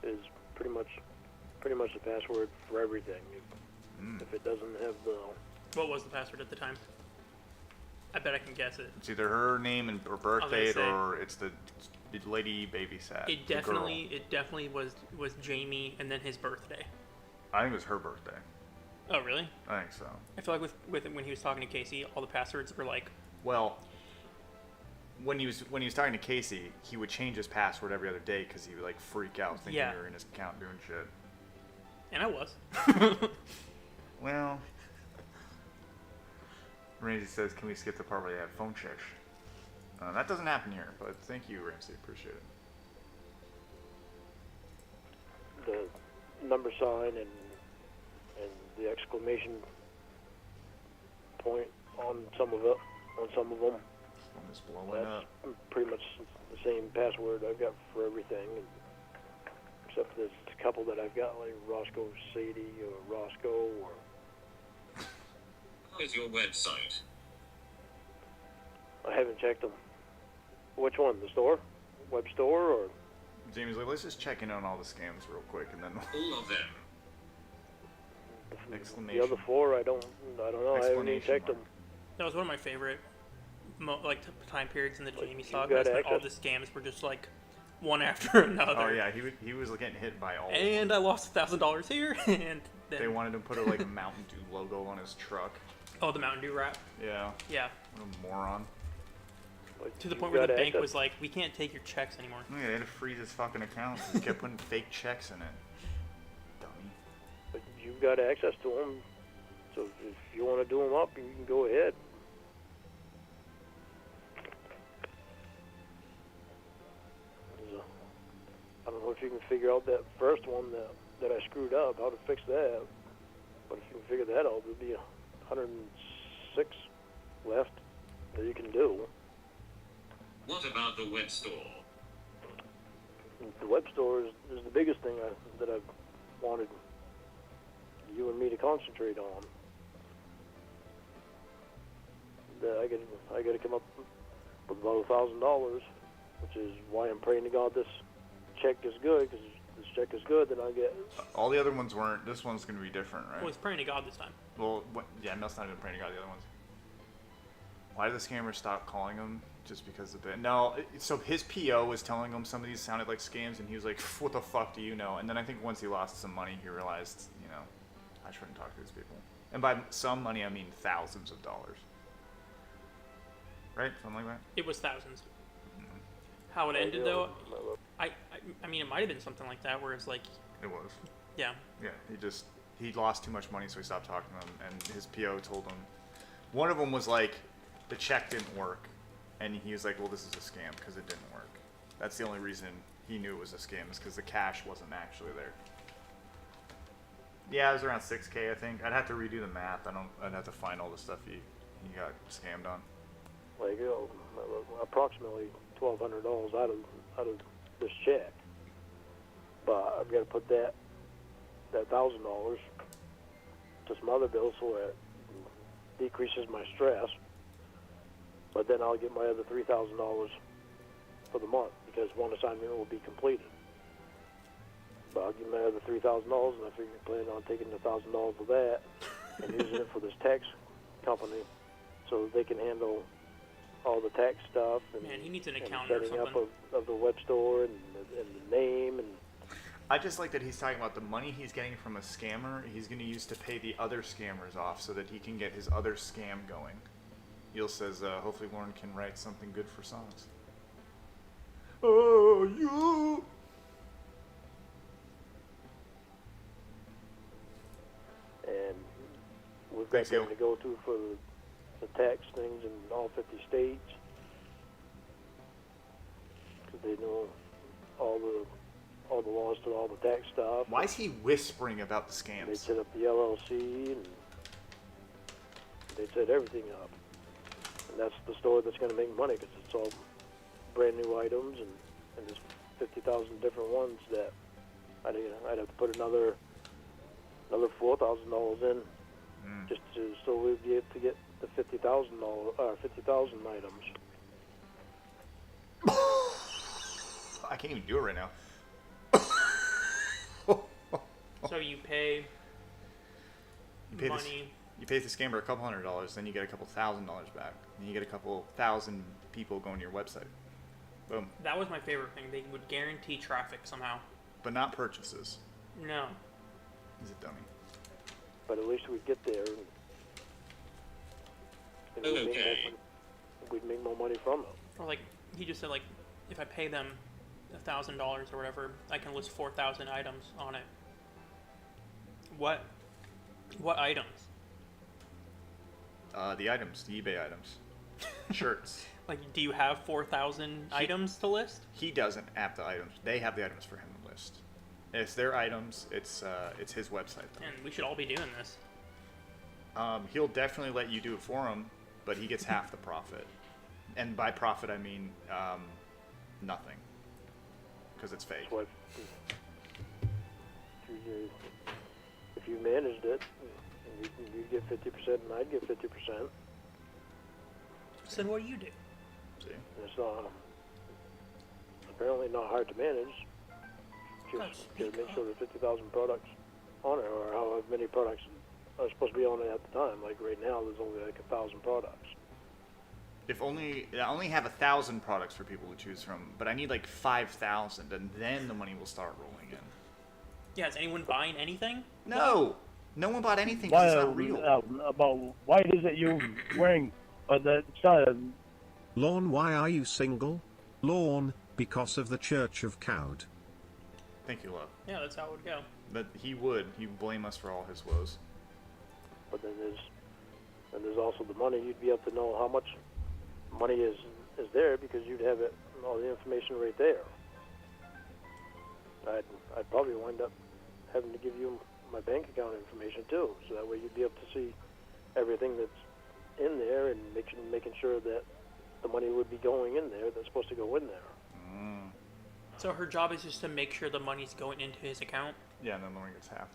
is pretty much the password for everything. If it doesn't have the... What was the password at the time? I bet I can guess it. It's either her name and her birth date, or it's the lady babysat. It definitely was Jamie and then his birthday. I think it was her birthday. Oh, really? I think so. I feel like with when he was talking to Casey, all the passwords were like... Well, when he was talking to Casey, he would change his password every other day because he would like freak out thinking you were in his account doing shit. And I was. Well, Ramsey says, "Can we skip the part where they have phone checks?" That doesn't happen here, but thank you, Ramsey. Appreciate it. The number sign and the exclamation point on some of them. Phone is blowing up. That's pretty much the same password I've got for everything, except for there's a couple that I've got, like Roscoe Sadie or Roscoe or... How is your website? I haven't checked them. Which one? The store? Web store or... Jamie's like, let's just check in on all the scams real quick, and then All of them. Exclamation. The other four, I don't know. I haven't even checked them. That was one of my favorite time periods in the Jamie you've saga. got Is that all the access. scams were just like one after another. Oh yeah, he was getting hit by all. And I lost $1,000 here, and then... They wanted to put a Mountain Dew logo on his truck. Oh, the Mountain Dew wrap. Yeah. Yeah. What a moron. But To the you've point where the got bank access. was like, we can't take your checks anymore. Yeah, they had to freeze his fucking account. He kept putting fake checks in it. Dummy. But you've got access to them, so if you want to do them up, you can go ahead. I don't know if you can figure out that first one that I screwed up, how to fix that. But if you can figure that out, there'll be 106 left that you can do. What about the web store? The web store is the biggest thing that I've wanted you and me to concentrate on. I got to come up with about $1,000, which is why I'm praying to God this check is good, because this check is good, then I'll get. All the other ones weren't. This one's gonna be different, right? Well, he's praying to God this time. Well, yeah, Mel's not even praying to God. The other ones. Why did the scammer stop calling him? Just because of it? No. So his PO was telling him some of these sounded like scams, and he was like, "What the fuck do you know?" And then I think once he lost some money, he realized, you know, I shouldn't talk to these people. And by some money, I mean thousands of dollars. Right? Something like that. It was thousands. How it ended, though, I mean, it might have been something like that, where it's like, It was. yeah. Yeah. He lost too much money, so he stopped talking to him. And his PO told him. One of them was like, the check didn't work. And he was like, well, this is a scam because it didn't work. That's the only reason he knew it was a scam, is because the cash wasn't actually there. Yeah, it was around 6K, I think. I'd have to redo the math. I'd have to find all the stuff he got scammed on. Like, approximately $1,200 out of this check. But I've got to put that $1,000 to some other bills so it decreases my stress. But then I'll get my other $3,000 for the month because one assignment will be completed. But I'll get my other $3,000, and I figure plan on taking $1,000 of that and using it for this tax company so they can handle all the tax stuff and, Man, he needs an and accountant or setting up something. of the web store and the name and. I just like that he's talking about the money he's getting from a scammer, he's going to use to pay the other scammers off so that he can get his other scam going. Eel says, hopefully Lorne can write something good for songs. Oh, you! And we've got Thanks, them Gil. to go to for the tax things in all 50 states. Because they know all the laws to all the tax stuff. Why is he whispering about the They scams? set up the LLC and they set everything up. And that's the store that's going to make money because it's all brand new items and there's 50,000 different ones that I'd have to put another $4,000 in just so we'd be able to get the 50,000 items. I can't even do it right now. So you pay money. You pay the scammer a couple $100, then you get a couple $1,000 back. Then you get a couple 1,000 people going to your website. Boom. That was my favorite thing. They would guarantee traffic somehow. But not purchases. No. He's a dummy. But at least we'd get there and Okay. we'd make more money from it. Or like, he just said, like, if I pay them $1,000 or whatever, I can list 4,000 items on it. What items? The items, the eBay items. Shirts. Like, do you have 4,000 items to list? He doesn't have the items. They have the items for him to list. It's their items. It's his website, though. And we should all be doing this. He'll definitely let you do it for him, but he gets half the profit. And by profit, I mean nothing. Because it's fake. What if you managed it, you'd get 50% and I'd get 50%. So then what do you do? See? And it's not apparently not hard to manage. Just to make sure there's 50,000 products on it, or however many products are supposed to be on it at the time. Like right now, there's only like 1,000 products. I only have 1,000 products for people to choose from, but I need like 5,000, and then the money will start rolling in. Yeah, is anyone buying anything? No one bought anything because it's not real. About why it is that you're wearing it's not a, Lorne, why are you single? Lorne, because of the Church of Cawd. Thank you, love. Yeah, that's how it would go. But he'd blame us for all his woes. But then there's also the money. You'd be able to know how much money is there because you'd have it, all the information right there. I'd probably wind up having to give you my bank account information too, so that way you'd be able to see everything that's in there and making sure that the money would be going in there that's supposed to go in there. So her job is just to make sure the money's going into his account? Yeah, and then Lauren gets half.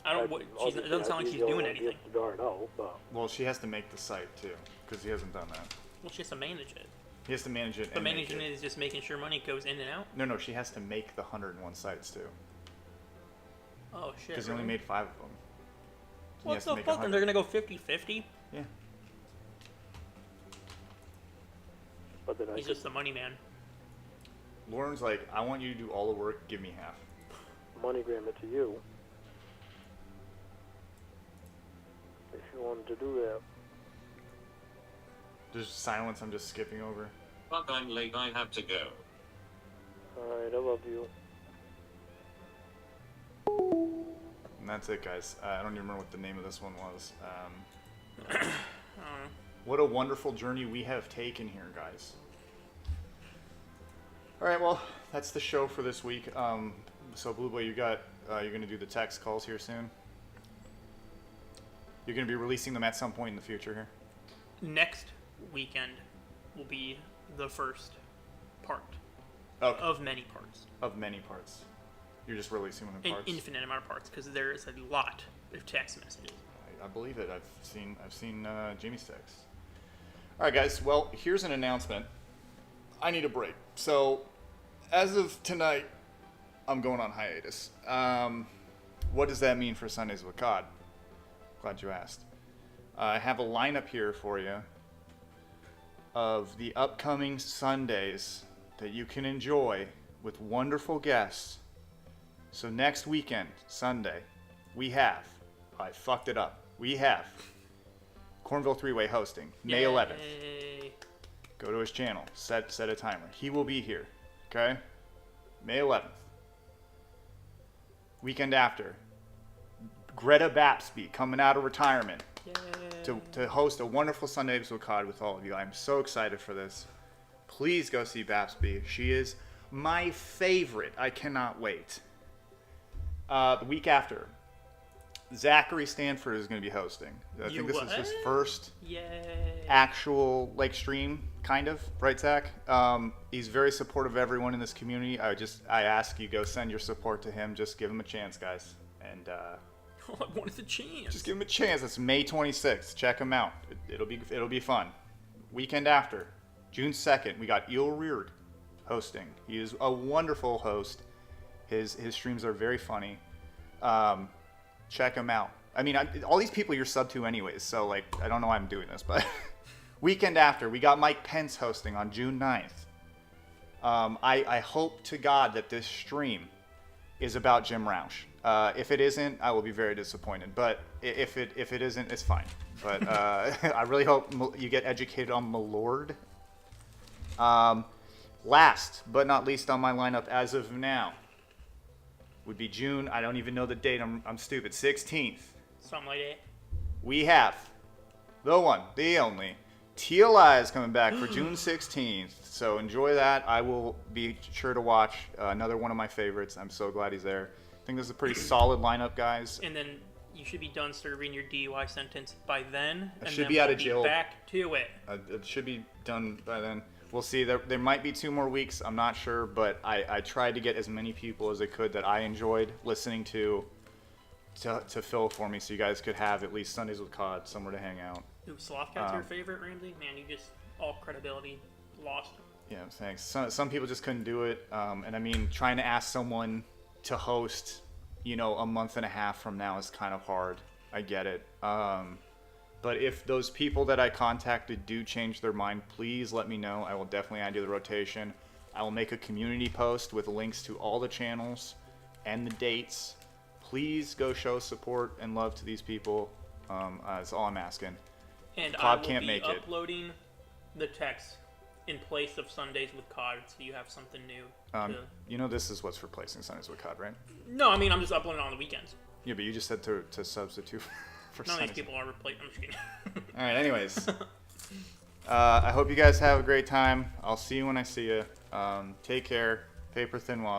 Alright. It doesn't sound like she's doing anything. To guard out, but Well, she has to make the site too, because he hasn't done that. Well, she has to manage it. He has to manage it. But managing it is just making sure money goes in and out? No, she has to make the 101 sites too. Oh, shit. Because he only made 5 of them. So What the fuck? And they're going to go 50-50? Yeah. But then He's just the money man. Lorne's like, I want you to do all the work, give me half. MoneyGram it to you. If you wanted to do that. There's silence I'm just skipping over. Fuck, I'm late, I have to go. Alright, I love you. And that's it, guys. I don't even remember what the name of this one was. I don't know. What a wonderful journey we have taken here, guys. All right, well, that's the show for this week. So, Blue Boy, you're going to do the text calls here soon? You're going to be releasing them at some point in the future here? Next weekend will be the first part Okay. of many parts. Of many parts. You're just releasing them in An parts? infinite amount of parts, because there is a lot of text messages. I believe it. I've seen Jamie's text. All right, guys. Well, here's an announcement. I need a break. So, as of tonight, I'm going on hiatus. What does that mean for Sundays with Cawd? Glad you asked. I have a lineup here for you of the upcoming Sundays that you can enjoy with wonderful guests. So next weekend, Sunday, we have, I fucked it up, we have Cornville 3-Way hosting, May 11th. Yay. Go to his channel, set a timer. He will be here, okay? May 11th. Weekend after, Greta Bapsby coming out of retirement to host a wonderful Sundays with Cawd with all of you. I'm so excited for this. Please go see Bapsby. She is my favorite. I cannot wait. The week after, Zachary Stanford is going to be hosting. I think this is his first actual stream, kind of, right, Zach? He's very supportive of everyone in this community. I ask you, go send your support to him. Just give him a chance, guys. And I wanted a chance. just give him a chance. It's May 26th. Check him out. It'll be fun. Weekend after, June 2nd, we got Eel Reared hosting. He is a wonderful host. His streams are very funny. Check him out. I mean, all these people you're sub to anyways, so I don't know why I'm doing this, but weekend after, we got Mike Pence hosting on June 9th. I hope to God that this stream is about Jim Roush. If it isn't, I will be very disappointed. But if it isn't, it's fine. But I really hope you get educated on Malord. Last but not least on my lineup as of now would be June. I don't even know the date. I'm stupid. 16th. Something like that. We have the one, the only, TLI is coming back for June 16th. So enjoy that. I will be sure to watch another one of my favorites. I'm so glad he's there. I think this is a pretty solid lineup, guys. And then you should be done serving your DUI sentence by then. I and should then be out we'll of jail. Back to it. It should be done by then. We'll see. There might be 2 more weeks. I'm not sure, but I tried to get as many people as I could that I enjoyed listening to fill for me, so you guys could have at least Sundays with Cawd, somewhere to hang out. Ooh, Slothcat's your favorite, Ramsey? Man, you just all credibility lost. Yeah, thanks. Some people just couldn't do it, and I mean, trying to ask someone to host, a month and a half from now is kind of hard. I get it. But if those people that I contacted do change their mind, please let me know. I will definitely add you to the rotation. I will make a community post with links to all the channels and the dates. Please go show support and love to these people. That's all I'm asking. And Cawd I will can't be make it. uploading the text in place of Sundays with Cawd, so you have something new. This is what's replacing Sundays with Cawd, right? No, I mean, I'm just uploading it on the weekends. Yeah, but you just said to substitute for None of Sundays. these people are replaced. I'm just kidding. All right, anyways. I hope you guys have a great time. I'll see you when I see you. Take care. Paper thin walls.